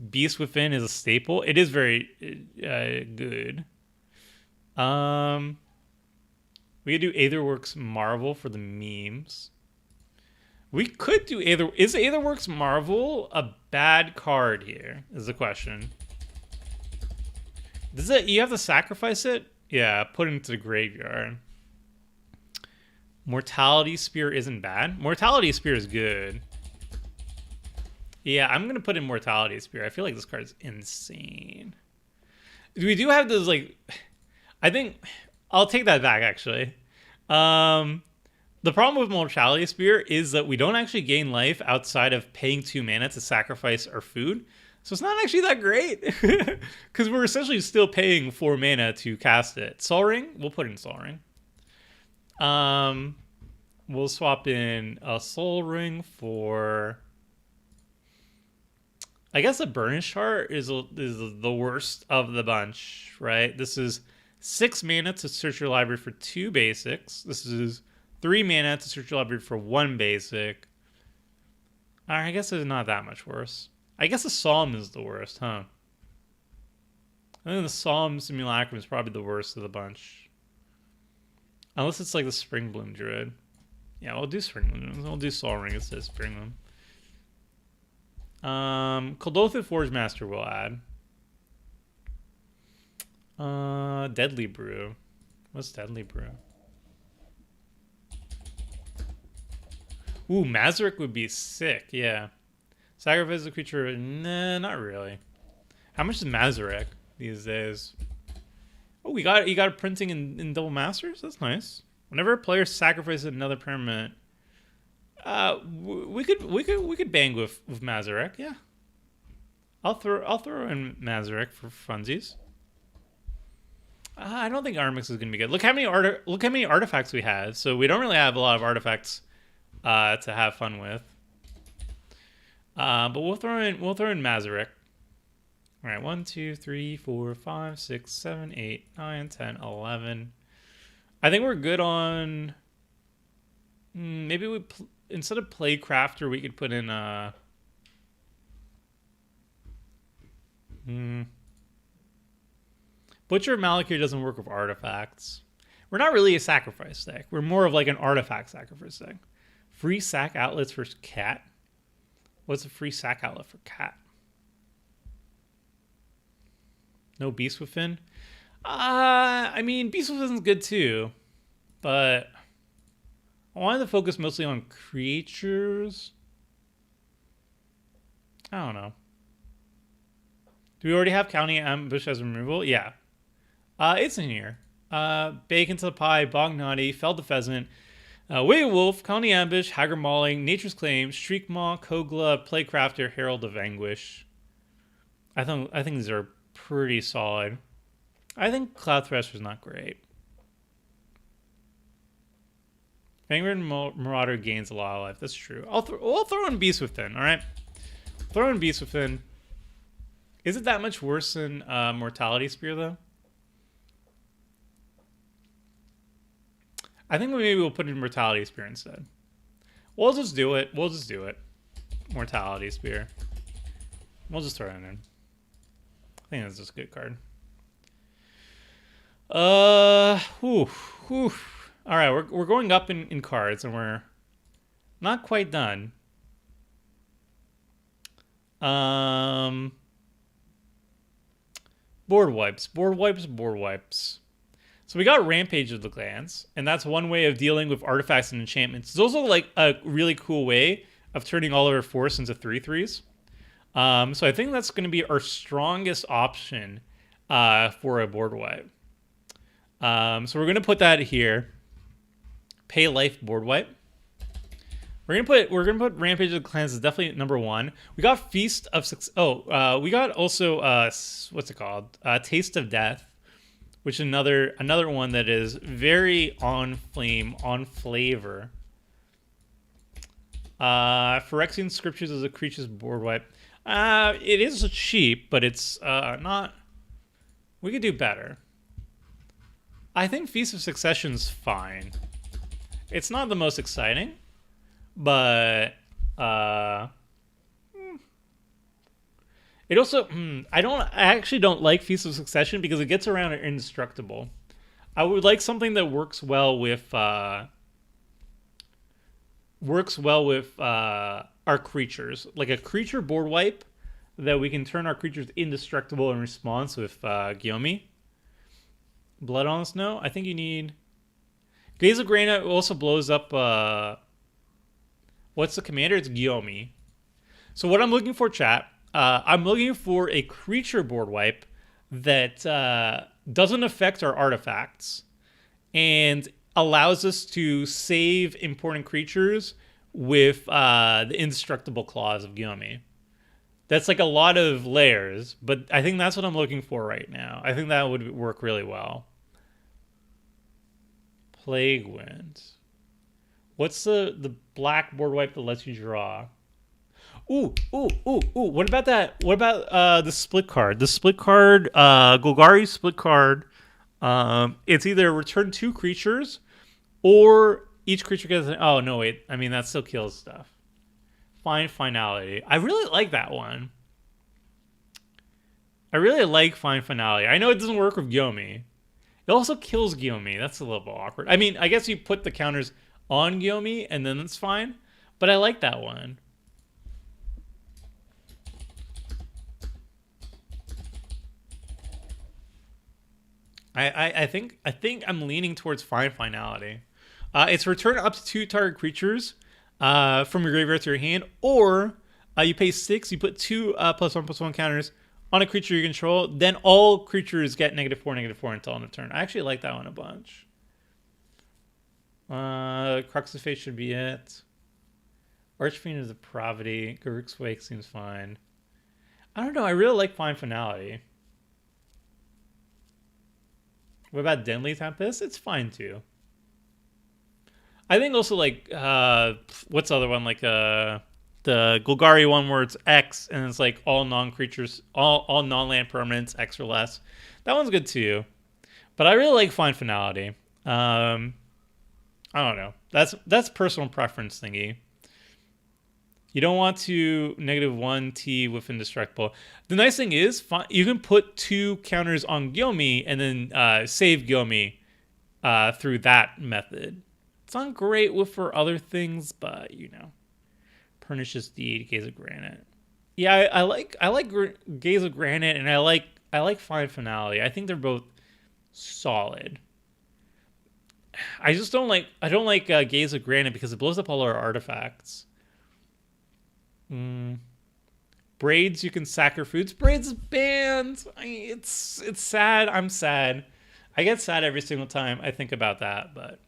Beast Within is a staple. It is very good. We could do Aetherworks Marvel for the memes. We could do Is Aetherworks Marvel a bad card here? Is the question. You have to sacrifice it? Yeah, put it into the graveyard. Mortality Spear isn't bad. Mortality Spear is good. Yeah, I'm going to put in Mortality Spear. I feel like this card is insane. We do have those, like... I think... I'll take that back, actually. The problem with Mortality Spear is that we don't actually gain life outside of paying 2 mana to sacrifice our food. So it's not actually that great. Because we're essentially still paying 4 mana to cast it. Sol Ring? We'll put in Sol Ring. We'll swap in a Sol Ring for... I guess a Burnished Heart is the worst of the bunch, right? This is 6 mana to search your library for 2 basics. This is 3 mana to search your library for 1 basic. I guess it's not that much worse. I guess the Psalm is the worst, huh? I think the Psalm Simulacrum is probably the worst of the bunch. Unless it's like the Spring Bloom Druid. Yeah, we'll do Spring Bloom. We'll do Sol Ring instead of Spring Bloom. Kuldothan Forge Master we'll add. Deadly Brew. What's Deadly Brew? Ooh, Mazarek would be sick, yeah. Sacrifice a creature, nah, not really. How much is Mazarek these days? Oh, you got a printing in Double Masters? That's nice. Whenever a player sacrifices another permanent, We could bang with Mazarek. Yeah, I'll throw in Mazarek for funsies. I don't think Armix is gonna be good. Look how many artifacts we have. So we don't really have a lot of artifacts to have fun with. But we'll throw in Mazarek. All right, 1, 2, 3, 4, 5, 6, 7, 8, 9, 10, 11. I think we're good on. Maybe instead of Playcrafter, we could put in Butcher of Malakir doesn't work with artifacts. We're not really a sacrifice deck. We're more of like an artifact sacrifice deck. Free sack outlets for cat. What's a free sack outlet for cat? No Beast Within? I mean, Beast Within's good too. But I wanted to focus mostly on creatures. I don't know. Do we already have County Ambush as removal? Yeah. It's in here. Bacon to the Pie, Bognati, Felled the Pheasant, Wicked Wolf, County Ambush, Haggard Mauling, Nature's Claim, Shriekmaw, Kogla, Playcrafter, Herald of Anguish. I think these are pretty solid. I think Cloud Thresher's not great. Vanguard Marauder gains a lot of life. That's true. We'll throw in Beast Within, alright? Throw in Beast Within. Is it that much worse than Mortality Spear, though? I think maybe we'll put in Mortality Spear instead. We'll just do it. Mortality Spear. We'll just throw it in. I think that's just a good card. All right, we're going up in cards, and we're not quite done. Board wipes. So we got Rampage of the Clans, and that's one way of dealing with artifacts and enchantments. It's also like a really cool way of turning all of our force into 3/3s. So I think that's going to be our strongest option for a board wipe. So we're going to put that here. Pay life board wipe. We're gonna put Rampage of the Clans as definitely number 1. We got Feast of Success. We got also what's it called? Taste of Death, which is another one that is very on flame, on flavor. Phyrexian Scriptures is a creature's board wipe. It is cheap, but it's not. We could do better. I think Feast of Succession's fine. It's not the most exciting, but it also I actually don't like Feast of Succession because it gets around indestructible. I would like something that works well with our creatures, like a creature board wipe that we can turn our creatures indestructible in response with Gyome. Blood on the Snow. I think you need Gaze of Grana also blows up. What's the commander? It's Gyome. So what I'm looking for, chat, I'm looking for a creature board wipe that doesn't affect our artifacts and allows us to save important creatures with the indestructible claws of Gyome. That's like a lot of layers, but I think that's what I'm looking for right now. I think that would work really well. Plague Wind. What's the black board wipe that lets you draw? Ooh. What about that? What about the split card? The split card, Golgari split card. It's either return 2 creatures or each creature gets oh no wait. I mean that still kills stuff. Find Finality. I really like that one. I really like Find Finality. I know it doesn't work with Gyome. It also kills Gyome. That's a little bit awkward. I mean, I guess you put the counters on Gyome and then it's fine. But I like that one. I think I'm leaning towards Find Finality. It's return up to 2 target creatures from your graveyard to your hand, or you pay 6, you put 2 +1/+1 counters on a creature you control, then all creatures get -4/-4 until end of turn. I actually like that one a bunch. Crux of Fate should be it. Archfiend of Depravity. Garruk's Wake seems fine. I don't know. I really like Fine Finality. What about Deadly Tempest? It's fine too. I think also like what's the other one, like the Golgari one where it's X and it's like all non-creatures, all non-land permanents X or less. That one's good too. But I really like Fine Finality. I don't know. That's personal preference thingy. You don't want to -1 with Indestructible. The nice thing is you can put 2 counters on Gyome and then save Gyome through that method. It's not great for other things, but you know, Pernicious Deed, Gaze of Granite. Yeah, I like Gaze of Granite, and I like Fine Finality. I think they're both solid. I just don't like Gaze of Granite because it blows up all our artifacts. Braids, you can sack your foods. Braids is banned. It's sad. I'm sad. I get sad every single time I think about that, but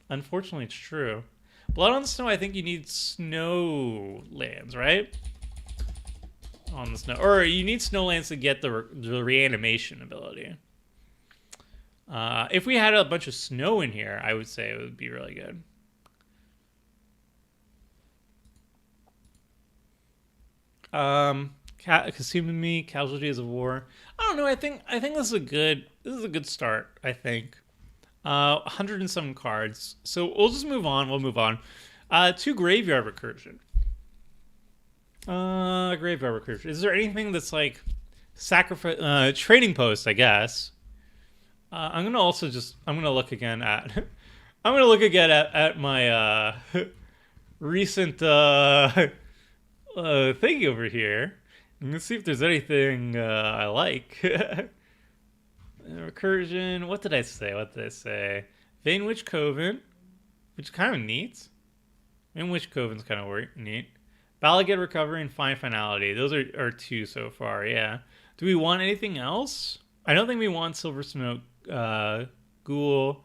unfortunately it's true. Blood on the Snow, I think you need snow lands, right? On the snow. Or you need snow lands to get the reanimation ability. If we had a bunch of snow in here, I would say it would be really good. Consuming Me, Casualties of War. I don't know. I think this is a good start. I think 107 cards. So we'll just move on. We'll move on to Graveyard Recursion. Graveyard Recursion. Is there anything that's like sacrifice trading post? I guess. I'm gonna look again at. I'm gonna look again at my recent thing over here. I'm gonna see if there's anything I like. Recursion. What did I say? Vainwitch Coven, which is kind of neat. Vainwitch Coven's kind of neat. Balagate Recovery and Fine Finality. Those are 2 so far. Yeah. Do we want anything else? I don't think we want Silver Smoke Ghoul.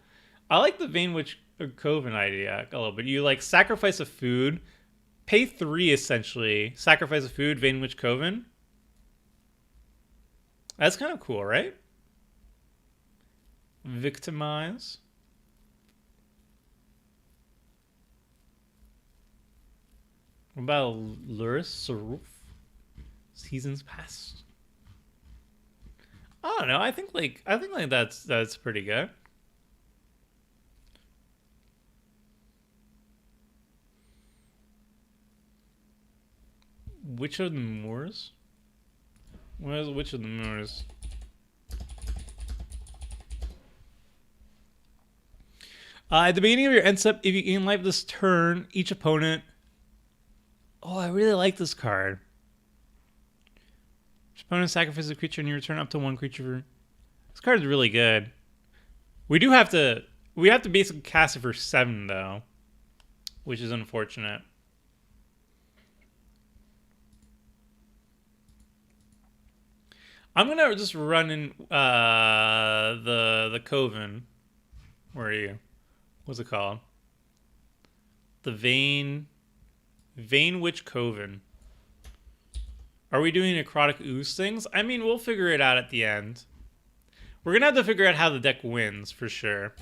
I like the Vainwitch Coven idea a little bit. You like sacrifice a food. Pay 3 essentially. Sacrifice a food, Vainwitch Coven. That's kind of cool, right? Victimize. What about Luris Saruf? Seasons Past. I don't know. I think that's pretty good. Witch of the Moors? Where's Witch of the Moors? At the beginning of your end step, if you gain life this turn, each opponent... Oh, I really like this card. Each opponent sacrifices a creature and you return up to 1 creature. This card is really good. We have to basically cast it for 7 though, which is unfortunate. I'm gonna just run in the Coven. Where are you? What's it called? The Vainwitch Coven. Are we doing necrotic ooze things? I mean, we'll figure it out at the end. We're gonna have to figure out how the deck wins for sure.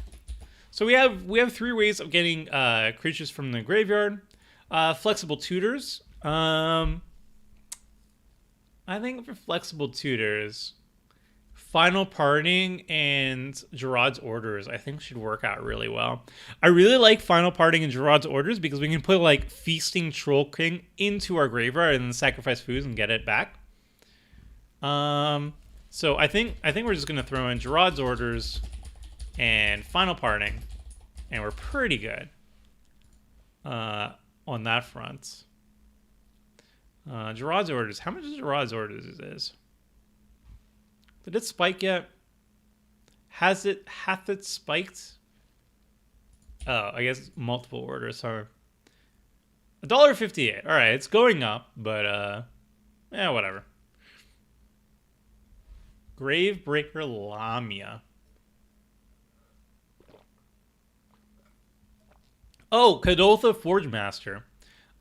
So we have 3 ways of getting creatures from the graveyard. Flexible tutors. I think for flexible tutors, Final Parting and Gerard's Orders, I think should work out really well. I really like Final Parting and Gerard's Orders because we can put like Feasting Troll King into our graveyard and then sacrifice foods and get it back. So I think we're just gonna throw in Gerard's Orders and Final Parting, and we're pretty good on that front. Gerard's Orders. How much is Gerard's Orders is? Did it spike yet? Hath it spiked? Oh, I guess multiple orders. Sorry. $1.58. All right, it's going up, but yeah, whatever. Gravebreaker Lamia. Oh, Kadoltha Forge Master.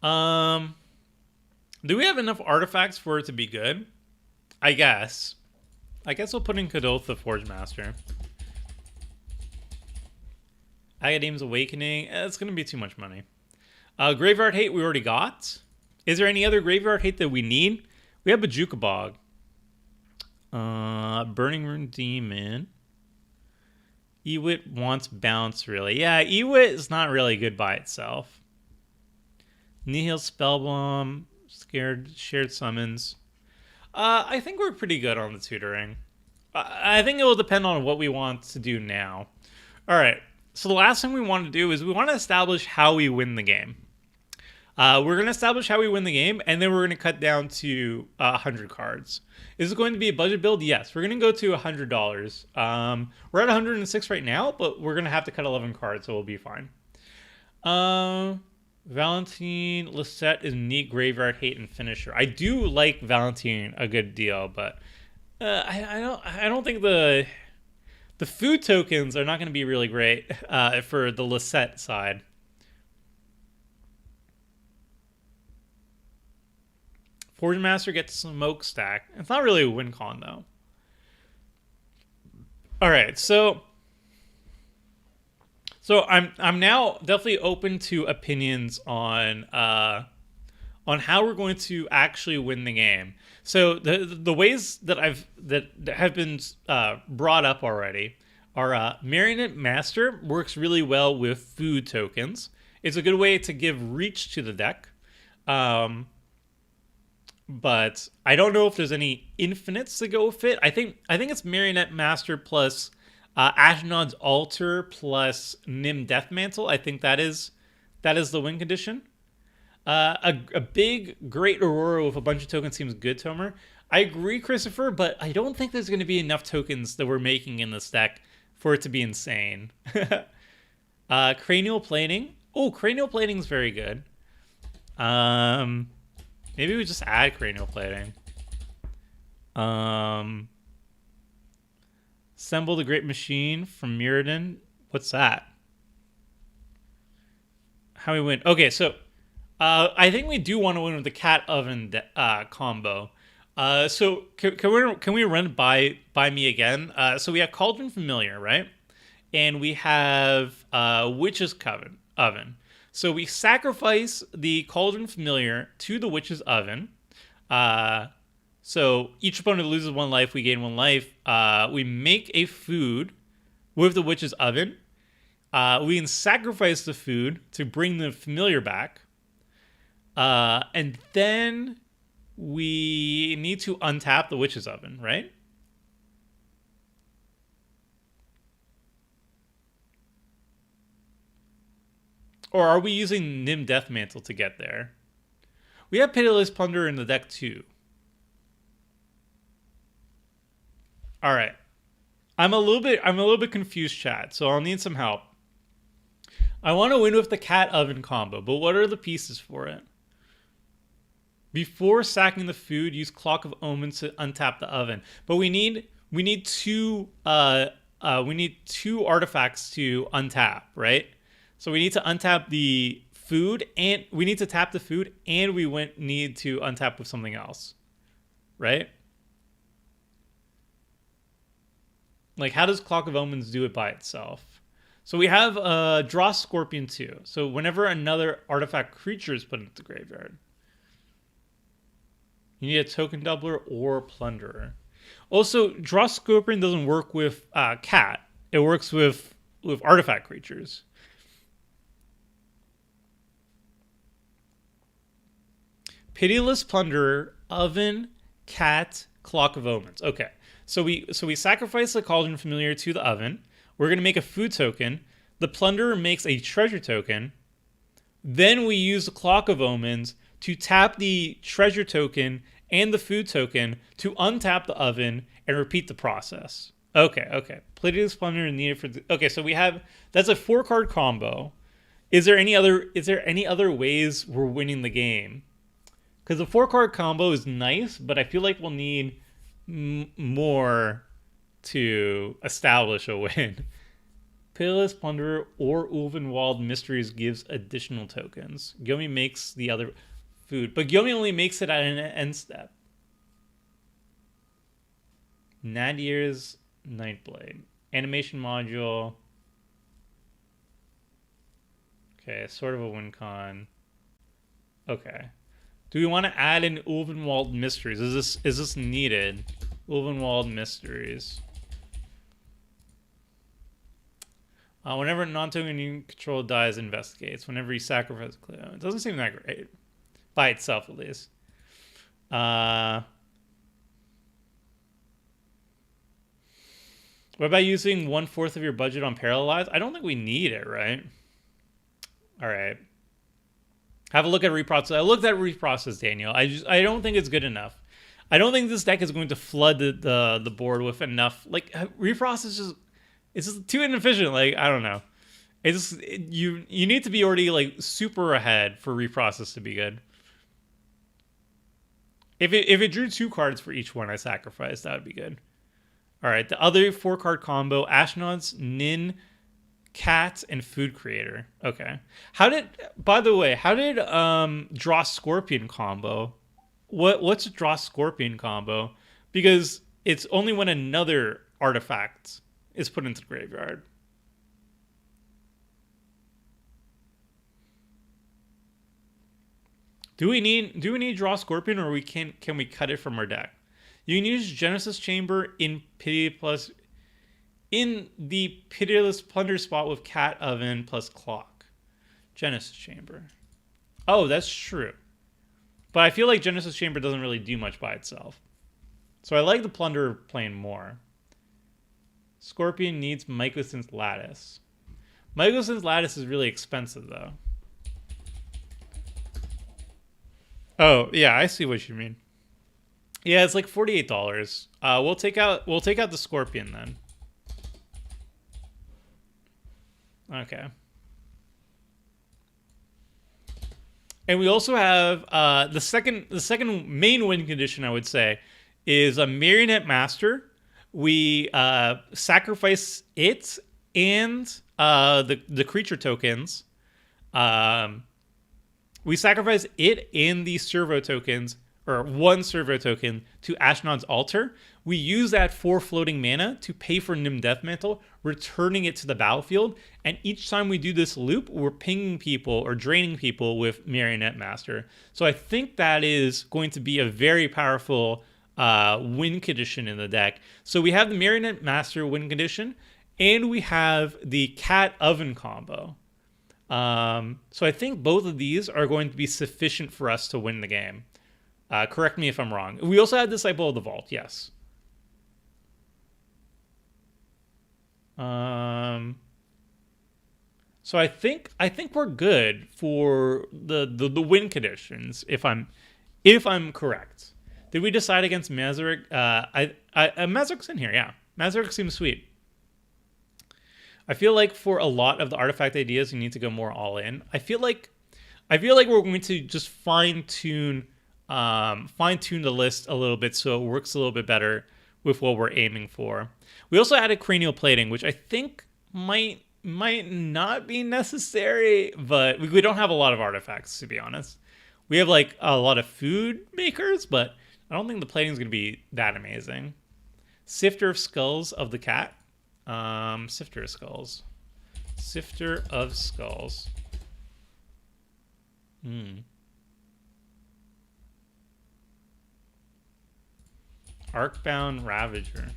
Um, do we have enough artifacts for it to be good? I guess. I guess we'll put in Kadolth the Forge Master. Agadeem's Awakening. It's going to be too much money. Graveyard Hate we already got. Is there any other Graveyard Hate that we need? We have Bajuka Bog. Burning Rune Demon. Ewit wants bounce, really. Yeah, Ewit is not really good by itself. Nihil Spellbomb. Shared Summons. I think we're pretty good on the tutoring. I think it will depend on what we want to do now. All right. So the last thing we want to do is we want to establish how we win the game. We're going to establish how we win the game, and then we're going to cut down to 100 cards. Is it going to be a budget build? Yes. We're going to go to $100. We're at 106 right now, but we're going to have to cut 11 cards, so we'll be fine. Valentine Lisette is neat, Graveyard Hate, and Finisher. I do like Valentine a good deal, but I don't think the food tokens are not going to be really great for the Lisette side. Forge Master gets Smokestack. It's not really a win con though. All right, so I'm now definitely open to opinions on how we're going to actually win the game. So the ways that have been brought up already are Marionette Master works really well with food tokens. It's a good way to give reach to the deck. But I don't know if there's any infinites that go with it. I think it's Marionette Master plus Ashnod's Altar plus Nim Deathmantle. I think that is the win condition. A big Great Aurora with a bunch of tokens seems good, Tomer. I agree, Christopher, but I don't think there's going to be enough tokens that we're making in this deck for it to be insane. Cranial Plating. Oh, Cranial Plating is very good. Maybe we just add Cranial Plating. Assemble the Great Machine from Mirrodin. What's that? How we win? Okay, so I think we do want to win with the Cat Oven combo. So can we run by me again? So we have Cauldron Familiar, right? And we have Witch's Oven. So we sacrifice the Cauldron Familiar to the Witch's Oven. So each opponent loses 1 life, we gain 1 life. We make a food with the Witch's Oven. We can sacrifice the food to bring the Familiar back. And then we need to untap the Witch's Oven, right? Or are we using Nim Deathmantle to get there? We have Pitiless Plunderer in the deck too. All right. I'm a little bit confused, chat, so I'll need some help. I want to win with the Cat Oven combo, but what are the pieces for it? Before sacking the food, use Clock of Omens to untap the oven. But we need two artifacts to untap, right? So we need to untap the food, and we need to tap the food, and we need to untap with something else, right? Like, how does Clock of Omens do it by itself? So we have Dross Scorpion too. So whenever another artifact creature is put into the graveyard, you need a token doubler or plunderer. Also, Dross Scorpion doesn't work with cat. It works with artifact creatures. Pitiless Plunderer, Oven, Cat, Clock of Omens. Okay, so we sacrifice the Cauldron Familiar to the Oven. We're going to make a food token. The Plunderer makes a treasure token. Then we use the Clock of Omens to tap the treasure token and the food token to untap the Oven and repeat the process. Okay. Pitiless Plunderer needed for okay, so we have that's a 4-card combo. Is there any other ways we're winning the game? Because the 4-card combo is nice, but I feel like we'll need more to establish a win. Pitiless Plunderer or Ulvenwald Mysteries gives additional tokens. Gyome makes the other food, but Gyome only makes it at an end step. Nadir's Nightblade. Animation module. Okay, sort of a win con. Okay. Do we want to add in Ulvenwald Mysteries? Is this needed? Ulvenwald Mysteries. Whenever a non-token you control dies, investigates. Whenever you sacrifice a clue. It doesn't seem that great. By itself, at least. What about using 1/4 of your budget on Paralyze? I don't think we need it, right? All right. Have a look at reprocess. I looked at reprocess, Daniel. I don't think it's good enough. I don't think this deck is going to flood the board with enough. Like reprocess it's just too inefficient. Like I don't know. You need to be already like super ahead for reprocess to be good. If it drew 2 cards for each one I sacrificed, that would be good. All right, the other 4-card combo: Ashnod's Nin, Cat, and Food Creator. Okay. By the way, how did Draw Scorpion combo? What's a Draw Scorpion combo? Because it's only when another artifact is put into the graveyard. Do we need Draw Scorpion, or can we cut it from our deck? You can use Genesis Chamber in the Pitiless Plunder spot with Cat Oven plus Clock. Genesis Chamber. Oh, that's true. But I feel like Genesis Chamber doesn't really do much by itself. So I like the Plunder playing more. Scorpion needs Mycosynth Lattice. Mycosynth Lattice is really expensive, though. Oh, yeah, I see what you mean. Yeah, it's like $48. We'll take out the Scorpion then. Okay. And we also have the second main win condition, I would say, is a Marionette Master. We sacrifice it and the creature tokens. We sacrifice it and the servo tokens, or 1 servo token, to Ashnod's Altar. We use that 4 floating mana to pay for Nim Deathmantle, returning it to the battlefield. And each time we do this loop, we're pinging people or draining people with Marionette Master. So I think that is going to be a very powerful win condition in the deck. So we have the Marionette Master win condition, and we have the Cat Oven combo. So I think both of these are going to be sufficient for us to win the game. Correct me if I'm wrong. We also had Disciple of the Vault, yes. So I think we're good for the win conditions. If I'm correct, did we decide against Mazurek? Mazurek's in here, yeah. Mazurek seems sweet. I feel like for a lot of the artifact ideas, you need to go more all in. I feel like we're going to just fine tune the list a little bit so it works a little bit better with what we're aiming for. We also added cranial plating, which I think might not be necessary, but we don't have a lot of artifacts, to be honest. We have like a lot of food makers, but I don't think the plating is going to be that amazing. Sifter of Skulls of the Cat. Sifter of Skulls. Sifter of Skulls. Arcbound Ravager.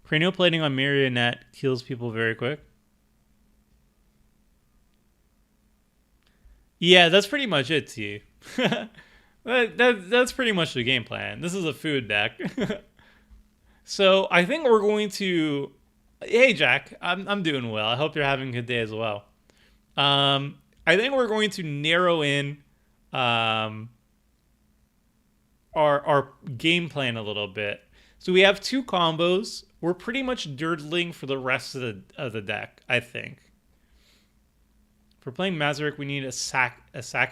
Cranial plating on Marionette kills people very quick. Yeah, that's pretty much it, T. That's pretty much the game plan. This is a food deck. So I think we're going to... Hey, Jack. I'm doing well. I hope you're having a good day as well. I think we're going to narrow in our game plan a little bit. So we have 2 combos. We're pretty much dirtling for the rest of the deck, I think. For playing Mazurek, we need a sack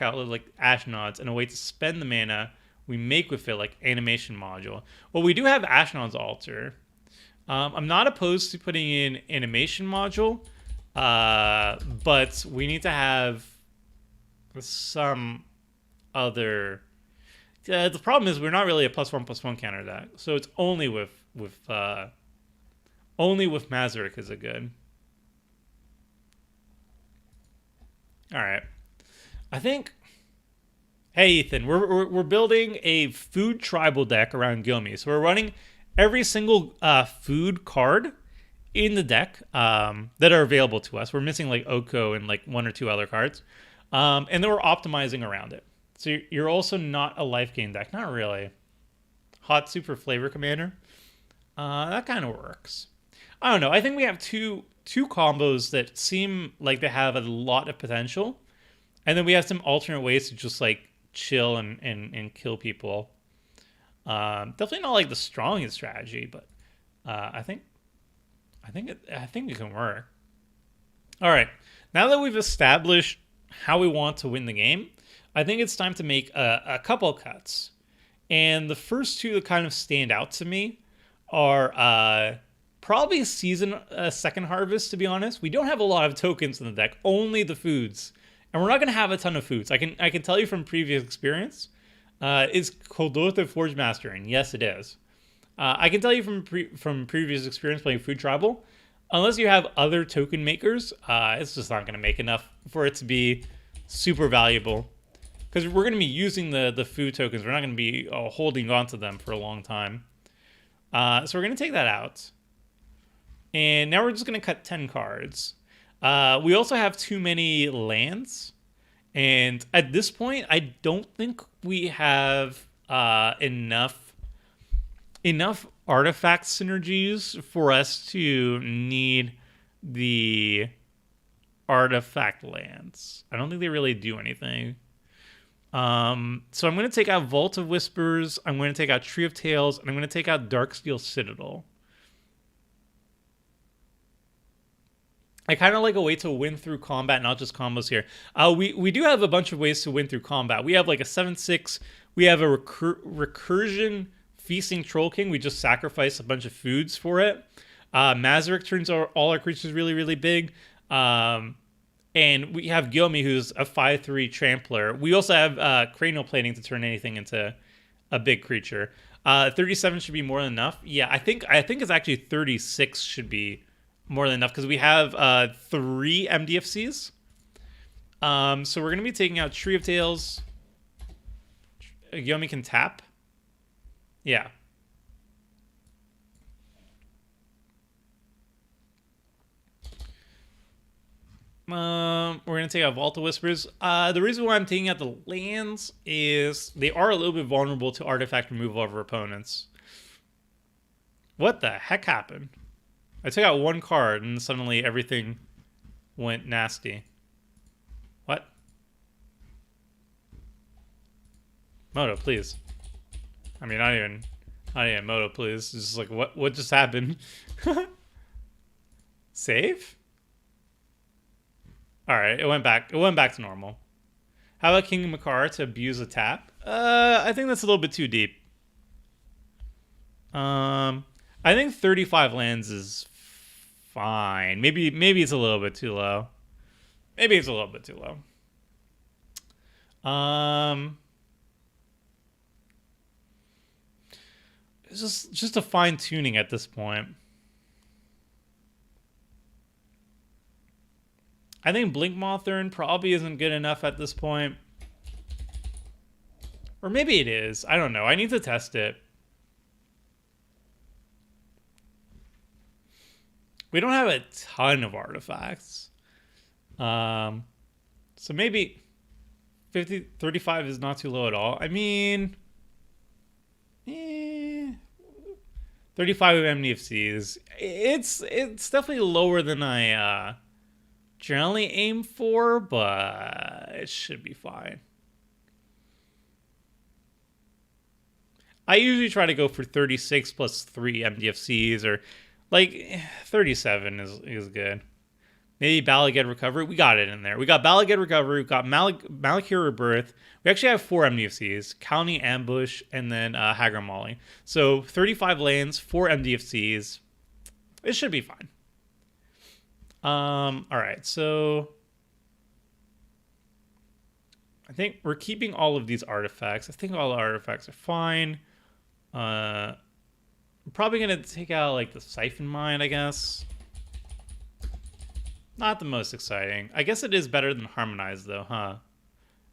outlet like Ashnod's and a way to spend the mana we make with it, like animation module. Well, we do have Ashnod's altar. I'm not opposed to putting in animation module, but we need to have some other. The problem is we're not really a +1/+1 counter deck, so it's only with Mazurek is it good. All right, I think. Hey Ethan, we're building a food tribal deck around Gyome, so we're running every single food card in the deck that are available to us. We're missing like Oko and like one or two other cards, and then we're optimizing around it. So you're also not a life gain deck, not really. Hot Super Flavor Commander, that kind of works. I don't know. I think we have two combos that seem like they have a lot of potential, and then we have some alternate ways to just like chill and kill people. Definitely not like the strongest strategy, but I think it can work. All right, now that we've established how we want to win the game, I think it's time to make a couple cuts. And the first two that kind of stand out to me are probably Season Second Harvest, to be honest. We don't have a lot of tokens in the deck, only the foods. And we're not going to have a ton of foods. I can tell you from previous experience, is Koldotha Forge Mastering? Yes, it is. I can tell you from previous experience playing Food Tribal, unless you have other token makers, it's just not going to make enough for it to be super valuable. Because we're going to be using the food tokens. We're not going to be holding on to them for a long time. So we're going to take that out. And now we're just going to cut 10 cards. We also have too many lands. And at this point, I don't think we have enough artifact synergies for us to need the artifact lands. I don't think they really do anything. So I'm going to take out Vault of Whispers, I'm going to take out Tree of Tales, and I'm going to take out Darksteel Citadel. I kind of like a way to win through combat, not just combos here. We do have a bunch of ways to win through combat. We have like a 7/6. We have a recursion Feasting Troll King. We just sacrifice a bunch of foods for it. Mazurek turns all our creatures really, really big. And we have Gyome, who's a 5/3 trampler. We also have Cranial Plating to turn anything into a big creature. 37 should be more than enough. Yeah, I think it's actually 36 should be more than enough because we have 3 MDFCs. So we're going to be taking out Tree of Tales. Gyome can tap. Yeah. We're going to take out Vault of Whispers. The reason why I'm taking out the lands is they are a little bit vulnerable to artifact removal of our opponents. What the heck happened? I took out one card and suddenly everything went nasty. What? Moto, please. I mean, not even Moto, please. It's just like, what just happened? Save? Alright, it went back to normal. How about King Makar to abuse a tap? I think that's a little bit too deep. I think 35 lands is fine. Maybe it's a little bit too low. It's just a fine tuning at this point. I think Blink Mothern probably isn't good enough at this point. Or maybe it is. I don't know. I need to test it. We don't have a ton of artifacts. So maybe 35 is not too low at all. I mean, 35 of MDFCs. It's definitely lower than I generally aim for, but it should be fine. I usually try to go for 36 plus 3 MDFCs, or like 37 is good. Maybe Balaged Recovery. We got it in there. We got Balaged Recovery. We got Malakir Rebirth. We actually have 4 MDFCs. Colony Ambush, and then Hagar Molly. So 35 lanes, 4 MDFCs. It should be fine. All right, so I think we're keeping all of these artifacts. I think all the artifacts are fine. We're probably going to take out, like, the Siphon Mine, I guess. Not the most exciting. I guess it is better than Harmonize, though, huh?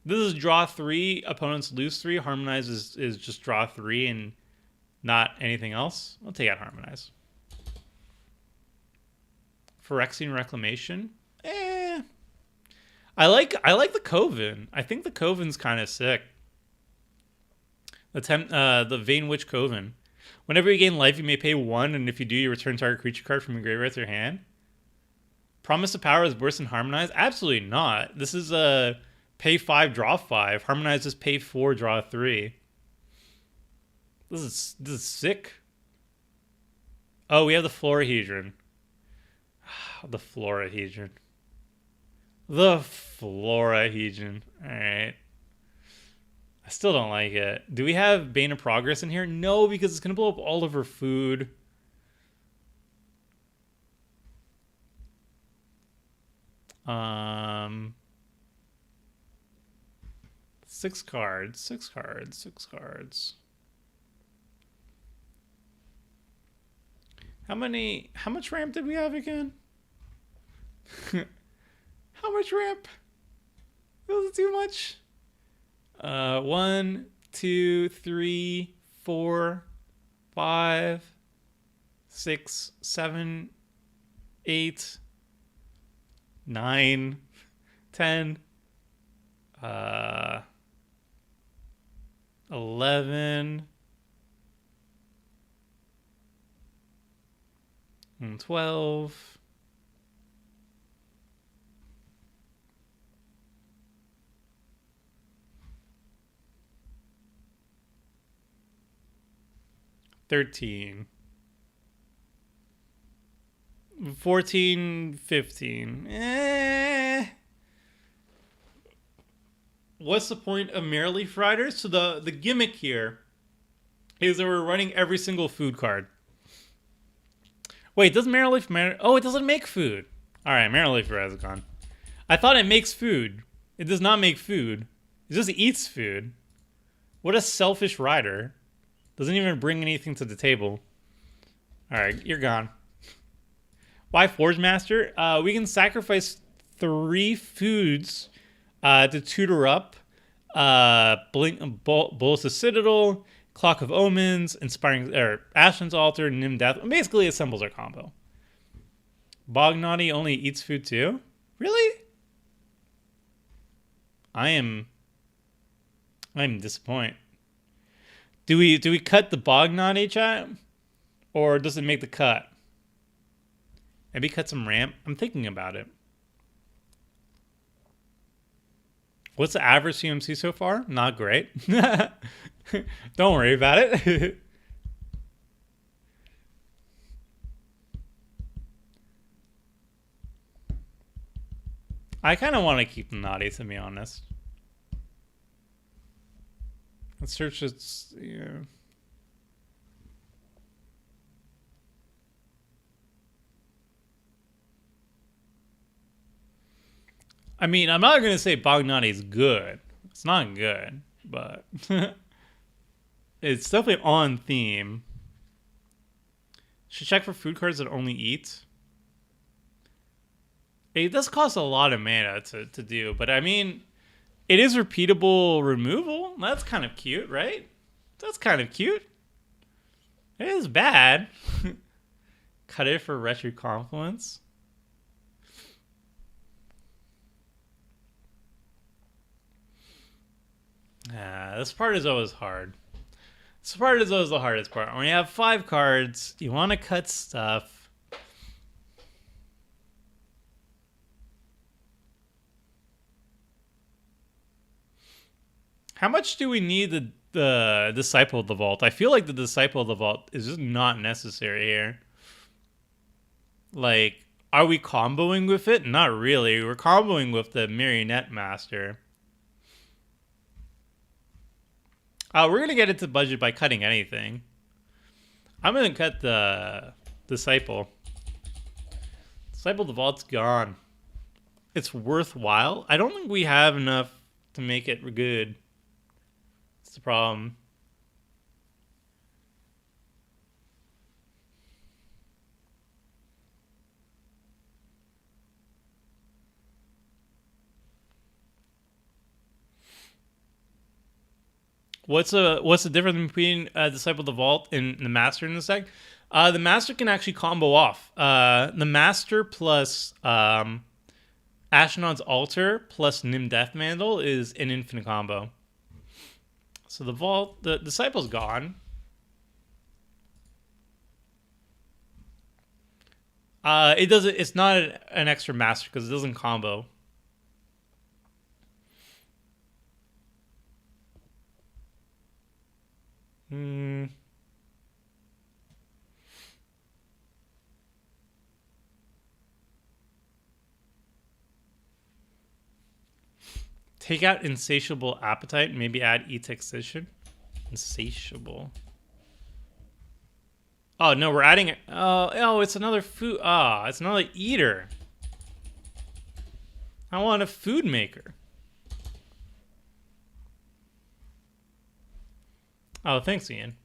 This is draw 3, opponents lose 3. Harmonize is just draw 3 and not anything else. I'll take out Harmonize. Phyrexian Reclamation. I like the Coven. I think the Coven's kind of sick. The Vein Witch Coven. Whenever you gain life, you may pay 1, and if you do, you return target creature card from your graveyard to your hand. Promise of Power is worse than Harmonize? Absolutely not. This is a pay 5, draw 5. Harmonize is pay 4, draw 3. This is sick. Oh, we have the Florahedron. The Florahedron. The Florahedron. Alright. I still don't like it. Do we have Bane of Progress in here? No, because it's going to blow up all of our food. Six cards. How much ramp did we have again? How much ramp? Was it too much? 1, 2, 3, 4, 5, 6, 7, 8, 9, 10, 11, and 12. $13, 14, 15. What's the point of Mirrorleaf Riders? So the gimmick here is that we're running every single food card. Wait, does Mirrorleaf matter? Oh, it doesn't make food. All right, Mirrorleaf Riders is gone. I thought it makes food. It does not make food. It just eats food. What a selfish rider. Doesn't even bring anything to the table. All right, you're gone. Why Forge Master? We can sacrifice 3 foods to tutor up Bolus of Citadel, Clock of Omens, Inspiring Ashland's Altar, Nim Death. Basically, it assembles our combo. Bognaughty only eats food too? Really? I'm disappointed. Do we cut the Bognaughty, chat? Or does it make the cut? Maybe cut some ramp? I'm thinking about it. What's the average CMC so far? Not great. Don't worry about it. I kind of want to keep them naughty, to be honest. Let's search its... Yeah. I mean, I'm not going to say Bognaughty is good. It's not good, but it's definitely on theme. Should check for food cards that only eat. It does cost a lot of mana to do, but I mean, it is repeatable removal. That's kind of cute, right? That's kind of cute. It is bad. Cut it for Retro Confluence. This part is always hard. This part is always the hardest part. When you have 5 cards, you want to cut stuff. How much do we need the Disciple of the Vault? I feel like the Disciple of the Vault is just not necessary here. Like, Are we comboing with it? Not really. We're comboing with the Marionette Master. We're going to get into budget by cutting anything. I'm going to cut the Disciple. Disciple the Vault's gone. It's worthwhile. I don't think we have enough to make it good. That's the problem. What's the difference between Disciple the Vault and the Master in this deck? The Master can actually combo off. The Master plus Ashnod's Altar plus Nim Death Mandal is an infinite combo. So the Vault, the Disciple's gone. It doesn't. It's not an extra Master because it doesn't combo. Take out Insatiable Appetite. Maybe add Etextion. Insatiable. Oh, no, we're adding... Oh, it's another food... it's another eater. I want a food maker. Oh, thanks, Ian.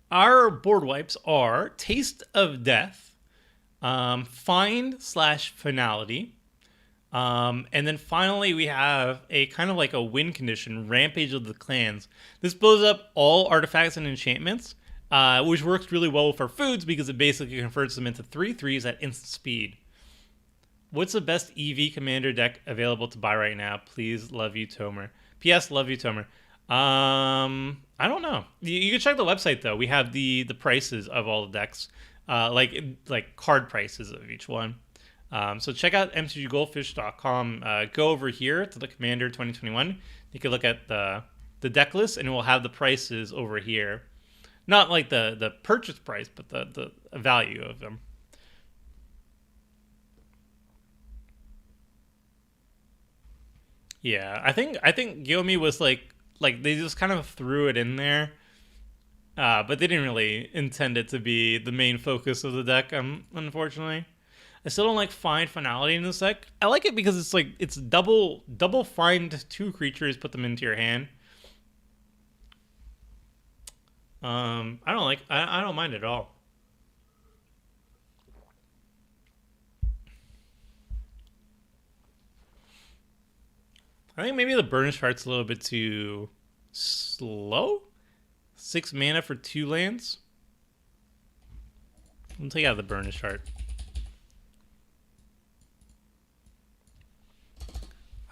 Our board wipes are Taste of Death, Find/Finality, and then finally we have a kind of like a win condition, Rampage of the Clans. This blows up all artifacts and enchantments, which works really well with our foods because it basically converts them into 3/3s at instant speed. What's the best EV commander deck available to buy right now? Please, love you, Tomer. P.S. Love you, Tomer. I don't know. You can check the website though. We have the prices of all the decks, like card prices of each one. So check out mtggoldfish.com. Go over here to the Commander 2021. You can look at the deck list, and it will have the prices over here. Not like the purchase price, but the value of them. Yeah, I think Gyome was like they just kind of threw it in there, but they didn't really intend it to be the main focus of the deck. Unfortunately, I still don't like Find Finality in this deck. I like it because it's double find 2 creatures, put them into your hand. I don't mind it at all. I think maybe the Burnish Heart's a little bit too slow. 6 mana for 2 lands. I'll take out the Burnish Heart.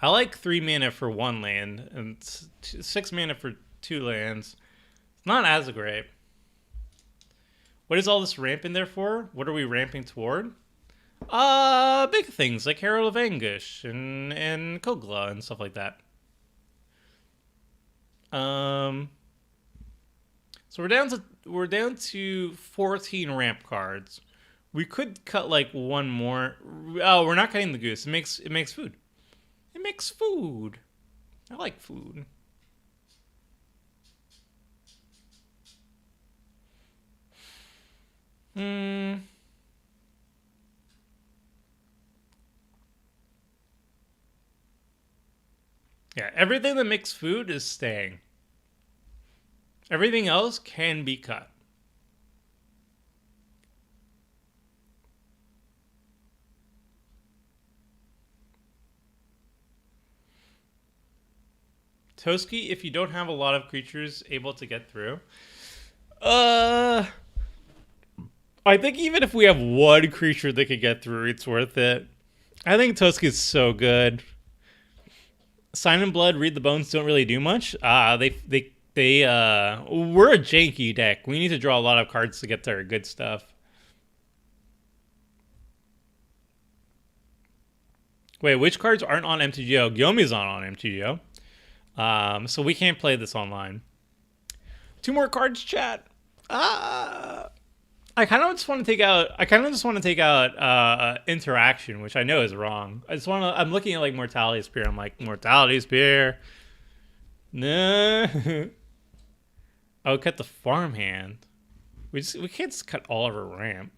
I like 3 mana for 1 land and 6 mana for 2 lands. It's not as great. What is all this ramping there for? What are we ramping toward? Big things like Herald of Anguish and Kogla and stuff like that. So we're down to 14 ramp cards. We could cut like one more. Oh, we're not cutting the goose. It makes food. It makes food. I like food. Yeah, everything that makes food is staying. Everything else can be cut. Toski, if you don't have a lot of creatures able to get through. I think even if we have one creature that could get through, it's worth it. I think Toski is so good. Sign in Blood, Read the Bones don't really do much. We're a janky deck. We need to draw a lot of cards to get to our good stuff. Wait, which cards aren't on MTGO? Gyome's not on MTGO. So we can't play this online. 2 more cards, chat. I kind of just want to take out. Interaction, which I know is wrong. I just want to. I'm looking at like Mortality Spear. I'm like Mortality Spear. Nah. Oh, cut the farmhand. We can't just cut all of our ramp.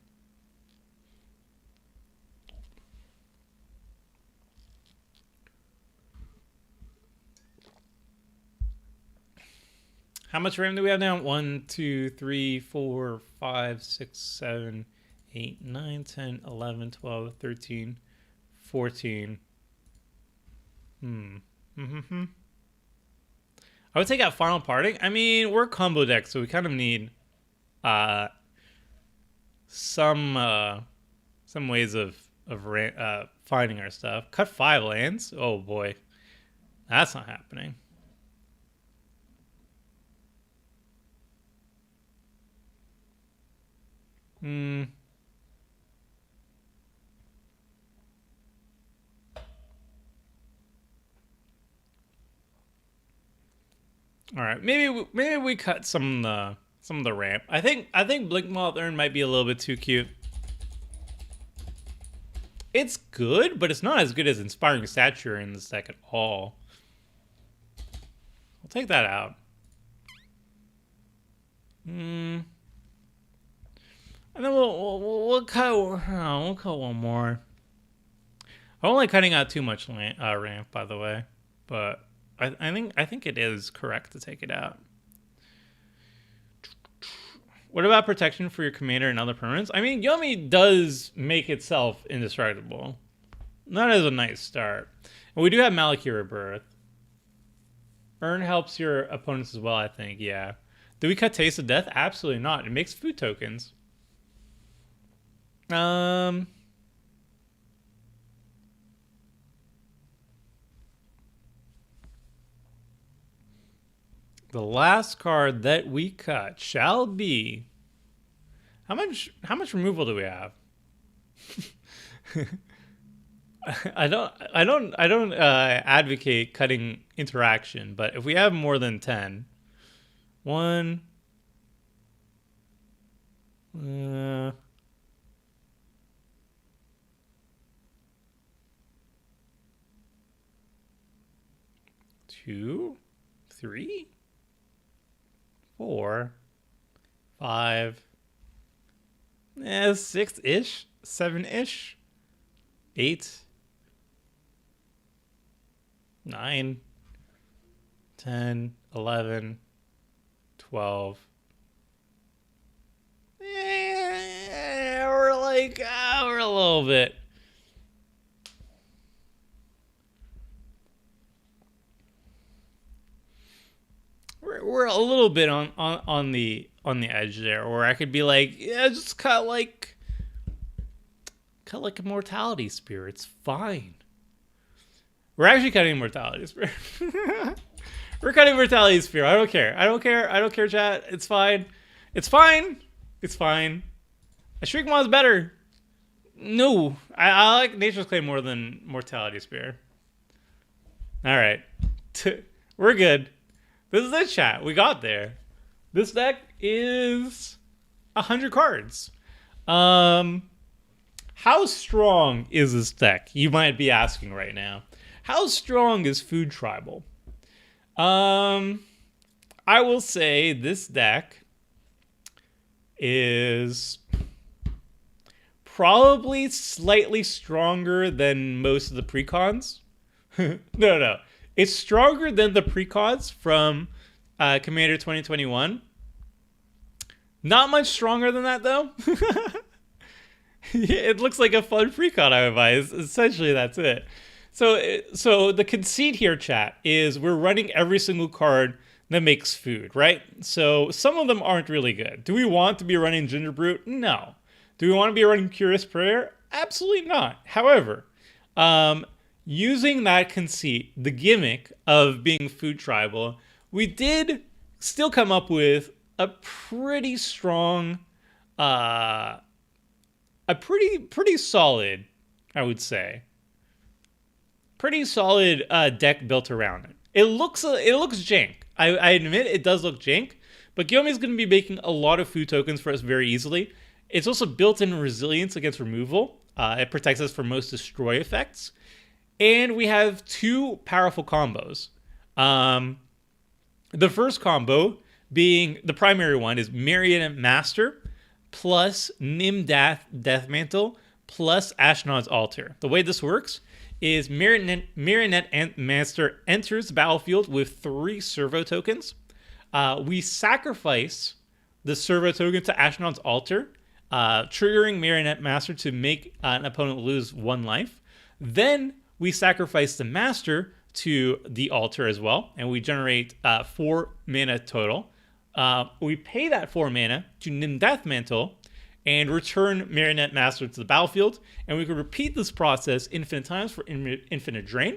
How much RAM do we have now? 1, 2, 3, 4, 5, 6, 7, 8, 9, 10, 11, 12, 13, 14. I would take out Final Parting. I mean, we're combo deck, so we kind of need some ways of finding our stuff. Cut 5 lands. Oh boy, that's not happening. All right, maybe we cut some of the ramp. I think Blink Moth Urn might be a little bit too cute. It's good, but it's not as good as Inspiring Stature in this deck at all. I'll take that out. And then we'll cut one more. I'm only cutting out too much ramp, by the way, but I think it is correct to take it out. What about protection for your commander and other permanents? I mean, Gyome does make itself indestructible. That is a nice start. And we do have Malakir Rebirth. Urn helps your opponents as well, I think. Yeah. Do we cut Taste of Death? Absolutely not. It makes food tokens. The last card that we cut shall be. How much removal do we have? I don't advocate cutting interaction, but if we have more than 10, 1, 2, 3, 4, 5, 6-ish, 7-ish, 8, 9, 10, 11, 12. We're a little bit. We're a little bit on the edge there, or I could be like, yeah, just cut like a Mortality Spear. It's fine. We're actually cutting Mortality Spear. We're cutting Mortality Spear. I don't care, chat. It's fine. It's fine. A Shriekmaw is better. No, I like Nature's Claim more than Mortality Spear. All right, we're good. This is it, chat. We got there. This deck is 100 cards. How strong is this deck? You might be asking right now. How strong is Food Tribal? I will say this deck is probably slightly stronger than most of the precons. No. It's stronger than the precons from Commander 2021. Not much stronger than that, though. It looks like a fun precon I would buy. Essentially, that's it. So the conceit here, chat, is we're running every single card that makes food, right? So some of them aren't really good. Do we want to be running Ginger Brute? No. Do we want to be running Curious Prayer? Absolutely not. However, using that conceit, the gimmick of being Food Tribal, we did still come up with a pretty strong, a pretty solid, I would say, pretty solid deck built around it. It looks jank. I admit it does look jank, but Gyome is going to be making a lot of food tokens for us very easily. It's also built-in resilience against removal. It protects us from most destroy effects. And we have two powerful combos. The first combo being the primary one is Marionette Master plus Nim Death Mantle plus Ashnod's Altar. The way this works is Marionette Master enters the battlefield with 3 servo tokens. We sacrifice the servo token to Ashnod's Altar, triggering Marionette Master to make an opponent lose 1 life. Then we sacrifice the Master to the altar as well, and we generate 4 mana total. We pay that 4 mana to Nim Death Mantle and return Marionette Master to the battlefield, and we can repeat this process infinite times for infinite drain.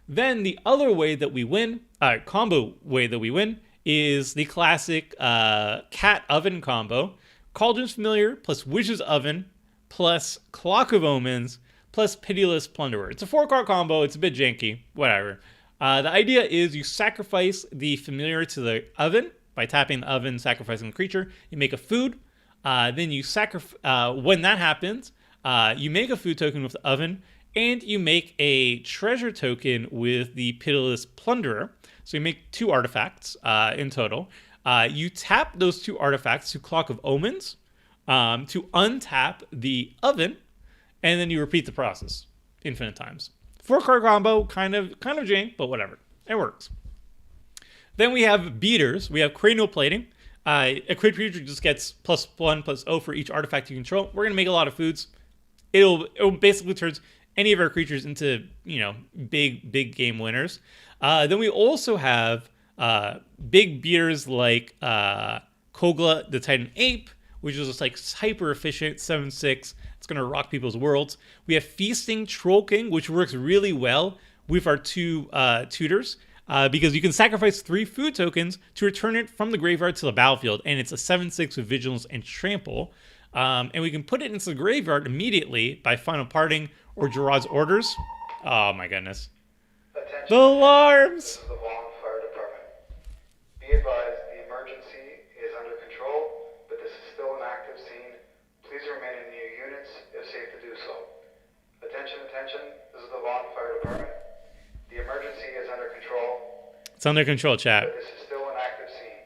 Then the other way that we win, combo way that we win, is the classic Cat Oven combo. Cauldron's Familiar plus Witch's Oven plus Clock of Omens plus Pitiless Plunderer. It's a 4-card combo. It's a bit janky. Whatever. The idea is you sacrifice the Familiar to the oven by tapping the oven, sacrificing the creature. You make a food. Then you when that happens, you make a food token with the oven, and you make a treasure token with the Pitiless Plunderer. So you make 2 artifacts in total. You tap those 2 artifacts to Clock of Omens to untap the oven, and then you repeat the process infinite times. 4-card combo, kind of jank, but whatever. It works. Then we have beaters. We have Cranial Plating. A creature just gets +1/+0 for each artifact you control. We're going to make a lot of foods. It'll basically turns any of our creatures into, big game winners. Then we also have big beaters like Kogla the Titan Ape, which is just like hyper efficient, 7/6. It's going to rock people's worlds. We have Feasting Troll King, which works really well with our 2 tutors. Because you can sacrifice 3 food tokens to return it from the graveyard to the battlefield, and it's a 7/6 with Vigilance and Trample. And we can put it into the graveyard immediately by Final Parting or Gerard's Orders. Oh my goodness. Attention. The alarms! This is the Vaughan Fire Department. Be advised, the emergency is under control, but this is still an active scene. Please remain in your units if safe to do so. Attention, this is the Vaughan Fire Department. The emergency is under control. It's under control, chat. But this is still an active scene.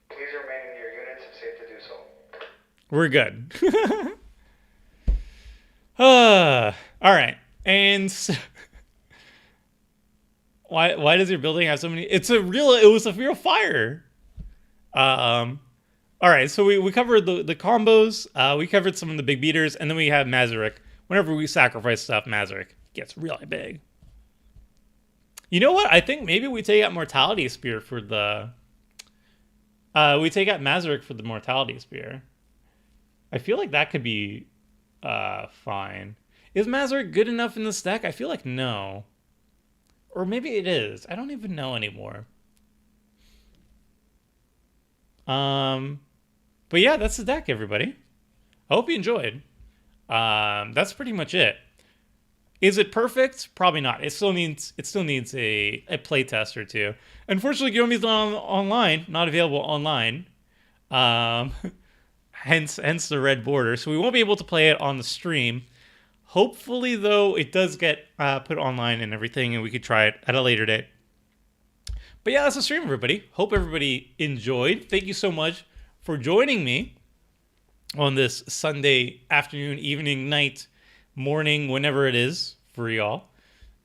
Please remain in your units if safe to do so. We're good. All right. And so, why does your building have so many? It was a real fire. All right. So we covered the combos. We covered some of the big beaters, and then we have Mazarek. Whenever we sacrifice stuff, Mazarek gets really big. You know what? I think maybe we take out Mortality Spear for the... we take out Mazarek for the Mortality Spear. I feel like that could be fine. Is Mazarek good enough in this deck? I feel like no. Or maybe it is. I don't even know anymore. But yeah, that's the deck, everybody. I hope you enjoyed. That's pretty much it. Is it perfect? Probably not. It still needs a playtest or 2. Unfortunately, Gyome's not online, not available online. Hence the red border. So we won't be able to play it on the stream. Hopefully, though, it does get put online and everything, and we could try it at a later date. But yeah, that's the stream, everybody. Hope everybody enjoyed. Thank you so much for joining me on this Sunday afternoon, evening, night, morning, whenever it is for y'all.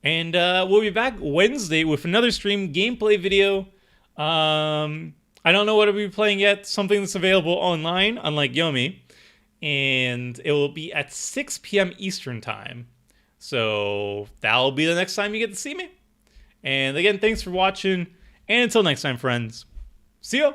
And we'll be back Wednesday with another stream gameplay video. I don't know what I'll be playing yet. Something that's available online, unlike Gyome. And it will be at 6 p.m. Eastern time. So that'll be the next time you get to see me. And again, thanks for watching. And until next time, friends. See ya!